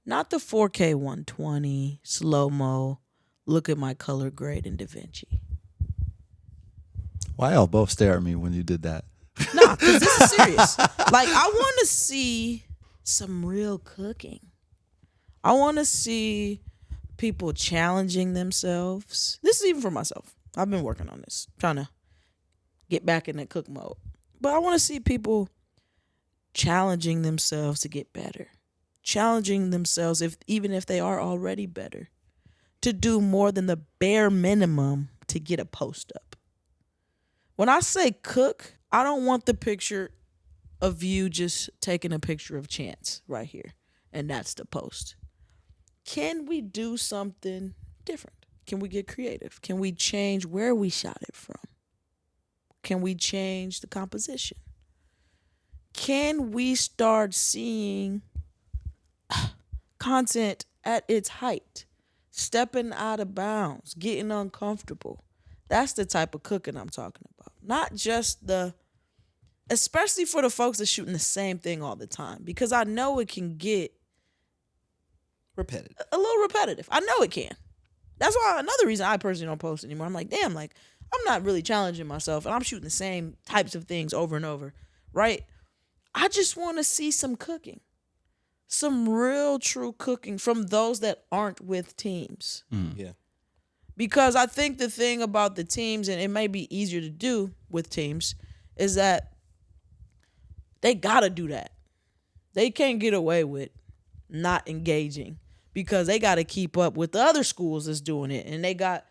Not the 4K 120, slow-mo, look at my color grade in DaVinci. Why y'all both stare at me when you did that? Nah, because this is serious. Like, I want to see some real cooking. I want to see people challenging themselves. This is even for myself. I've been working on this, trying to get back in that cook mode. But I want to see people challenging themselves to get better. Challenging themselves, even if they are already better, to do more than the bare minimum to get a post up. When I say cook, I don't want the picture of you just taking a picture of Chance right here, and that's the post. Can we do something different? Can we get creative? Can we change where we shot it from? Can we change the composition? Can we start seeing content at its height, stepping out of bounds, getting uncomfortable? That's the type of cooking I'm talking about. Not just especially for the folks that's shooting the same thing all the time, because I know it can get Repetitive. a little repetitive. I know it can. That's why another reason I personally don't post anymore. I'm like, damn, like, I'm not really challenging myself, and I'm shooting the same types of things over and over, right? I just want to see some cooking, some real true cooking from those that aren't with teams. Yeah. Because I think the thing about the teams, and it may be easier to do with teams, is that they got to do that. They can't get away with not engaging because they got to keep up with the other schools that's doing it. And they got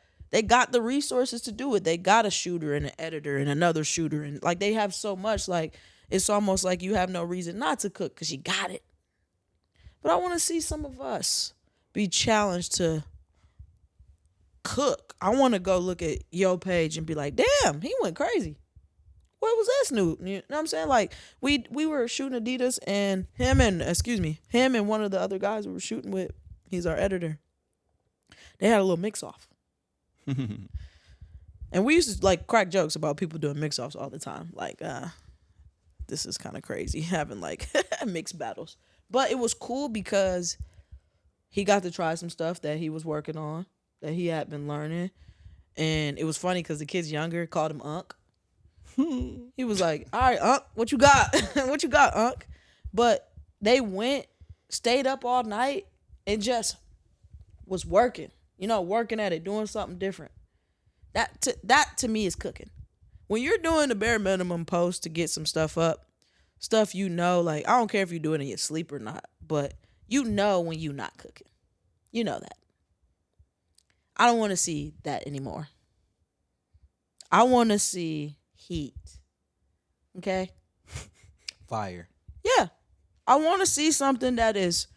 the resources to do it. They got a shooter and an editor and another shooter. And like, they have so much, like, it's almost like you have no reason not to cook because you got it. But I want to see some of us be challenged to cook. I want to go look at your page and be like, damn, he went crazy. What was that Snoop? You know what I'm saying? Like, we were shooting Adidas, and him and one of the other guys we were shooting with, he's our editor, they had a little mix-off. And we used to, like, crack jokes about people doing mix-offs all the time. Like, this is kind of crazy, having, like, mixed battles. But it was cool because he got to try some stuff that he was working on, that he had been learning. And it was funny because the kids younger called him Unc. He was like, all right, Unc, what you got? What you got, Unc? But they stayed up all night and just was working, working at it, doing something different. That to me is cooking. When you're doing the bare minimum post to get some stuff up, stuff like, I don't care if you do it in your sleep or not, but when you're not cooking. You know that. I don't want to see that anymore. I want to see heat. Okay? Fire. Yeah. I want to see something that is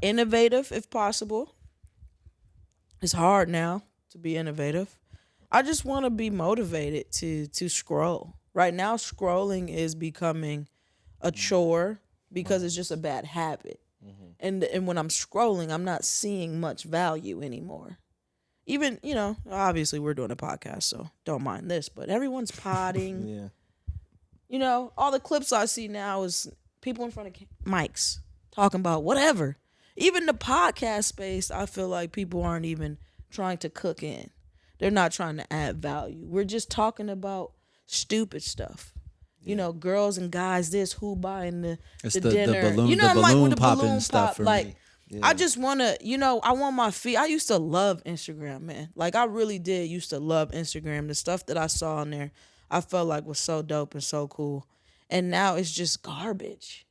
innovative if possible. It's hard now to be innovative. I just want to be motivated to scroll. Right now, scrolling is becoming a chore because it's just a bad habit. And when I'm scrolling, I'm not seeing much value anymore. Even, obviously we're doing a podcast, so don't mind this, but everyone's potting. Yeah. All the clips I see now is people in front of mics talking about whatever. Even the podcast space, I feel like people aren't even trying to cook in. They're not trying to add value. We're just talking about stupid stuff. You know, girls and guys, this who buying It's the the dinner. balloon, you know, the I'm like with balloon the popping balloon stuff pop. for Like, me. I just want to, I want my feed. I used to love Instagram, man. Like, I really did used to love Instagram. The stuff that I saw on there, I felt like was so dope and so cool. And now it's just garbage.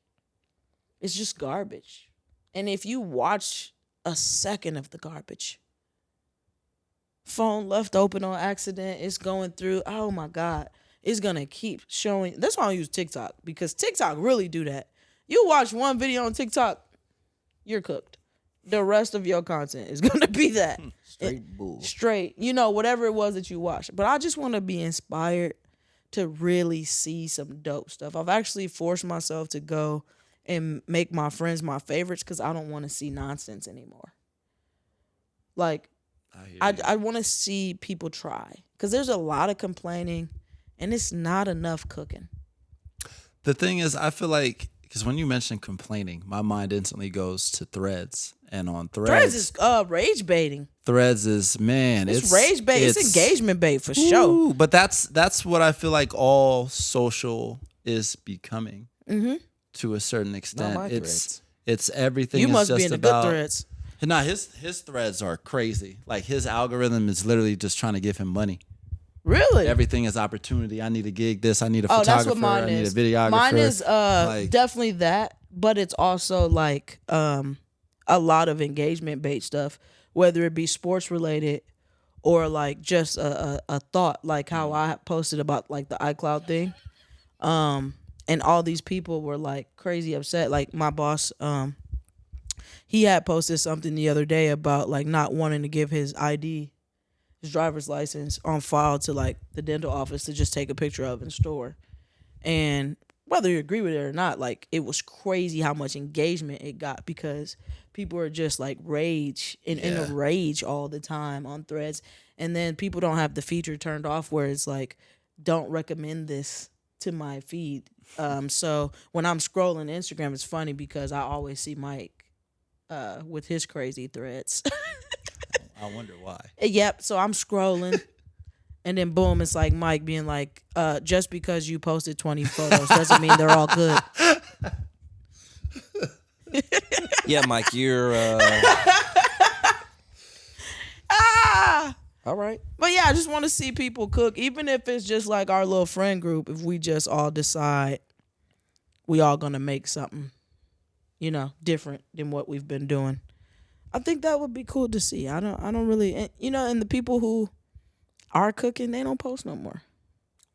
It's just garbage. And if you watch a second of the garbage, phone left open on accident, it's going through, oh my God, it's going to keep showing. That's why I use TikTok, because TikTok really do that. You watch one video on TikTok, you're cooked. The rest of your content is going to be that. Straight bull. Straight, whatever it was that you watched. But I just want to be inspired to really see some dope stuff. I've actually forced myself to go and make my friends my favorites because I don't want to see nonsense anymore. Like, I want to see people try, because there's a lot of complaining and it's not enough cooking. The thing is, I feel like, because when you mention complaining, my mind instantly goes to Threads. And on Threads is rage baiting. Threads is, man, It's rage bait. It's engagement bait for sure. Ooh, but that's what I feel like all social is becoming to a certain extent. my Threads. It's everything. You is must just be in the about, good Threads. No, his Threads are crazy. Like, his algorithm is literally just trying to give him money. Really? Everything is opportunity. I need a gig. This. I need a Oh, photographer. that's what mine I need is. a videographer. Mine is Like, definitely that, but it's also like a lot of engagement bait stuff, whether it be sports related or like just a thought, like how I posted about like the iCloud thing. And all these people were like crazy upset. Like my boss, he had posted something the other day about like not wanting to give his ID, his driver's license, on file to like the dental office to just take a picture of and store. And whether you agree with it or not, like, it was crazy how much engagement it got, because people are just like in a rage all the time on Threads. And then people don't have the feature turned off where it's like, don't recommend this to my feed. So when I'm scrolling Instagram, it's funny because I always see Mike with his crazy threads. I wonder why. Yep. So I'm scrolling, and then boom, it's like Mike being like, just because you posted 20 photos doesn't mean they're all good. Yeah, Mike, you're all right. But yeah, I just want to see people cook, even if it's just like our little friend group. If we just all decide we all gonna make something, different than what we've been doing, I think that would be cool to see. I don't really, and the people who are cooking, they don't post no more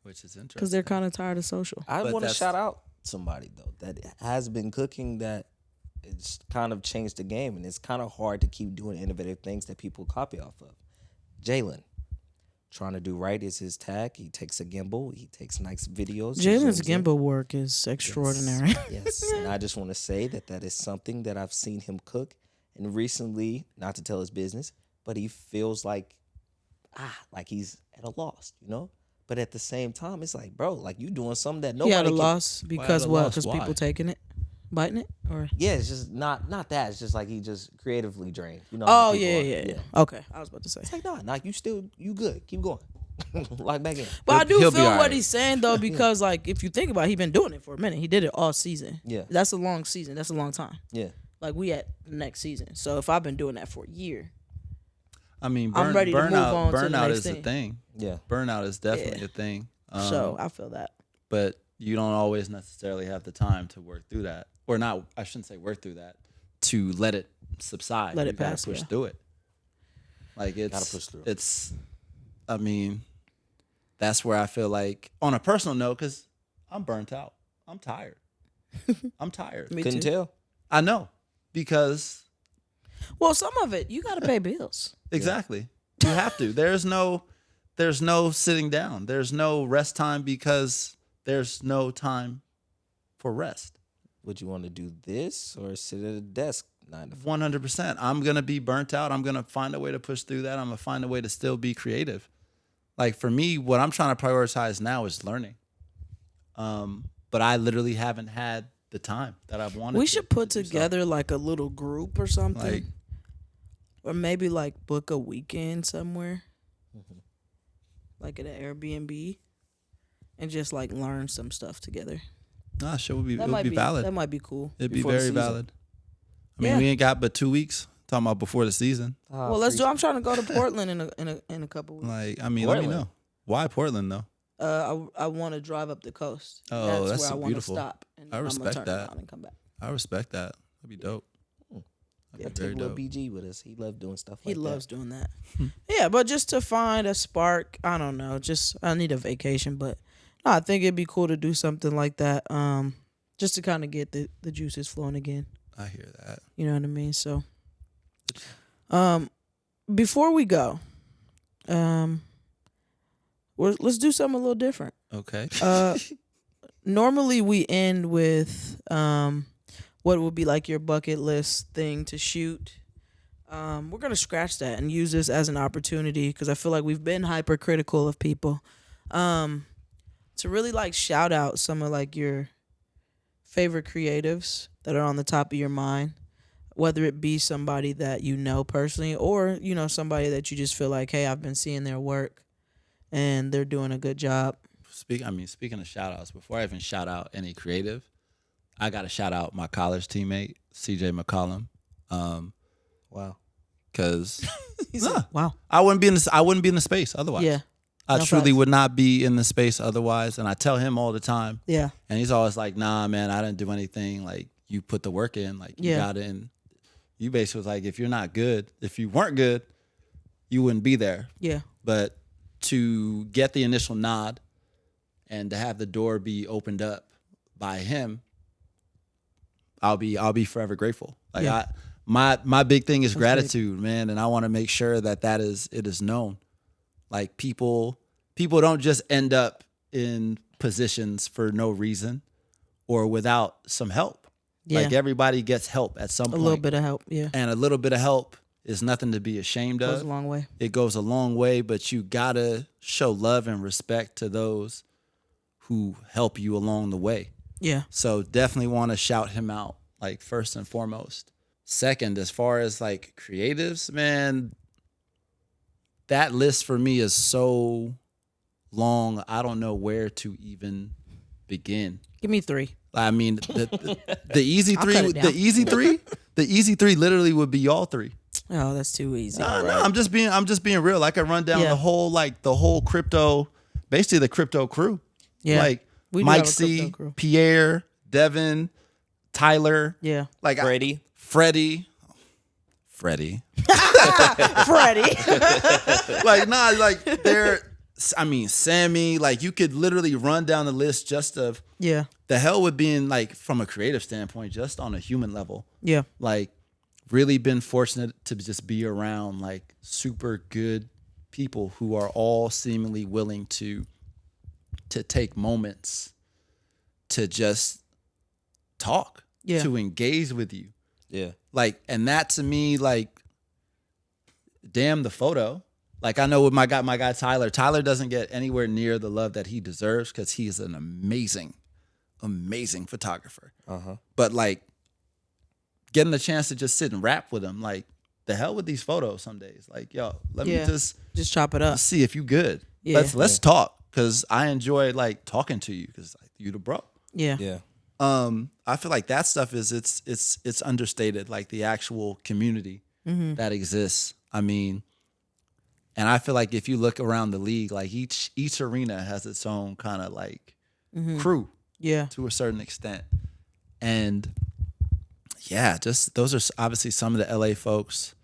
Which is interesting. because they're kind of tired of social. I But want to that's- shout out somebody though that has been cooking, that it's kind of changed the game, and it's kind of hard to keep doing innovative things that people copy off of. Jalen, trying to do right is his tag. He takes a gimbal. He takes nice videos. he Jalen's zooms in. gimbal work is extraordinary. Yes, and I just want to say that is something that I've seen him cook, and recently, not to tell his business, but he feels like he's at a loss, But at the same time, it's like, bro, like, you doing something that He nobody had a can. loss because a what? loss? Because Why? people taking it, biting it, or Yeah, it's just not that. It's just like he just creatively drained. How oh people yeah. are. Okay, I was about to say. It's like, nah, you good. Keep going. Lock back in. But I do He'll be feel all what right. he's saying though, because like if you think about it, he been doing it for a minute. He did it all season. Yeah. That's a long season. That's a long time. Yeah. Like we at the next season. So if I've been doing that for a year, I mean, I'm ready to move on to the burnout next is a thing. thing. Yeah. Burnout is definitely a thing. so I feel that. But you don't always necessarily have the time to work through that, or not. I shouldn't say work through that. To let it subside. Let You it gotta pass, Push yeah. through it. Like it's Gotta push through. It's. I mean, that's where I feel like, on a personal note, because I'm burnt out. I'm tired. I'm tired. Me Couldn't too. tell. I know, because Well, some of it you got to pay bills. exactly. You have to. There's no sitting down. There's no rest time, because there's no time for rest. Would you want to do this or sit at a desk 9 to 5? 100%. I'm going to be burnt out. I'm going to find a way to push through that. I'm going to find a way to still be creative. Like for me, what I'm trying to prioritize now is learning. But I literally haven't had the time that I've wanted. We should put to do together like a little group or something, Like- or maybe like book a weekend somewhere, like at an Airbnb, and just like learn some stuff together. Nah, sure would be That it would might be valid. That might be cool. It'd be Before the very season. valid. I mean, Yeah. we ain't got but 2 weeks. Talking about before the season. Well, let's do. I'm trying to go to Portland in a couple weeks. Like, I mean, let me Portland. know. Why Portland though? I want to drive up the coast. Oh, that's where so I want to beautiful. stop. And I I'm respect gonna turn that. around and come back. I respect that. That'd be dope. Yeah, That'd be very take little dope. BG with us. He loved doing stuff He like loves that. doing that. Yeah, but just to find a spark, I don't know. Just I need a vacation, but no, I think it'd be cool to do something like that. Just to kind of get the juices flowing again. I hear that. You know what I mean? So, before we go, let's do something a little different. Okay. Normally we end with what would be like your bucket list thing to shoot. We're gonna scratch that and use this as an opportunity because I feel like we've been hypercritical of people. To really like shout out some of like your favorite creatives that are on the top of your mind, whether it be somebody that you know personally or you know somebody that you just feel like, hey, I've been seeing their work and they're doing a good job. Speaking of shout outs, before I even shout out any creative, I gotta shout out my college teammate, CJ McCollum. Wow. Cause Wow. I wouldn't be in the space otherwise. Yeah. I No truly facts. would not be in the space otherwise. And I tell him all the time. Yeah. And he's always like, nah, man, I didn't do anything. Like, you put the work in. Like, you Yeah. got in. You basically was like, if you're not good, if you weren't good, you wouldn't be there. Yeah. But to get the initial nod and to have the door be opened up by him, I'll be forever grateful. Like, Yeah. my big thing is That's gratitude, man. And I want to make sure that it is known. Like, people don't just end up in positions for no reason or without some help. Yeah. Like, everybody gets help at some A point. little bit of help. Yeah. And a little bit of help is nothing to be ashamed Goes of. a long way. It goes a long way, but you gotta show love and respect to those who help you along the way. Yeah. So definitely want to shout him out, like, first and foremost. Second, as far as like creatives, man, that list for me is so long. I don't know where to even begin. Give me 3. I mean, the easy I'll three, cut it down. the easy three literally would be y'all three. Oh, that's too easy. No, I'm just being real. I could run down Yeah. the whole crypto, basically the crypto crew. Yeah. Like We do Mike have a C, crypto crew. Pierre, Devin, Tyler, Yeah. like Freddie. Freddie. Freddie. Like, nah, like Sammy, like, you could literally run down the list just of Yeah. the hell with being, like, from a creative standpoint, just on a human level. Yeah. Like, really been fortunate to just be around like super good people who are all seemingly willing to take moments to just talk, Yeah. to engage with you. Yeah. Like, and that to me, like, damn the photo. Like, I know with my guy Tyler doesn't get anywhere near the love that he deserves because he's an amazing, amazing photographer. Uh-huh. But like, getting the chance to just sit and rap with him, like, the hell with these photos some days. Like, yo, let me Yeah. just Just chop it up. see if you good. Yeah. Let's talk, because I enjoy like talking to you, because like, you the bro. Yeah. Yeah. I feel like that stuff is it's understated, like the actual community that exists. I mean, and I feel like if you look around the league, like each arena has its own kind of like crew Yeah. to a certain extent. And yeah, just those are obviously some of the LA folks.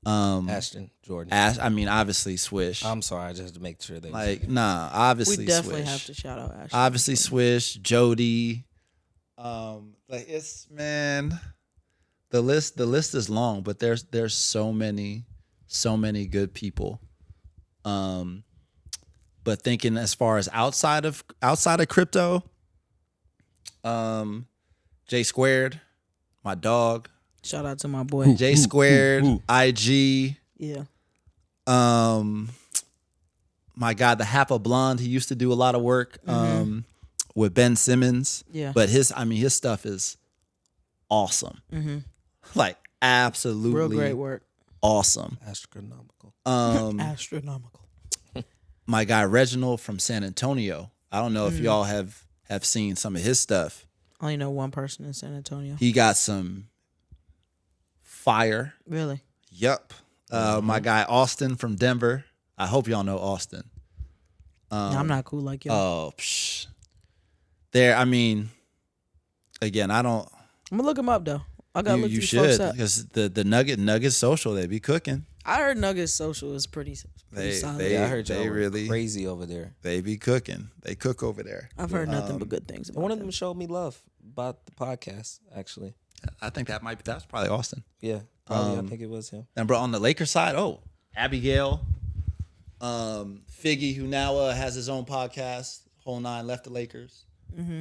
Ashton, Jordan. I mean, obviously Swish. I'm sorry, I just had to make sure they Like, nah, obviously We definitely Swish. have to shout out Ashley. Obviously Swish, Jody. Like, it's, man, the list is long, but there's so many good people. But thinking as far as outside of crypto, J Squared, my dog, Shout out to my boy. J Squared, IG, Yeah. my guy, the Half a Blonde, he used to do a lot of work with Ben Simmons. Yeah. But his stuff is awesome. Like, absolutely Real great work. awesome. astronomical. Astronomical. My guy Reginald from San Antonio, I don't know if y'all have seen some of his stuff. I only know one person in San Antonio. He got some fire. Really? Yup. My guy Austin from Denver. I hope y'all know Austin. No, I'm not cool like y'all. Oh, there. I mean, again, I don't. I'm gonna look him up though. I gotta look You these folks should, up. because the Nugget Social, they be cooking. I heard Nuggets Social is pretty solid. They I heard they y'all really crazy over there. They be cooking. They cook over there. I've heard nothing but good things about One of them. them showed me love about the podcast. Actually, I think that's probably Austin. yeah, probably. I think it was him. And bro, on the Lakers side, Abigail, Figgy, who now has his own podcast, Whole Nine, left the Lakers.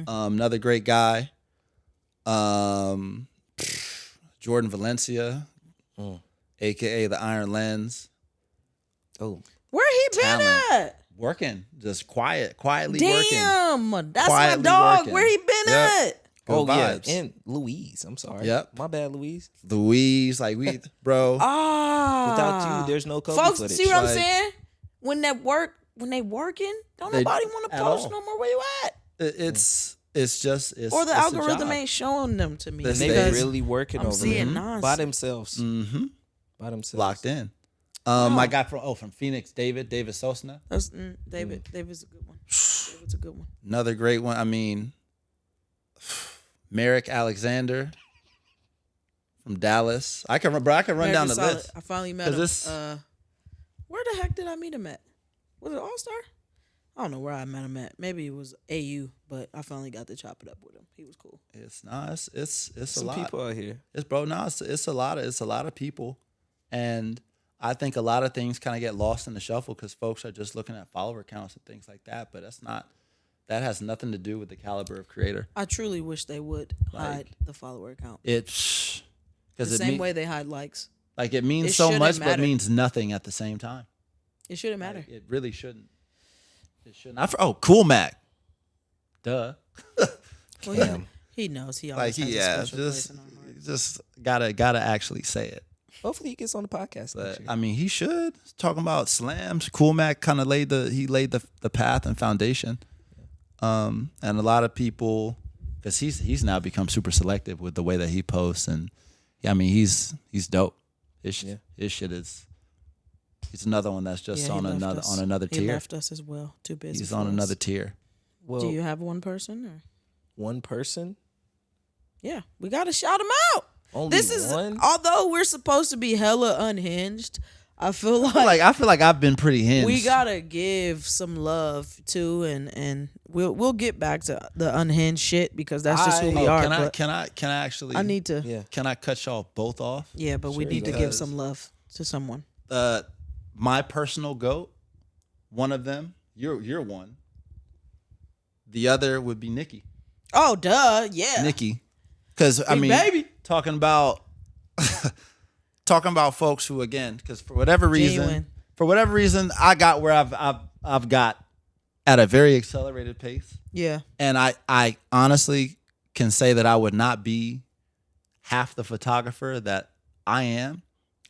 Another great guy. Jordan Valencia, aka the Iron Lens, Oh, Where he been Talent. at? working, just quietly working. Damn, that's Quietly my dog. working. Where he been Yep. at? Good oh vibes. yeah, and Louise. I'm sorry. Yep. My bad, Louise. Louise, like we, bro. Ah, Without you, there's no Kobe folks. footage. See what I'm Like- saying? When they working, don't They- nobody want to at post all. no more. Where you at? It's just Or the it's a algorithm job. ain't showing them to me. This And they Because really working I'm over seeing there nonsense. by themselves. Mm-hmm. By themselves. Locked in. My guy from Phoenix, David Sosna. That's David. David's a good one. David's a good one. Another great one. I mean, Merrick Alexander from Dallas. I can run down the American Solid. list. I finally met 'Cause him. this- Where the heck did I meet him at? Was it All Star? I don't know where I met him at. Maybe it was AU, but I finally got to chop it up with him. He was cool. It's a Some lot. people out here. It's a lot of people, and I think a lot of things kind of get lost in the shuffle because folks are just looking at follower counts and things like that. But that has nothing to do with the caliber of creator. I truly wish they would hide the follower account. It's The because same way they hide likes. like it means It so shouldn't much, but matter. means nothing at the same time. It shouldn't matter. Like, it really shouldn't. It shouldn't. Cool Mac. Duh. Well, Damn. he knows. He Like always has a special place in our heart. just gotta actually say it. Hopefully he gets on the podcast next But year. I mean, he should. Talking about slams, Cool Mac kind of laid the path and foundation. And a lot of people, because he's now become super selective with the way that he posts, and I mean he's dope. His shit is. He's another one that's just Yeah, he on left another us. tier. He left us as well. Too busy. He's for on us. another tier. Well, Do you have one person? Or? one person? Yeah, we got to shout him out. Only This is one? although we're supposed to be hella unhinged. I feel like I feel like I've been pretty hinged. we gotta give some love too, and we'll get back to the unhinged shit because that's just who we are. but Can I actually? I need to. Yeah. Can I cut y'all both off? Yeah, but we Sure, need to go give ahead. some love to someone. My personal GOAT, one of them, you're one. The other would be Nikki. Oh, duh, yeah. Nikki. Because I Big mean baby. talking about folks who, again, because for whatever reason I got where I've got at a very accelerated pace. Yeah, And I honestly can say that I would not be half the photographer that I am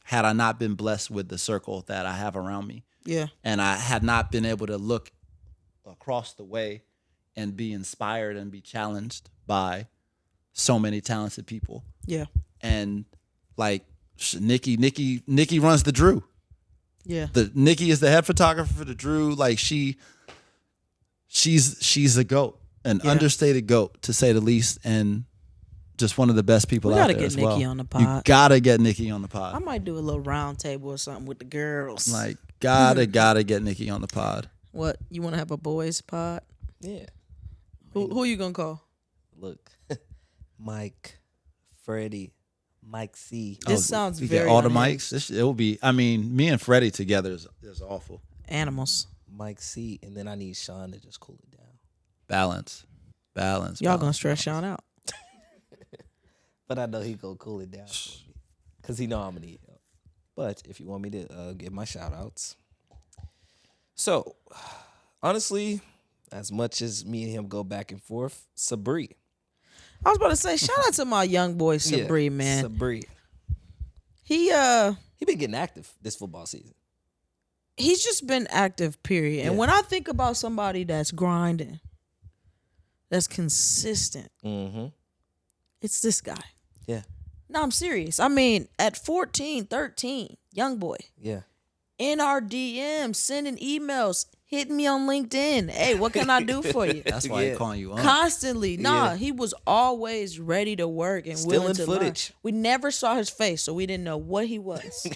had I not been blessed with the circle that I have around me. yeah, And I had not been able to look across the way and be inspired and be challenged by so many talented people. yeah, And like Nikki runs the Drew. yeah. Nikki is the head photographer for the Drew. Like she's a GOAT, an Yeah. understated GOAT to say the least, and just one of the best people We out gotta there get as well. Nikki on the You pod. gotta get Nikki on the pod. I might do a little round table or something with the girls. Like gotta get Nikki on the pod. What, you want to have a boys pod? Yeah. Who you gonna call? Look, Mike, Freddie, Mike C. This sounds we get very all the unhinged. mics. It will be. I mean, me and Freddie together is awful. Animals. Mike C. And then I need Sean to just cool it down. Balance. Y'all gonna stress Sean out. But I know he gonna cool it down for me. Because he know I'm gonna need help. But if you want me to give my shout outs. So, honestly, as much as me and him go back and forth, Sabri. I was about to say, shout out to my young boy Sabri, man. Sabri. He He been getting active this football season. he's just been active, period. And Yeah. when I think about somebody that's grinding, that's consistent. Mm-hmm. It's this guy. Yeah. No, I'm serious. I mean, at 14, 13, young boy, Yeah. in our DM, sending emails, hitting me on LinkedIn. Hey, what can I do for you? That's why Yeah. he's calling you on. Constantly. Nah, Yeah. he was always ready to work and Still willing in to footage. learn. We never saw his face, so we didn't know what he was.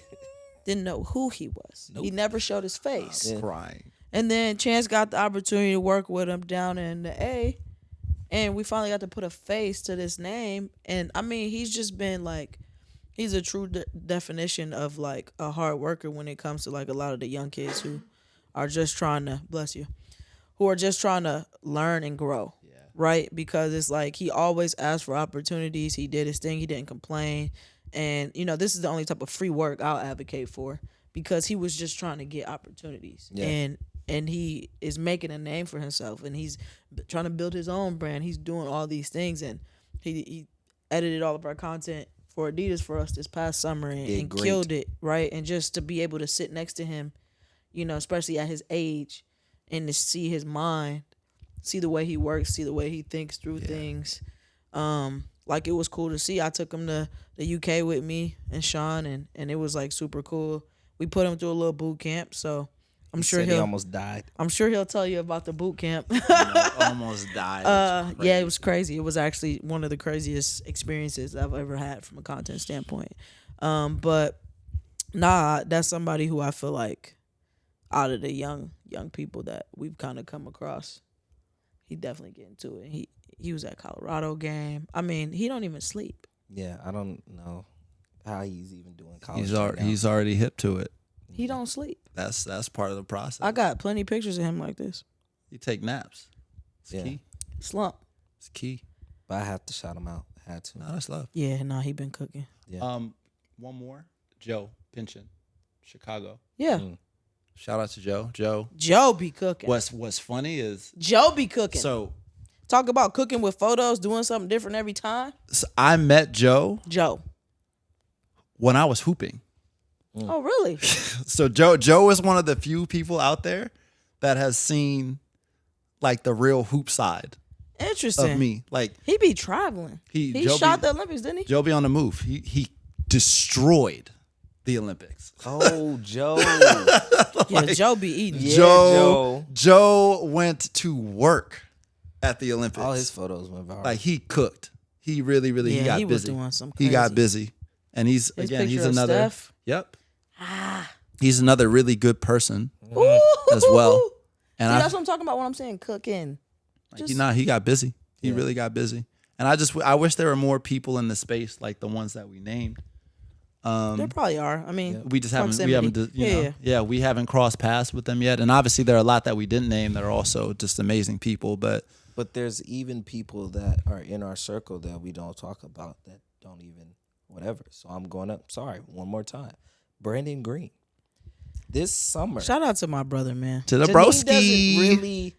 Didn't know who he was. He never showed his face. Crying. And then Chance got the opportunity to work with him down in the A. And we finally got to put a face to this name. And I mean, he's just been like, he's a true definition of like a hard worker when it comes to like a lot of the young kids who are just trying to, bless you, who are just trying to learn and grow. Yeah. Right? Because it's like he always asked for opportunities. He did his thing. He didn't complain. And, you know, this is the only type of free work I'll advocate for because he was just trying to get opportunities. Yeah. And he is making a name for himself, and he's trying to build his own brand. He's doing all these things, and he edited all of our content for Adidas for us this past summer and great. killed it, right? And just to be able to sit next to him, you know, especially at his age, and to see his mind, see the way he works, see the way he thinks through things. Like, it was cool to see. I took him to the UK with me and Sean, and it was like super cool. We put him through a little boot camp, so I'm sure Said he he'll almost died. I'm sure he'll tell you about the boot camp. Almost died. Yeah, it was crazy. It was actually one of the craziest experiences I've ever had from a content standpoint. But nah, that's somebody who I feel like out of the young people that we've kind of come across, he definitely get into it. He was at Colorado game. I mean, he don't even sleep. Yeah, I don't know how he's even doing college. He's already hip to it. He don't sleep. That's part of the process. I got plenty of pictures of him like this. You take naps. It's Yeah. key. Slump. It's key. But I have to shout him out. Had to. No, that's love. Yeah, nah, he been cooking. Yeah. One more. Joe Pinchin, Chicago. Yeah. Shout out to Joe. Joe be cooking. What's funny is Joe be cooking. so Talk about cooking with photos, doing something different every time. I met Joe Joe. when I was hooping. Oh, really? So Joe is one of the few people out there that has seen like the real hoop side Interesting. of me. Like He be traveling. He Joe shot be- the Olympics, didn't he? Joe be on the move. He destroyed the Olympics. Oh, Joe. Yeah, Joe be eating. Yeah, Joe went to work at the Olympics. All his photos went viral. Like he cooked. He really he Yeah, got he busy. was doing some He got crazy. busy. And he's His again, he's picture of another Steph. Yep. He's another really good person Ooh. as well. And See, I that's what I'm talking about when I'm saying cooking. he got busy. He really got busy. And I wish there were more people in the space like the ones that we named. There probably are. I mean, We just haven't proximity. we haven't crossed paths with them yet. And obviously there are a lot that we didn't name that are also just amazing people, but there's even people that are in our circle that we don't talk about that don't even whatever. So I'm going up. Sorry, one more time. Brandon Green. This summer. Shout out to my brother, man. to the Janine broski. doesn't really.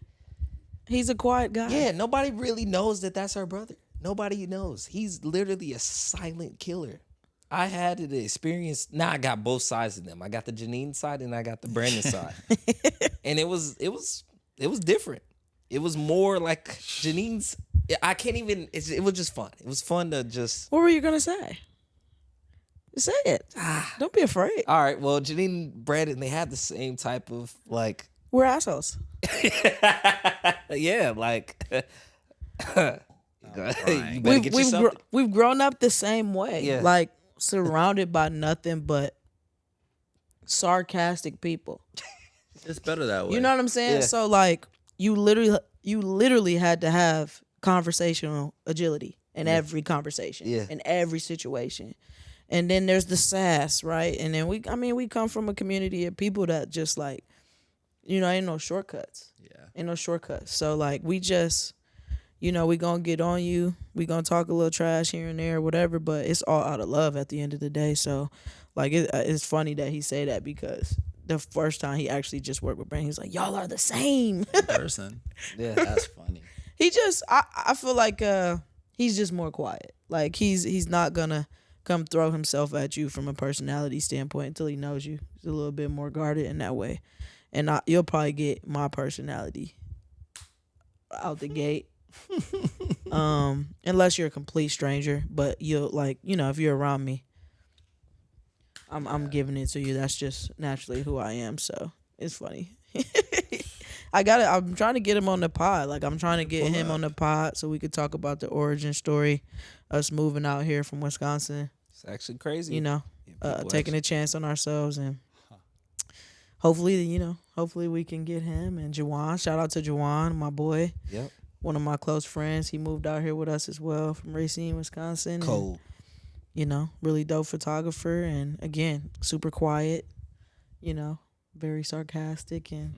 He's a quiet guy. Yeah, nobody really knows that that's her brother. Nobody knows. He's literally a silent killer. I had the experience. Now I got both sides of them. I got the Janine side and I got the Brandon side. And it was different. It was more like Janine's. I can't even. It was just fun. It was fun to just. What were you gonna say? Say it. Don't be afraid. All right. Well, Janine and Brandon, they had the same type of like. We're assholes. Yeah, like. You better get you something. We've grown up the same way. Yeah. Like surrounded by nothing but sarcastic people. It's better that way. You know what I'm saying? Yeah. So like you literally had to have conversational agility in every conversation, Yeah. in every situation. And then there's the sass, right? And then we come from a community of people that just like, ain't no shortcuts. Yeah. Ain't no shortcuts. So like we just, we gonna get on you. We gonna talk a little trash here and there, whatever. But it's all out of love at the end of the day. So like it's funny that he say that because the first time he actually just worked with Brandon, he's like, y'all are the same. Person. Yeah. That's funny. He just, I feel like he's just more quiet. Like he's not gonna come throw himself at you from a personality standpoint until he knows you. He's a little bit more guarded in that way. And you'll probably get my personality out the gate. Unless you're a complete stranger, but you'll like, if you're around me, I'm giving it to you. That's just naturally who I am. So it's funny. I'm trying to get him on the pod. Like I'm trying to get him on the pod so we could talk about the origin story, us moving out here from Wisconsin. It's actually crazy. Taking a chance on ourselves, and hopefully we can get him and Jawan. Shout out to Jawan, my boy. Yep. One of my close friends. He moved out here with us as well from Racine, Wisconsin. Cold. And, really dope photographer, and again, super quiet. Very sarcastic, and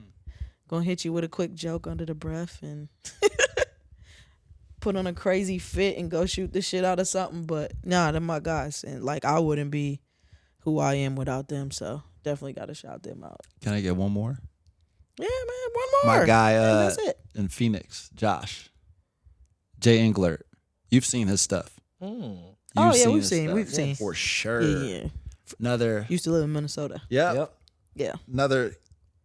gonna hit you with a quick joke under the breath and put on a crazy fit and go shoot the shit out of something. But nah, they're my guys, and like I wouldn't be who I am without them. So definitely gotta shout them out. Can I get one more? Yeah, man, one more. My guy And that's it. in Phoenix, Josh. Jay Englert. You've seen his stuff. Mm. Oh yeah, his stuff. we've seen. For sure. Yeah. Another Used to live in Minnesota. Yep. Yeah. Another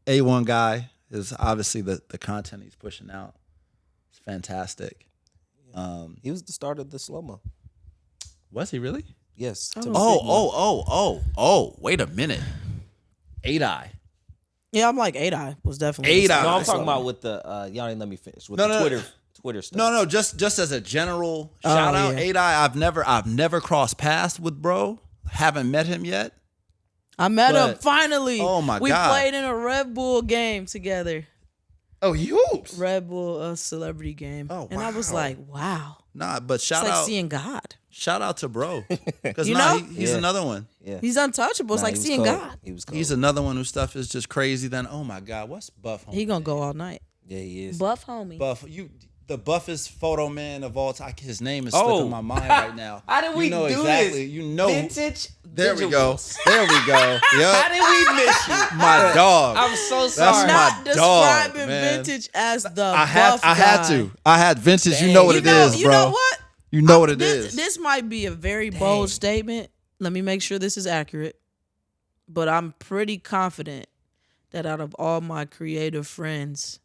A1 guy is obviously the content he's pushing out. It's fantastic. He was the start of the slow-mo. Was he really? Yes. Oh. to- Oh, wait a minute. 8-Eye. Yeah, I'm like 8-Eye was definitely 8-Eye. No, I'm so- talking about with the y'all didn't let me finish with No, the no. Twitter stuff. No, just as a general shout out, yeah. 8-Eye. I've never crossed paths with bro. Haven't met him yet. I met him But- finally. Oh, my we God. played in a Red Bull game together. Oh, he hoops. Red Bull celebrity game. Oh, And I was wow. like, wow. Nah, but It's shout like out, seeing God. shout out to bro, because You know? he's Yeah. another one. Yeah. He's untouchable. It's Nah, like he was seeing cold. God. He was cold. He's another one whose stuff is just crazy. Then oh my God, what's Buff? He gonna go all night. Yeah, he is. Buff homie. Buff, the buffest photo man of all time. His name is Oh. slipping my mind right now. How did we you know do exactly. this? You know. Vintage. There we go. visuals. There we go. How Yep. did we miss you? My dog. I'm so That's sorry. my Not dog, describing man. vintage as the I buff had guy. to. I had vintage. You know what it is, You bro. know what? You know what it this, is. This might be a very bold statement. Let me make sure this is accurate. But I'm pretty confident that out of all my creative friends,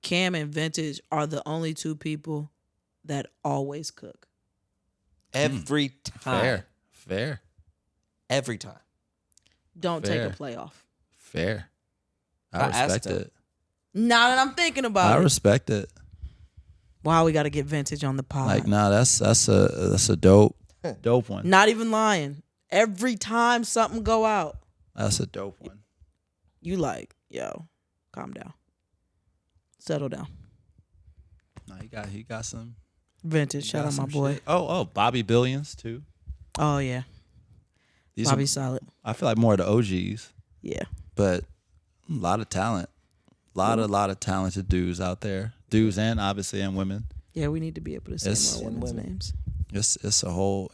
Cam and Vintage are the only two people that always cook. Every time. Fair. Every time. Don't Fair. take a play off. Fair. I I asked respect him. it. Now that I'm thinking I about it. respect it. Wow, we got to get Vintage on the pod. Like, nah, that's a dope one. Not even lying. Every time something go out, That's a dope one. you like, yo, calm down. Settle down. No, he got some. Vintage, he shout got out my some boy. shit. Oh, Bobby Billions too. Oh yeah, These Bobby are, solid. I feel like more of the OGs, Yeah. but a lot of talent. Lot of talented dudes out there. Dudes and obviously and women. Yeah, we need to be able to say It's- more women's women. names. It's a whole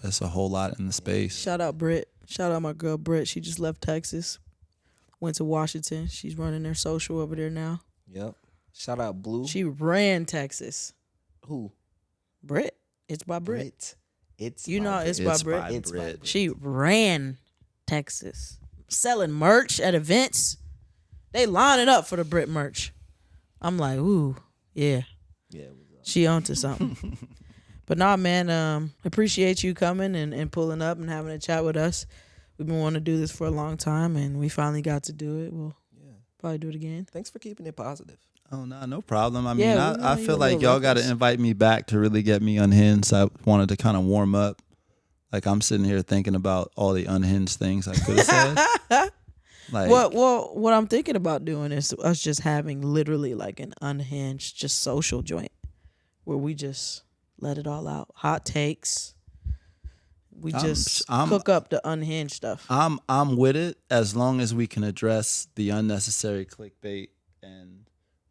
lot in the space. Shout out Britt. Shout out my girl Britt. She just left Texas, went to Washington. She's running their social over there now. Yep. Shout out Blue. She ran Texas. Who? Britt. It's by Britt. Brit. It's You by know Brit. it's by It's Britt. by It's by Brit. Brit. She ran Texas, selling merch at events. They lining up for the Brit merch. I'm like, ooh, yeah, Yeah. It was, she onto something. But nah, man, appreciate you coming and pulling up and having a chat with us. We've been wanting to do this for a long time, and we finally got to do it. We'll probably do it again. Thanks for keeping it positive. Oh no problem. I Yeah, mean, we know I you feel a like little y'all got to reckless. invite me back to really get me unhinged. I wanted to kind of warm up. Like I'm sitting here thinking about all the unhinged things I could have said. Like, What I'm thinking about doing is us just having literally like an unhinged, just social joint where we just let it all out. Hot takes. We just cook up the unhinged stuff. I'm with it as long as we can address the unnecessary clickbait and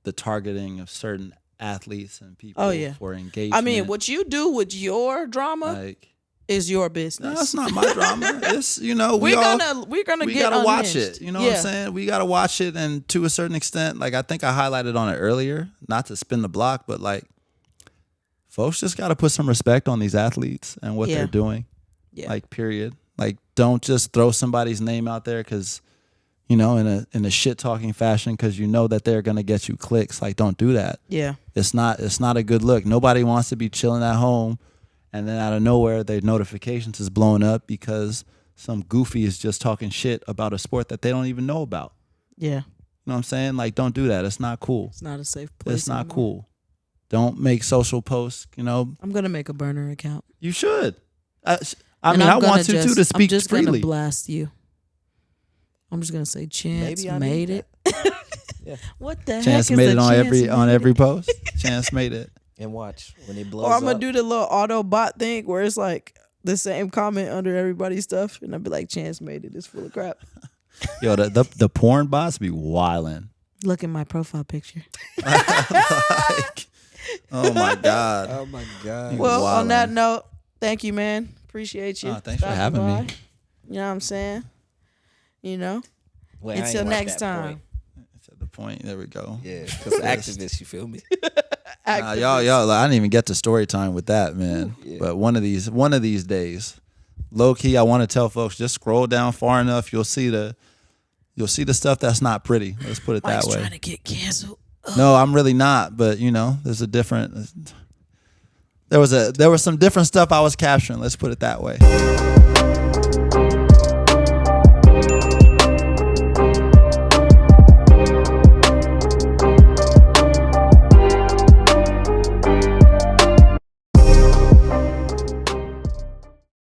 the targeting of certain athletes and people Oh, yeah. for engagement. I mean, what you do with your drama like is your no, business. that's not my drama. It's we all we're gonna we get gotta watch unhinged. it. You know what I'm saying? We gotta watch it, and to a certain extent, like I think I highlighted on it earlier, not to spin the block, but like folks just gotta put some respect on these athletes and what Yeah. they're doing. Yeah. Like period. Like don't just throw somebody's name out there because you know, in a shit talking fashion because you know that they're gonna get you clicks. Like, don't do that. Yeah. It's not a good look. Nobody wants to be chilling at home and then out of nowhere their notifications is blowing up because some goofy is just talking shit about a sport that they don't even know about. Yeah. You know what I'm saying? Like, don't do that. It's not cool. It's not a safe place. It's not anymore. cool. Don't make social posts, you know. I'm gonna make a burner account. You should. I And mean, I I'm gonna want you just, to speak I'm just freely. gonna blast you. I'm just gonna say Chance Maybe I made need it. Yeah. What the Chance heck is made it the on Chance every made it? post. Chance made it. And watch when it blows Or I'm up. gonna do the little auto bot thing where it's like the same comment under everybody's stuff, and I'll be like, "Chance made it. It's full of crap." Yo, the porn bots be wildin'. Look at my profile picture. Like, oh my god. Oh my god. Well, on wildin'. that note, thank you, man. Appreciate you. Thanks for stopping having by. me. You know what I'm saying? You know. Wait, I ain't Until watched next that time. point. That's at the point. There we go. Yeah, because activists, you feel me? Y'all, like, I didn't even get to story time with that, man. Yeah. But one of these days, low key, I want to tell folks, just scroll down far enough, you'll see the stuff that's not pretty. Let's put it Mike's that way. trying to get canceled. No, I'm really not. But you know, there's a different. There was some different stuff I was capturing. Let's put it that way.